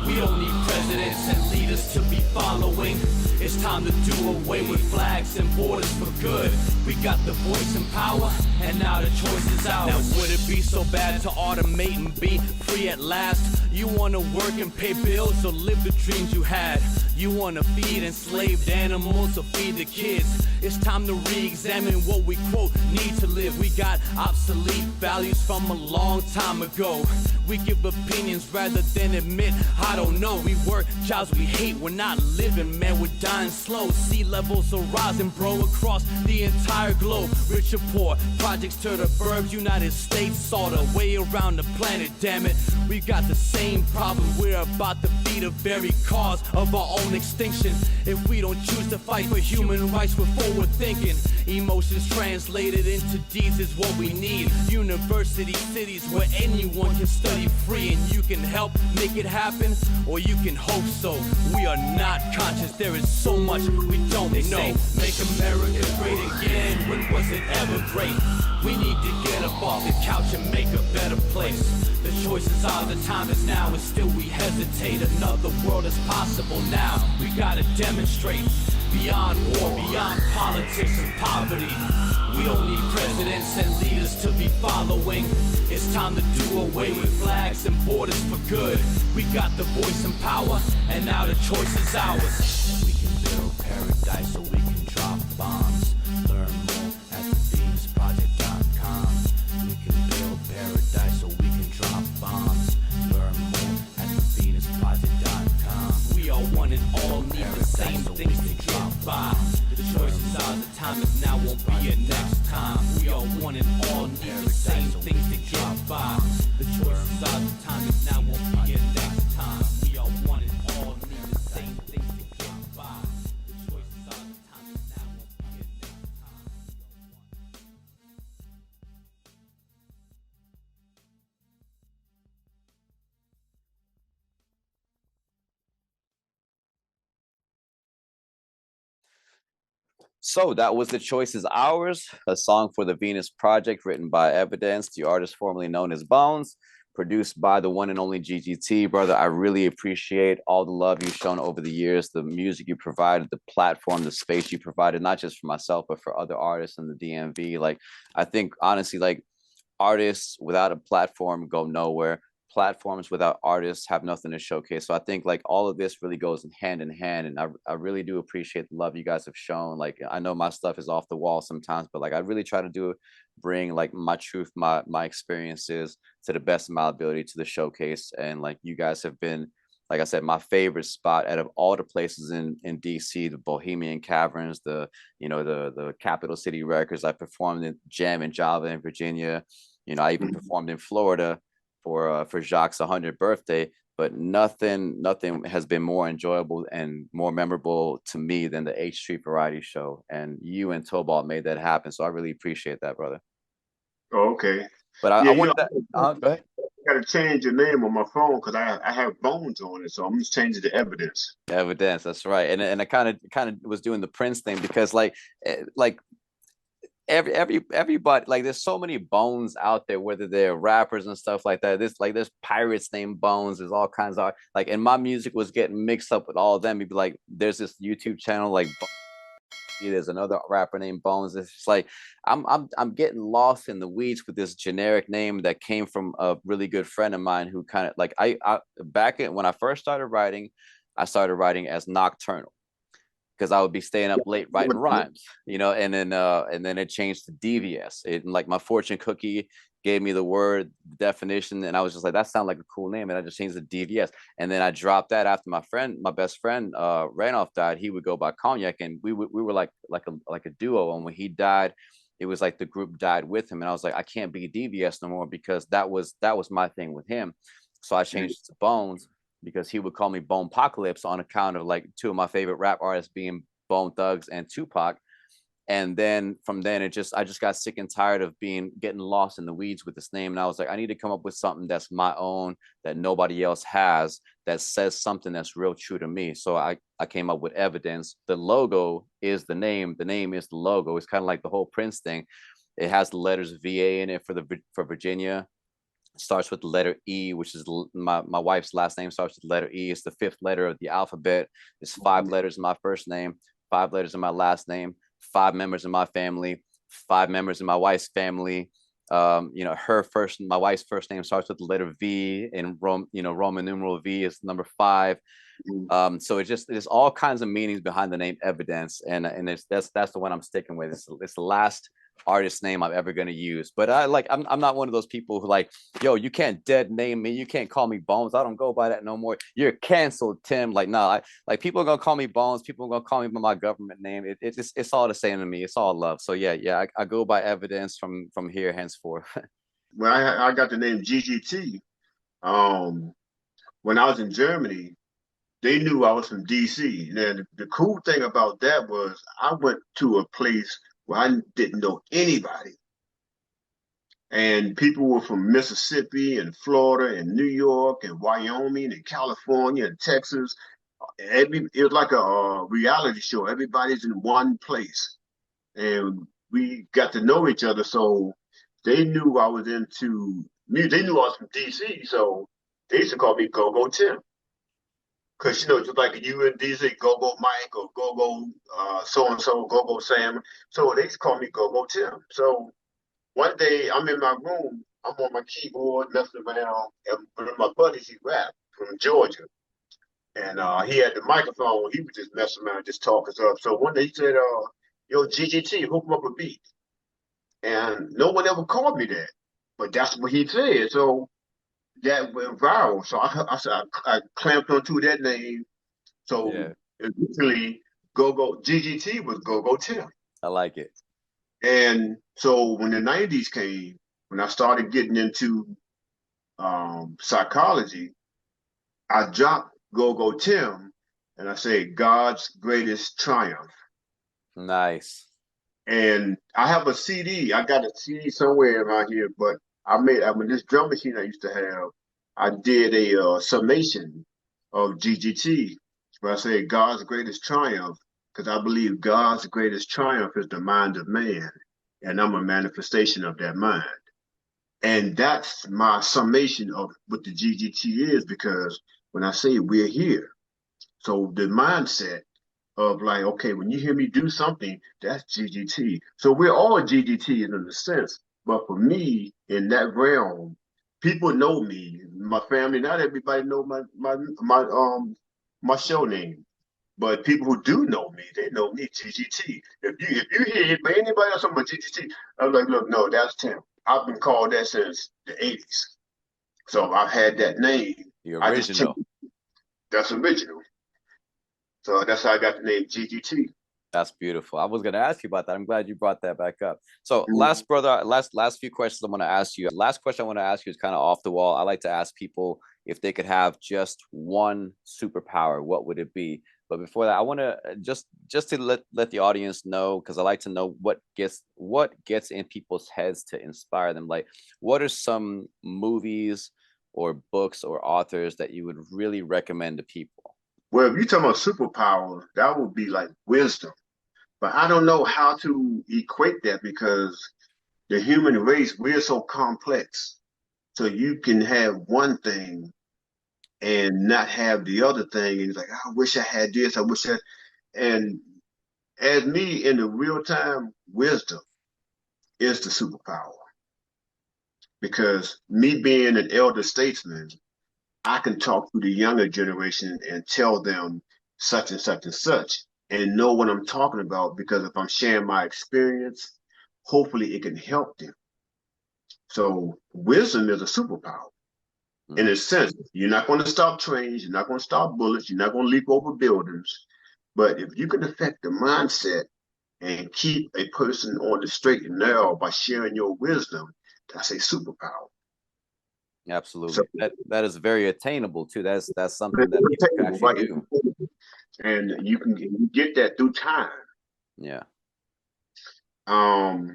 we don't need presidents and leaders to be following. It's time to do away with flags and borders for good. We got the voice and power, and now the choice is ours. Now would it be so bad to automate and be free at last? You wanna work and pay bills or live the dreams you had? You wanna feed enslaved animals or feed the kids? It's time to re-examine what we quote need to live. We got obsolete values from a long time ago. We give opinions rather than admit, I don't know. We work jobs we hate, we're not living, man, we're dying slow. Sea levels are rising, bro, across the entire globe. Rich or poor, projects to the burbs, United States, all the way around the planet, damn it. We got the same problem, we're about to be the very cause of our own extinction. If we don't choose to fight for human rights, we're forward thinking. Emotions translated into deeds is what we need. University cities where anyone can study free, and you can help make it happen, or you can hope so. We are not conscious, there is so much we don't know. Say, make America great again, when was it ever great? We need to get up off the couch and make a better place. The choices are, the time is now, and still we hesitate. Another world is possible now, we gotta demonstrate. Beyond war, beyond politics and poverty, we don't need presidents and leaders to be following. It's time to do away with flags and borders for good. We got the voice and power, and now the choice is ours. We can build paradise so we can drop bombs. Learn more at thevenusproject.com. We can build paradise so we can drop bombs. Learn more at thevenusproject.com. We are one and all need the same things to get by. The choices are, the time is now, won't be a next time. We are one and all need the same things to get by. The choices are, the time is now, won't be a next time. We are one and all need the same things to get by. The choices are, the time is now, won't be a next time. So that was The Choice Is Ours, a song for the Venus Project written by Evadense, the artist formerly known as Bonez, produced by the one and only G.G.T. Brother, I really appreciate all the love you've shown over the years, the music you provided, the platform, the space you provided, not just for myself, but for other artists in the DMV. Like, I think, honestly, like, artists without a platform go nowhere. Platforms without artists have nothing to showcase. So I think like all of this really goes in hand, and I really do appreciate the love you guys have shown. Like, I know my stuff is off the wall sometimes, but like I really try to bring like my truth, my experiences to the best of my ability to the showcase. And like you guys have been, like I said, my favorite spot out of all the places in DC, the Bohemian Caverns, the Capital City Records. I performed in Jam and Java in Virginia. I even performed in Florida for Jacques' 100th birthday, but nothing has been more enjoyable and more memorable to me than the H Street Variety Show. And you and Tobalt made that happen, so I really appreciate that, brother. Oh, okay. But I want that. Go ahead. I gotta change your name on my phone because I have Bonez on it, so I'm just changing the Evidence. Evidence, that's right. And I kind of was doing the Prince thing because like everybody, like there's so many Bones out there, whether they're rappers and stuff like that. There's pirates named Bones, there's all kinds of like, and my music was getting mixed up with all of them. You'd be like, there's this YouTube channel like There's another rapper named Bonez. It's just like I'm getting lost in the weeds with this generic name that came from a really good friend of mine who kind of like I back in when I first started writing, I started writing as Nocturnal because I would be staying up late writing rhymes, you know, and then it changed to devious. It like my fortune cookie gave me the word definition, and I was just like, that sounds like a cool name, and I just changed the DVS. And then I dropped that after my best friend Randolph died. He would go by Cognac, and we were like a duo. And when he died, it was like the group died with him, and I was like, I can't be DVS no more because that was my thing with him. So I changed it to Bones because he would call me Bone Apocalypse on account of like two of my favorite rap artists being Bone Thugs and Tupac. And then from then I just got sick and tired of getting lost in the weeds with this name. And I was like, I need to come up with something that's my own, that nobody else has, that says something that's real true to me. So I came up with Evadense. The logo is the name is the logo. It's kind of like the whole Prince thing. It has the letters VA in it for Virginia. It starts with the letter E, which is my wife's last name, starts with the letter E. It's the fifth letter of the alphabet. It's 5 letters in my first name, 5 letters in my last name, 5 members in my family, 5 members in my wife's family. You know, my wife's first name starts with the letter V, and Roman numeral V is number 5. So there's all kinds of meanings behind the name Evadense, and that's the one I'm sticking with. It's the last artist name I'm ever going to use. But I'm not one of those people who like, yo, you can't dead name me, you can't call me Bones, I don't go by that no more, you're canceled, Tim. Like, nah, like people are gonna call me Bones, people are gonna call me by my government name. It's all the same to me. It's all love. So yeah, I go by Evadense from here henceforth. Well, I got the name G.G.T. When I was in Germany, they knew I was from DC. And the cool thing about that was I went to a place where I didn't know anybody. And people were from Mississippi and Florida and New York and Wyoming and California and Texas. It was like a reality show. Everybody's in one place. And we got to know each other. So they knew I was into music. They knew I was from DC. So they used to call me Go-Go Tim. Because, you know, just like you in DC, Go-Go Mike or Go-Go so-and-so, Go-Go Sam. So they used to call me Go-Go Tim. So one day I'm in my room, I'm on my keyboard, messing around, and one of my buddies, he rapped from Georgia. And he had the microphone, he was just messing around, just talking stuff. So one day he said, yo, G.G.T, hook him up a beat. And no one ever called me that. But that's what he said. So that went viral. So I clamped onto that name. So eventually, G.G.T was Go-Go Tim. I like it. And so when the 90s came, when I started getting into psychology, I dropped Go-Go Tim and I said, God's greatest triumph. Nice. And I have a CD. I got a CD somewhere around here, but with this drum machine I used to have, I did a summation of G.G.T. where I say God's greatest triumph, because I believe God's greatest triumph is the mind of man, and I'm a manifestation of that mind. And that's my summation of what the G.G.T. is, because when I say we're here, so the mindset of like, okay, when you hear me do something, that's G.G.T. So we're all G.G.T. in a sense, but for me, in that realm, people know me, my family. Not everybody know my show name, but people who do know me, they know me, G.G.T. If you hear anybody else talking about G.G.T, I'm like, look, no, that's Tim. I've been called that since the 80s, so I've had that name. The original. That's original. So that's how I got the name G.G.T. That's beautiful. I was going to ask you about that. I'm glad you brought that back up. So last few questions I want to ask you. Last question I want to ask you is kind of off the wall. I like to ask people if they could have just one superpower, what would it be? But before that, I want to just to let the audience know, because I like to know what gets in people's heads to inspire them. Like, what are some movies or books or authors that you would really recommend to people? Well, if you're talking about superpower, that would be like wisdom. But I don't know how to equate that, because the human race, we're so complex. So you can have one thing and not have the other thing. And it's like, I wish I had this. And as me in the real time, wisdom is the superpower. Because me being an elder statesman, I can talk to the younger generation and tell them such and such and such and know what I'm talking about because if I'm sharing my experience, hopefully it can help them. So wisdom is a superpower in a sense. You're not going to stop trains, you're not going to stop bullets, you're not going to leap over buildings. But if you can affect the mindset and keep a person on the straight and narrow by sharing your wisdom, that's a superpower. Absolutely. So, That is very attainable too. That's something that people can actually do. And you get that through time. Yeah. I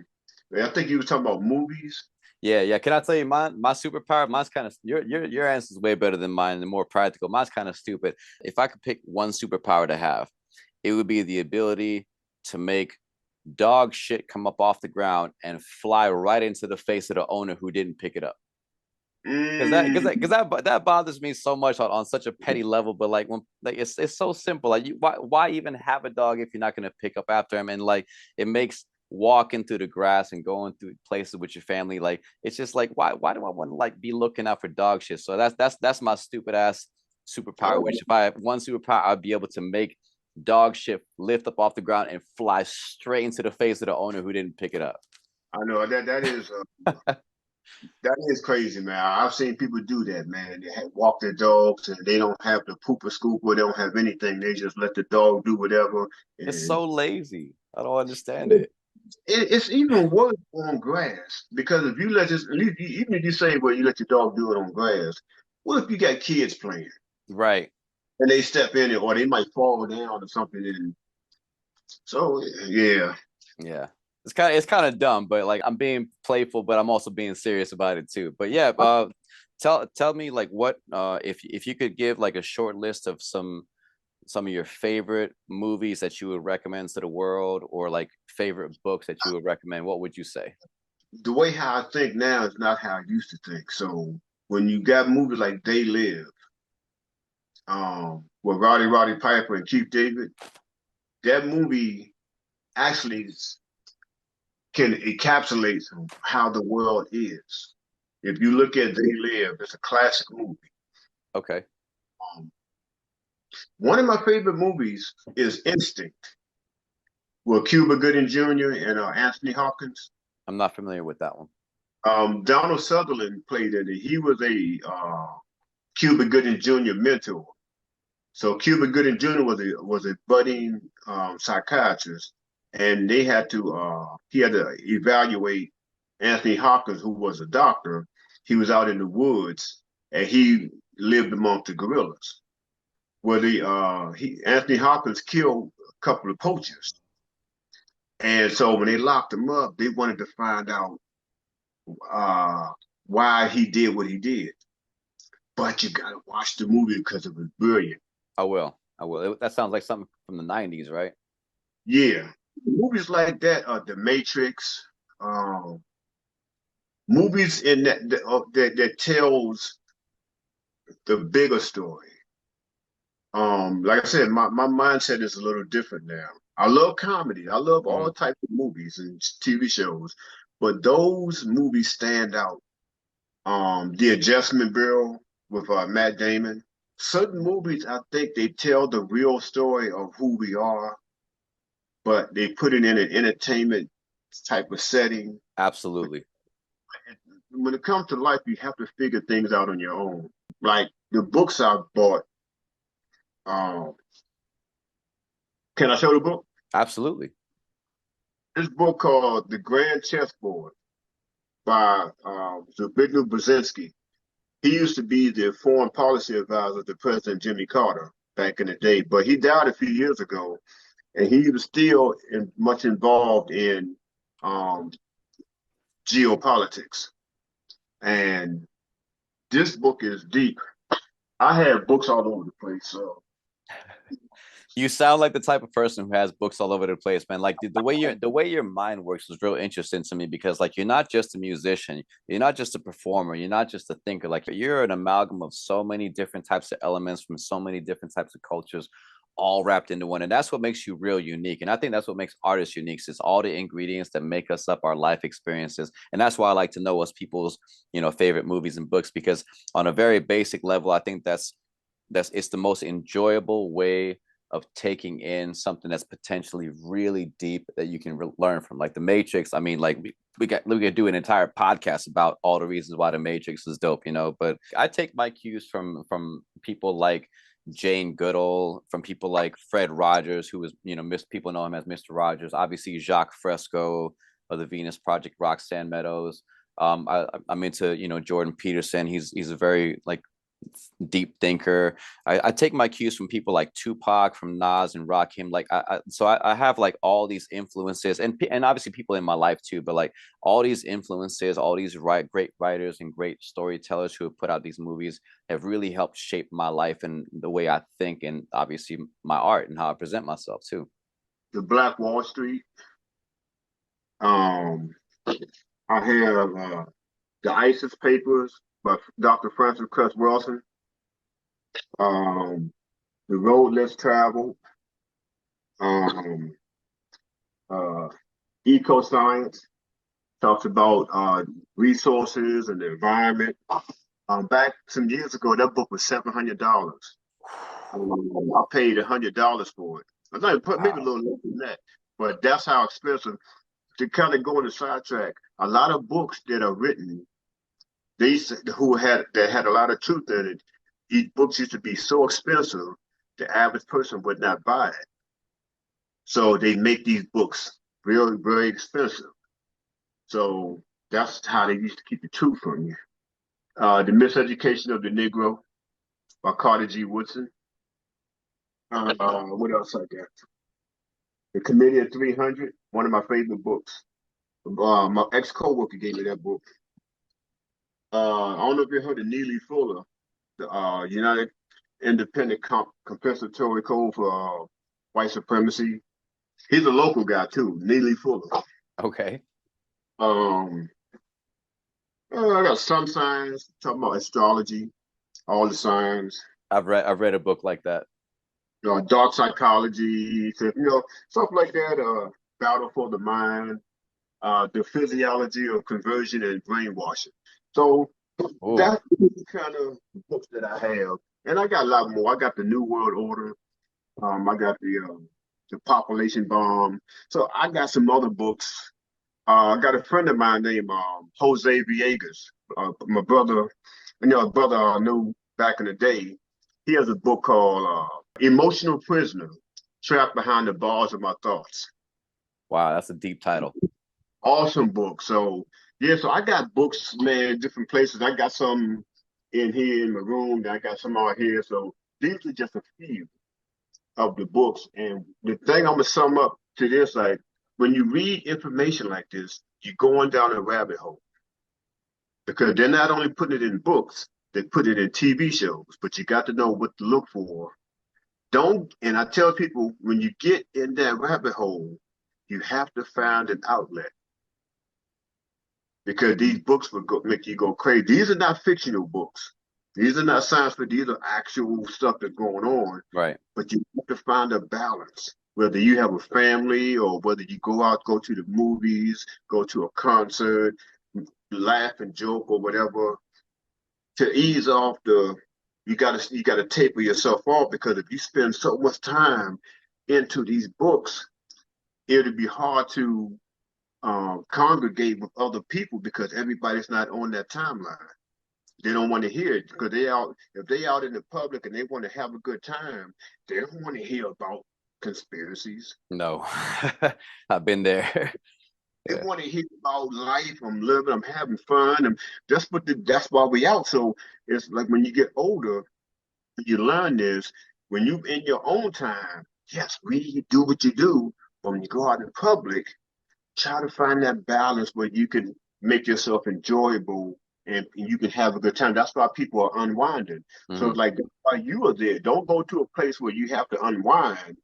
think you were talking about movies. Yeah. Can I tell you my superpower? Mine's kind of your answer is way better than mine and more practical. Mine's kind of stupid. If I could pick one superpower to have, it would be the ability to make dog shit come up off the ground and fly right into the face of the owner who didn't pick it up. Because that bothers me so much on such a petty level. But like when like it's so simple. Like why even have a dog if you're not gonna pick up after him? And like it makes walking through the grass and going through places with your family, like it's just like why do I want to like be looking out for dog shit? So that's my stupid ass superpower. Which if I have one superpower, I'd be able to make dog shit lift up off the ground and fly straight into the face of the owner who didn't pick it up. I know that is that is crazy, man. I've seen people do that, man. They walk their dogs and they don't have the pooper scooper. They don't have anything. They just let the dog do whatever. It's so lazy. I don't understand it. It's even worse on grass because if you let even if you say, well, you let your dog do it on grass, what if you got kids playing? Right. And they step in it or they might fall down or something. And so, yeah. Yeah. It's kind of dumb, but like I'm being playful, but I'm also being serious about it too. But yeah, tell me like what if you could give like a short list of some of your favorite movies that you would recommend to the world or like favorite books that you would recommend, what would you say? The way how I think now is not how I used to think. So when you got movies like They Live, with Roddy Piper and Keith David, that movie actually can encapsulate how the world is. If you look at They Live, it's a classic movie. Okay. One of my favorite movies is Instinct with Cuba Gooding Jr. and Anthony Hopkins. I'm not familiar with that one. Donald Sutherland played in it. He was a Cuba Gooding Jr. mentor. So Cuba Gooding Jr. was a budding psychiatrist, and they had to he had to evaluate Anthony Hopkins, who was a doctor. He was out in the woods, and he lived among the gorillas. Where Anthony Hopkins killed a couple of poachers, and so when they locked him up, they wanted to find out why he did what he did. But you gotta watch the movie because it was brilliant. I will. That sounds like something from the 90s, right? Yeah. Movies like that, The Matrix, movies in that tells the bigger story. Like I said, my mindset is a little different now. I love comedy. I love all types of movies and TV shows, but those movies stand out. The Adjustment Bureau with Matt Damon. Certain movies, I think they tell the real story of who we are, but they put it in an entertainment type of setting. Absolutely. When it comes to life, you have to figure things out on your own. Like the books I bought. Can I show the book? Absolutely. This book called The Grand Chessboard by Zbigniew Brzezinski. He used to be the foreign policy advisor to President Jimmy Carter back in the day, but he died a few years ago, and he was still much involved in geopolitics. And this book is deep. I have books all over the place, so. You sound like the type of person who has books all over the place, man. Like the way your mind works was real interesting to me because like you're not just a musician, you're not just a performer, you're not just a thinker. Like you're an amalgam of so many different types of elements from so many different types of cultures, all wrapped into one. And that's what makes you real unique. And I think that's what makes artists unique, is all the ingredients that make us up, our life experiences. And that's why I like to know what's people's, favorite movies and books, because on a very basic level, I think that's it's the most enjoyable way of taking in something that's potentially really deep that you can learn from. Like The Matrix. I mean, like we could do an entire podcast about all the reasons why The Matrix is dope, but I take my cues from people like Jane Goodall, from people like Fred Rogers, who was, people know him as Mr. Rogers, obviously Jacques Fresco of the Venus Project, Roxanne Meadows. I'm into, Jordan Peterson. He's a very like deep thinker. I take my cues from people like Tupac, from Nas and Rakim. Like I have like all these influences, and obviously people in my life too. But like all these influences, all these great writers and great storytellers who have put out these movies have really helped shape my life and the way I think, and obviously my art and how I present myself too. The Black Wall Street. I have the ISIS Papers by Dr. Francis Cress Wilson. The Road Less Traveled. Eco Science talks about resources and the environment. Back some years ago, that book was $700. I paid $100 for it. I thought maybe a little less than that, but that's how expensive. To kind of go on the sidetrack, a lot of books that are written, that had a lot of truth in it. These books used to be so expensive, the average person would not buy it. So they make these books really, very expensive. So that's how they used to keep the truth from you. The Miseducation of the Negro by Carter G. Woodson. What else I got? The Committee of 300, one of my favorite books. My ex-coworker gave me that book. I don't know if you heard of Neely Fuller, the United Independent Compensatory Code for White Supremacy. He's a local guy too, Neely Fuller. Okay. I got some signs talking about astrology, all the signs. I've read a book like that. Dark psychology, stuff like that. Battle for the Mind, the physiology of conversion and brainwashing. So that's the kind of books that I have, and I got a lot more. I got the New World Order. I got the Population Bomb. So I got some other books. I got a friend of mine named Jose Villegas. My brother, a brother I knew back in the day. He has a book called Emotional Prisoner, Trapped Behind the Bars of My Thoughts. Wow, that's a deep title. Awesome book. So so I got books, man, different places. I got some in here in my room, and I got some out here. So these are just a few of the books. And the thing I'm gonna sum up to this, like when you read information like this, you're going down a rabbit hole. Because they're not only putting it in books, they put it in TV shows, but you got to know what to look for. And I tell people, when you get in that rabbit hole, you have to find an outlet. Because these books will make you go crazy. These are not fictional books. These are not science fiction. These are actual stuff that's going on. Right. But you have to find a balance. Whether you have a family or whether you go to the movies, go to a concert, laugh and joke or whatever, to ease off you gotta taper yourself off, because if you spend so much time into these books, it'll be hard to congregate with other people, because everybody's not on that timeline. They don't want to hear it, because if they out in the public and they want to have a good time, they don't want to hear about conspiracies. No, I've been there. They want to hear about life. I'm living, I'm having fun, and that's why we out. So it's like when you get older, you learn this. When you in your own time, yes, read, do what you do. But when you go out in public, try to find that balance where you can make yourself enjoyable and you can have a good time. That's why people are unwinding. Mm-hmm. So it's like, that's why you are there. Don't go to a place where you have to unwind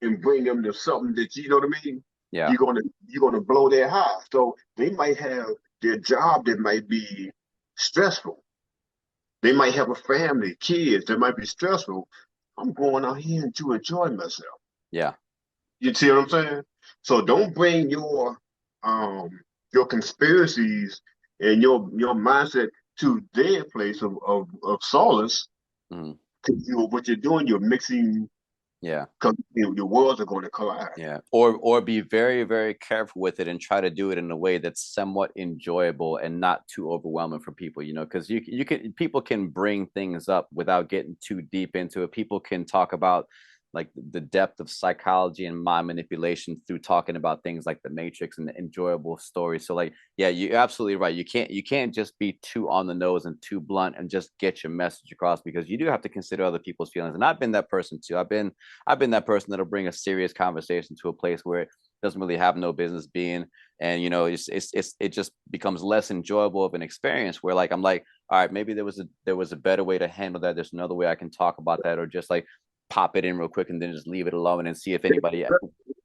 and bring them to something that, you know what I mean? Yeah. You're gonna blow their high. So they might have their job that might be stressful. They might have a family, kids that might be stressful. I'm going out here to enjoy myself. Yeah. You see what I'm saying? So don't bring um your conspiracies and your mindset to their place of solace. Mhm. Because what you're doing, you're mixing. Yeah. Because your worlds are going to collide. Yeah. Or be very, very careful with it and try to do it in a way that's somewhat enjoyable and not too overwhelming for people, you know, because you can people can bring things up without getting too deep into it. People can talk about like the depth of psychology and mind manipulation through talking about things like the Matrix and the enjoyable stories. So like, yeah, you're absolutely right. You can't just be too on the nose and too blunt and just get your message across, because you do have to consider other people's feelings. And I've been that person too. I've been that person that'll bring a serious conversation to a place where it doesn't really have no business being. And you know, it just becomes less enjoyable of an experience where like I'm like, all right, maybe there was a better way to handle that. There's another way I can talk about that, or just like pop it in real quick and then just leave it alone and see if anybody,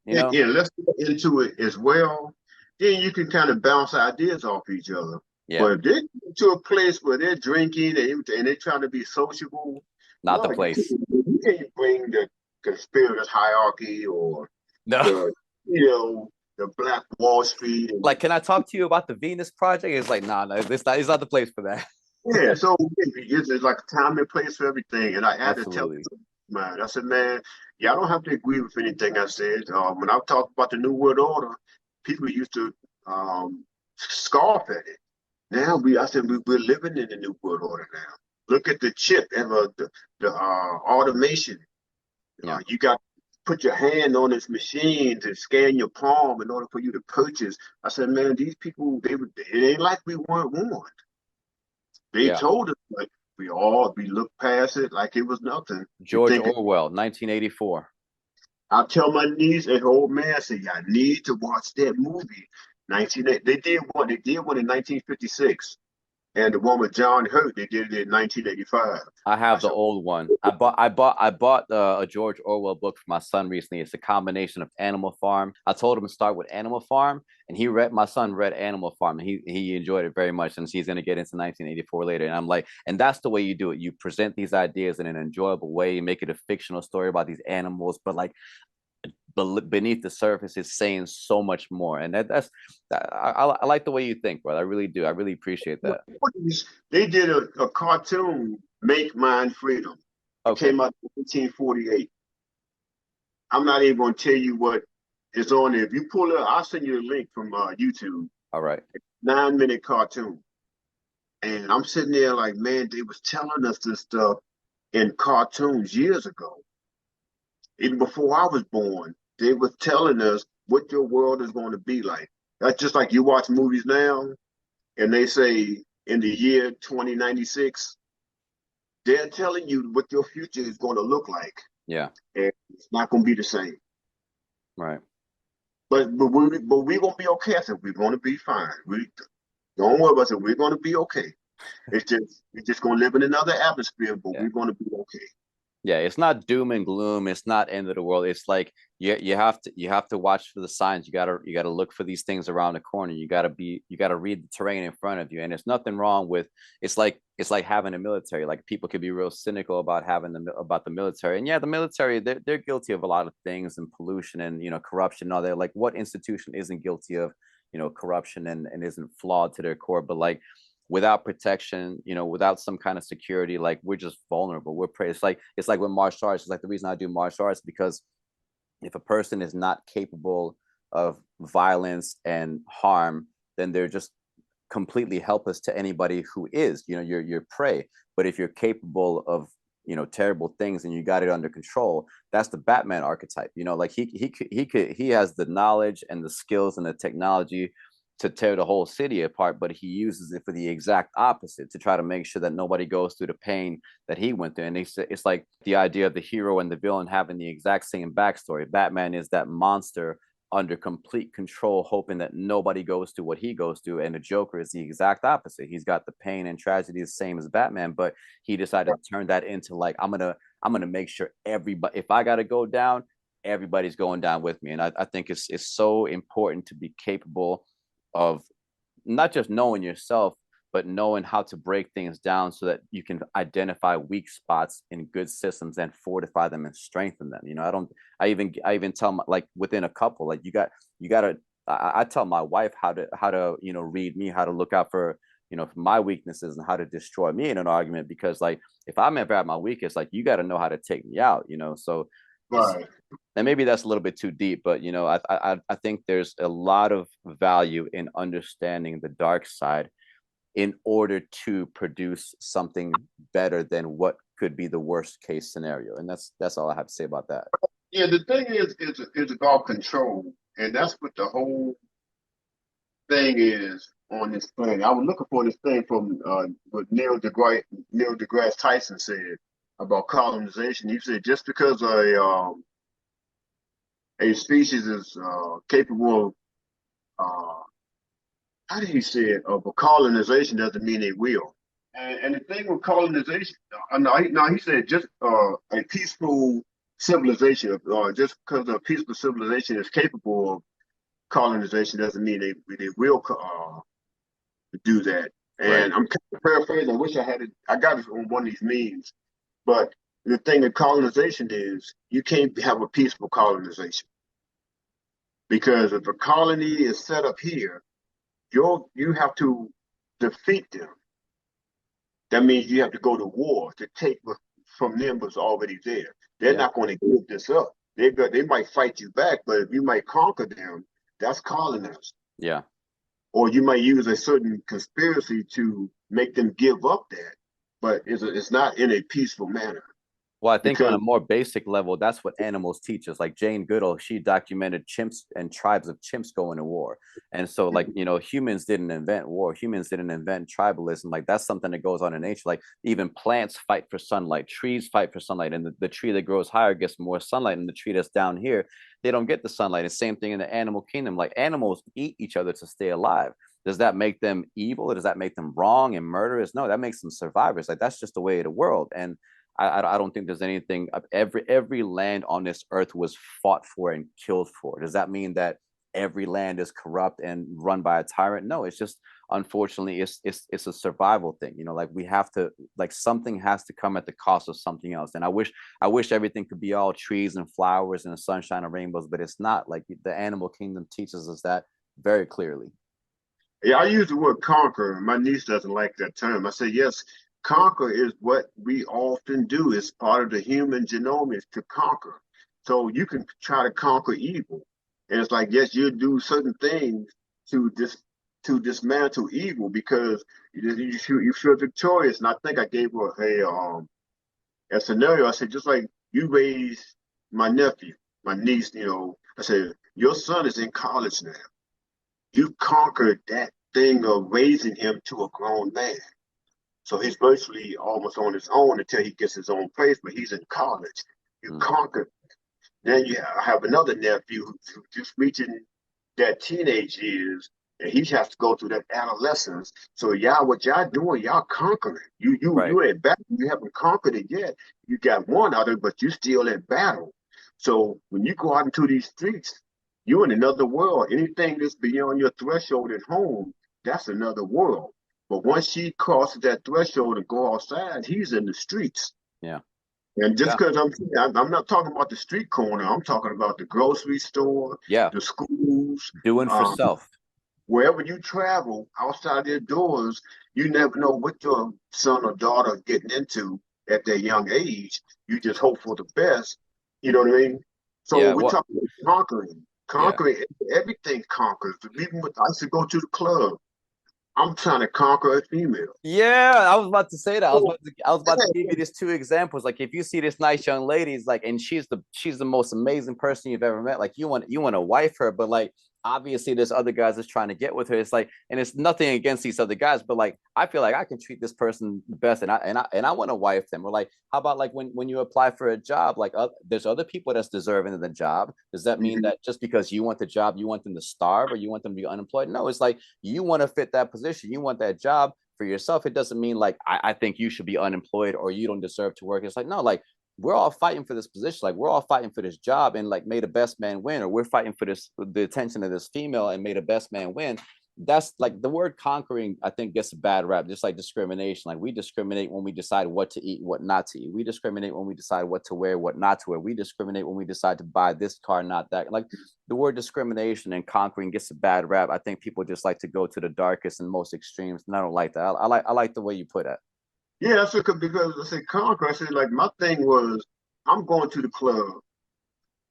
you know. Yeah, let's get into it as well. Then you can kind of bounce ideas off each other. Yeah, But if they get to a place where they're drinking and they're trying to be sociable, not the no, place. you can't bring the conspiracy hierarchy or No. the the Black Wall Street and Like, can I talk to you about the Venus Project? It's like, nah, no, it's not the place for that. yeah. So it's like time and place for everything. And I had to tell Absolutely. man, I said, man, y'all don't have to agree with anything I said. When I talked about the New World Order, people used to scoff at it. Now I said we're living in the New World Order now. Look at the chip and the automation. Yeah. You got to put your hand on this machine to scan your palm in order for you to purchase. I said, man, these people, it ain't like we weren't warned. They Yeah. told us, like we looked past it like it was nothing. We George think Orwell, 1984. I tell my niece and old man, I say, I need to watch that movie. 19 they did one in 1956. And the one with John Hurt, they did it in 1985. I I have the said, old one. I bought a George Orwell book for my son recently. It's a combination of Animal Farm. I told him to start with Animal Farm, and my son read Animal Farm, and he enjoyed it very much, and he's going to get into 1984 later. And I'm like, and that's the way you do it. You present these ideas in an enjoyable way, you make it a fictional story about these animals, but like beneath the surface is saying so much more. And I like the way you think, brother. I really do. I really appreciate that. they did a cartoon, Make Mine Freedom. It Okay. came out in 1948. I'm not even going to tell you what is on there. If you pull it, I'll send you a link from YouTube. All right. 9-minute cartoon. And I'm sitting there like, man, they was telling us this stuff in cartoons years ago. Even before I was born, they were telling us what your world is going to be like. That's just like you watch movies now, and they say in the year 2096, they're telling you what your future is going to look like. Yeah. And it's not going to be the same. Right. We're going to be okay. I said, we're going to be fine. We don't worry about it. We're going to be okay. We're just going to live in another atmosphere, but Yeah. we're going to be okay. Yeah, it's not doom and gloom. It's not end of the world. It's like you have to watch for the signs. You gotta look for these things around the corner. You gotta read the terrain in front of you. And there's nothing wrong with it's like having a military. Like people could be real cynical about about the military. And yeah, the military, they're guilty of a lot of things and pollution and corruption and all that. Like what institution isn't guilty of corruption and isn't flawed to their core? But like without protection, without some kind of security, like we're just vulnerable. It's like with martial arts. It's like the reason I do martial arts, because if a person is not capable of violence and harm, then they're just completely helpless to anybody who is. Your prey. But if you're capable of terrible things and you got it under control, that's the Batman archetype. Like he has the knowledge and the skills and the technology to tear the whole city apart, but he uses it for the exact opposite, to try to make sure that nobody goes through the pain that he went through. And it's like the idea of the hero and the villain having the exact same backstory. Batman is that monster under complete control, hoping that nobody goes through what he goes through. And the Joker is the exact opposite. He's got the pain and tragedy the same as Batman, but he decided to turn that into like, I'm gonna make sure everybody, if I gotta go down, everybody's going down with me. And I think it's so important to be capable of not just knowing yourself, but knowing how to break things down so that you can identify weak spots in good systems and fortify them and strengthen them. I even tell my, like within a couple, like you got to, I tell my wife how to, read me, how to look out for, for my weaknesses and how to destroy me in an argument, because like, if I'm ever at my weakest, like you got to know how to take me out, so Right. and maybe that's a little bit too deep, but I think there's a lot of value in understanding the dark side in order to produce something better than what could be the worst case scenario. And that's all I have to say about that. Yeah, the thing is about control, and that's what the whole thing is on this thing. I was looking for this thing from what Neil deGrasse Tyson said about colonization. He said just because a species is capable of how did he say it, of a colonization doesn't mean they will. And the thing with colonization, no, he said just a peaceful civilization, just because a peaceful civilization is capable of colonization doesn't mean they will do that. And Right. I'm kind of paraphrasing. I wish I had it. I got it on one of these memes. But the thing of colonization is you can't have a peaceful colonization, because if a colony is set up here, you have to defeat them. That means you have to go to war to take what from them was already there. They're Yeah. not going to give this up. They might fight you back, but if you might conquer them, that's colonizing. Yeah. Or you might use a certain conspiracy to make them give up that, but it's not in a peaceful manner. Well, I think on Because a more basic level, that's what animals teach us. Like Jane Goodall, she documented chimps and tribes of chimps going to war. And so, like, humans didn't invent war. Humans didn't invent tribalism. Like, that's something that goes on in nature. Like, even plants fight for sunlight. Trees fight for sunlight. And the tree that grows higher gets more sunlight. And the tree that's down here, they don't get the sunlight. The same thing in the animal kingdom. Like, animals eat each other to stay alive. Does that make them evil? Or does that make them wrong and murderous? No, that makes them survivors. Like, that's just the way of the world. And I don't think there's anything. Every land on this earth was fought for and killed for. Does that mean that every land is corrupt and run by a tyrant? No, it's just, unfortunately, it's a survival thing. Like, we have to, like, something has to come at the cost of something else. And I wish everything could be all trees and flowers and sunshine and rainbows, but it's not. Like, the animal kingdom teaches us that very clearly. yeah, I use the word conquer. My niece doesn't like that term. I say yes. Conquer is what we often do. It's part of the human genome is to conquer. So you can try to conquer evil. And it's like, yes, you do certain things to dismantle evil because you feel victorious. And I think I gave her a scenario. I said, just like you raised my nephew, my niece, I said, your son is in college now. You conquered that thing of raising him to a grown man. So he's virtually almost on his own until he gets his own place, but he's in college. You conquered. Then you have another nephew who's just reaching that teenage years, and he has to go through that adolescence. So what y'all doing, y'all conquering. Right. You in battle. You haven't conquered it yet. You got one out of it, but you still in battle. So when you go out into these streets, you're in another world. Anything that's beyond your threshold at home, that's another world. But once she crosses that threshold and go outside, he's in the streets. Yeah. And just because I'm not talking about the street corner, I'm talking about the grocery store, Yeah. the schools, Doing for self. wherever you travel outside their doors, you never know what your son or daughter is getting into at their young age. You just hope for the best. You know what I mean? So Yeah, we're well, talking about conquering. Conquering, everything conquers. Even I used to go to the club. I'm trying to conquer a female. yeah, I was about to say that. I was about to give you these two examples. Like, if you see this nice young lady, it's like, and she's the most amazing person you've ever met. Like, you want to wife her, but like, obviously there's other guys that's trying to get with her. It's like, and it's nothing against these other guys, but like, I feel like I can treat this person the best, and I want to wife them. Or like, how about like when you apply for a job, like there's other people that's deserving of the job. Does that mean that just because you want the job, you want them to starve or you want them to be unemployed? No, it's like, you want to fit that position, you want that job for yourself. It doesn't mean like I think you should be unemployed or you don't deserve to work. It's like, no, like, we're all fighting for this position. Like, we're all fighting for this job, and like, may the best man win. Or we're fighting for the attention of this female, and may the best man win. that's like the word conquering, I think, gets a bad rap, just like discrimination. Like we discriminate when we decide what to eat, what not to eat. We discriminate when we decide what to wear, what not to wear. We discriminate when we decide to buy this car, not that. Like the word discrimination and conquering gets a bad rap. I think people just like to go to the darkest and most extremes, and I don't like that. I like the way you put it. Yeah, that's because I said conquer. I said like my thing was I'm going to the club,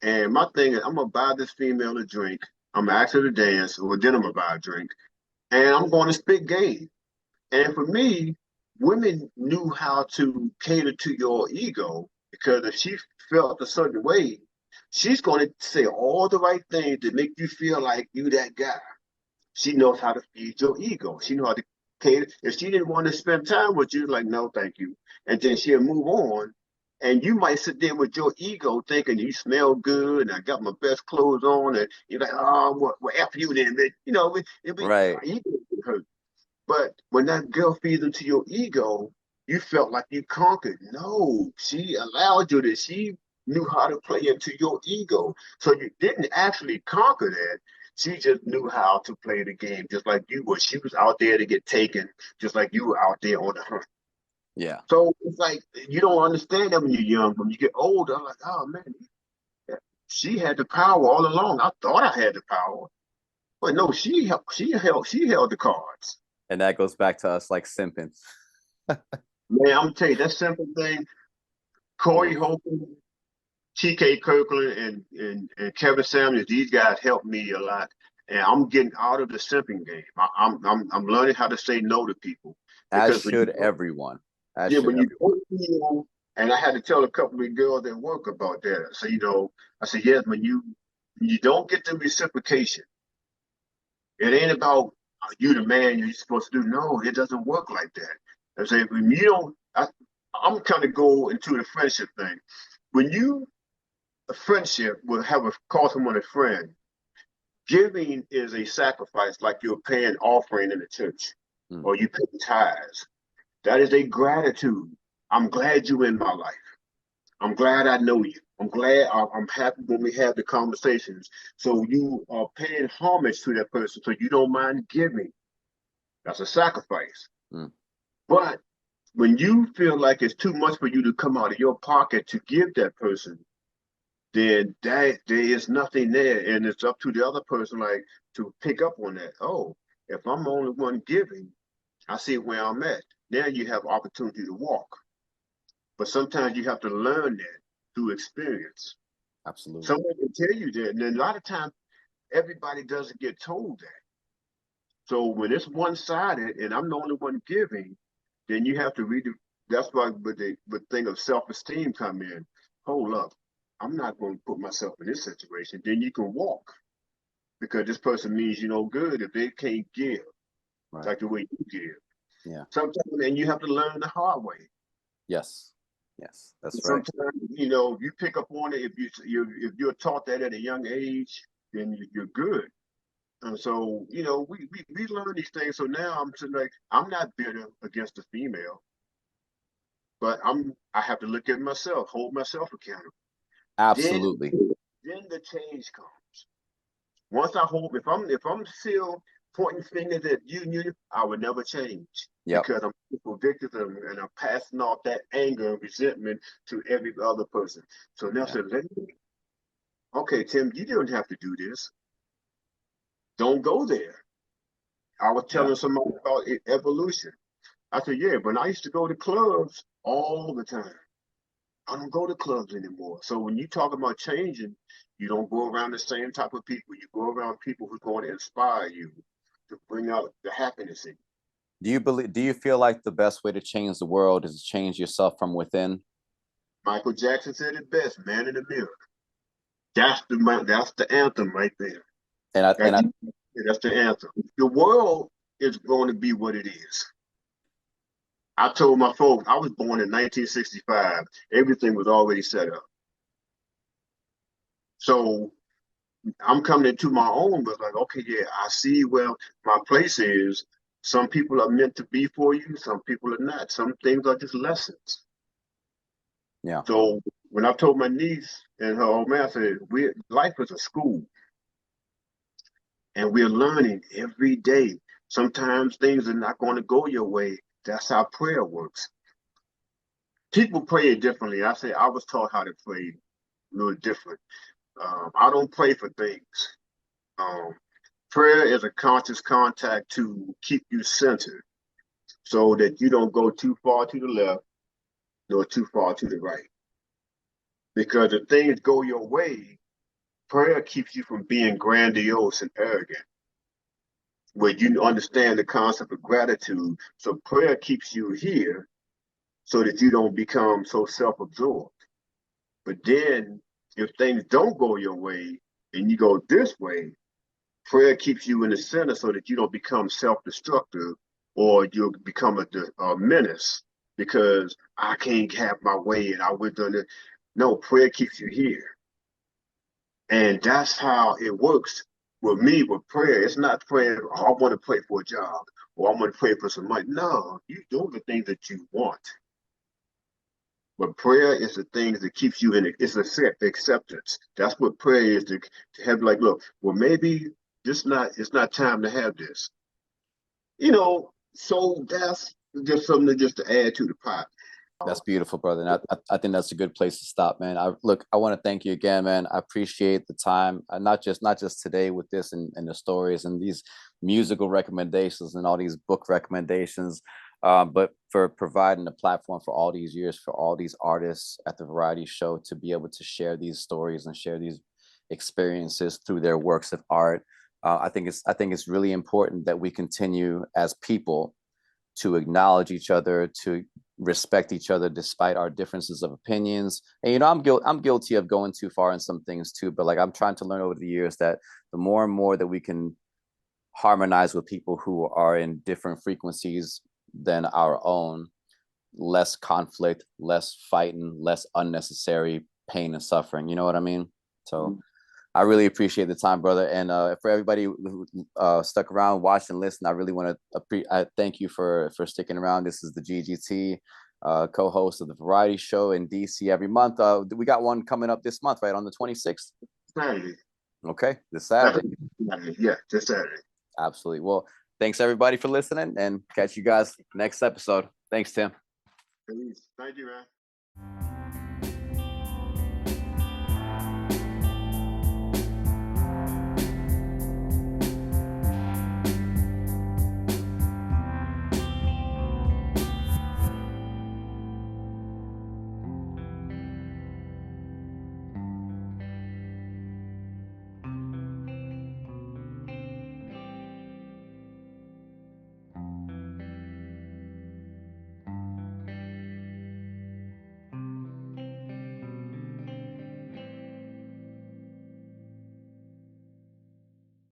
and my thing is I'm gonna buy this female a drink. I'm gonna ask her to dance, or then I'm gonna buy a drink, and I'm going to spit game. And for me, women knew how to cater to your ego because if she felt a certain way, she's going to say all the right things to make you feel like you that guy. She knows how to feed your ego. She knows how to cater. If she didn't want to spend time with you, like, no, thank you. And then she'll move on. And you might sit there with your ego thinking you smell good and I got my best clothes on. And you're like, oh, well, F you then. But, you know, it be Right. ego hurt. But when that girl feeds into your ego, you felt like you conquered. No, she allowed you to. She knew how to play into your ego. So you didn't actually conquer that. She just knew how to play the game, just like you were. She was out there to get taken, just like you were out there on the hunt. Yeah. So it's like you don't understand that when you're young. When you get older, I'm like, oh man, she had the power all along. I thought I had the power, but no, she held the cards. And that goes back to us like simping. Man, I'm gonna tell you that simple thing. Corey Holcomb, TK Kirkland, and Kevin Samuels, these guys helped me a lot. And I'm getting out of the simping game. I'm learning how to say no to people As because when should you everyone. As yeah should when you everyone. go feel, and I had to tell a couple of girls at work about that. So I said yes, when you don't get the reciprocation, it ain't about you the man you're supposed to do. No, it doesn't work like that. I say when you don't, I'm kind of go into the friendship thing. When you a friendship will have a call someone a friend. Giving is a sacrifice, like you're paying offering in the church Mm. or you pay tithes. That is a gratitude. I'm glad you're in my life. I'm glad I know you. I'm happy when we have the conversations. So you are paying homage to that person. So you don't mind giving. That's a sacrifice. Mm. But when you feel like it's too much for you to come out of your pocket to give that person, then there is nothing there. And it's up to the other person like to pick up on that. Oh, if I'm the only one giving, I see where I'm at. Now you have opportunity to walk. But sometimes you have to learn that through experience. Absolutely. Someone can tell you that. And then a lot of times everybody doesn't get told that. So when it's one-sided and I'm the only one giving, then you have to read it. That's why the thing of self-esteem come in. Hold up. I'm not going to put myself in this situation. Then you can walk because this person means you no good if they can't give Right. like the way you give. Yeah. Sometimes, and you have to learn the hard way. Yes. Yes. That's right. Sometimes, you pick up on it. If you're taught that at a young age, then you're good. And so, we learn these things. So now I'm sitting like, I'm not bitter against the female, but I have to look at myself, hold myself accountable. Then, Absolutely. then the change comes. Once I hold, if I'm still pointing fingers at you, I would never change Yep. because I'm convicted and I'm passing off that anger and resentment to every other person. So now, okay, Tim, you don't have to do this. Don't go there. I was telling somebody about evolution. I said, yeah, but I used to go to clubs all the time. I don't go to clubs anymore. So when you talk about changing, you don't go around the same type of people. You go around people who's going to inspire you to bring out the happiness in you. Do you feel like the best way to change the world is to change yourself from within? Michael Jackson said it best, man in the mirror. That's the anthem right there. That's the anthem. The world is going to be what it is. I told my folks I was born in 1965. Everything was already set up. So I'm coming into my own, but like, okay, yeah, I see where my place is. Some people are meant to be for you. Some people are not. Some things are just lessons. Yeah. So when I told my niece and her old man, I said, life is a school. And we're learning every day. Sometimes things are not going to go your way. That's how prayer works. People pray it differently. I was taught how to pray a little different. I don't pray for things. Um, Prayer is a conscious contact to keep you centered so that you don't go too far to the left nor too far to the right. Because if things go your way, prayer keeps you from being grandiose and arrogant, where you understand the concept of gratitude. So prayer keeps you here so that you don't become so self-absorbed. But then if things don't go your way and you go this way, prayer keeps you in the center so that you don't become self-destructive or you'll become a menace because I can't have my way and I would do it. No, prayer keeps you here. And that's how it works with me with prayer. It's not praying, oh, I want to pray for a job or I want to pray for some money. No, you do the things that you want. But prayer is the things that keeps you in it. It's acceptance. That's what prayer is to have like, look, well, maybe it's not time to have this. So that's just something just to add to the pot. That's beautiful, brother. And I think that's a good place to stop, man. I want to thank you again, man. I appreciate the time. Not just today with this and the stories and these musical recommendations and all these book recommendations, but for providing a platform for all these years for all these artists at the variety show to be able to share these stories and share these experiences through their works of art. I think it's really important that we continue as people to acknowledge each other, to respect each other despite our differences of opinions. And I'm guilty of going too far in some things too, but like I'm trying to learn over the years that the more and more that we can harmonize with people who are in different frequencies than our own, less conflict, less fighting, less unnecessary pain and suffering. You know what I mean? So I really appreciate the time, brother. And for everybody who stuck around, watched, and listened, I really want to thank you for sticking around. This is the G.G.T, co-host of the Variety Show in DC every month. We got one coming up this month, right, on the 26th? Saturday. Okay, this Saturday. Yeah, this Saturday. Absolutely. Well, thanks everybody for listening, and catch you guys next episode. Thanks, Tim. Thank you, man.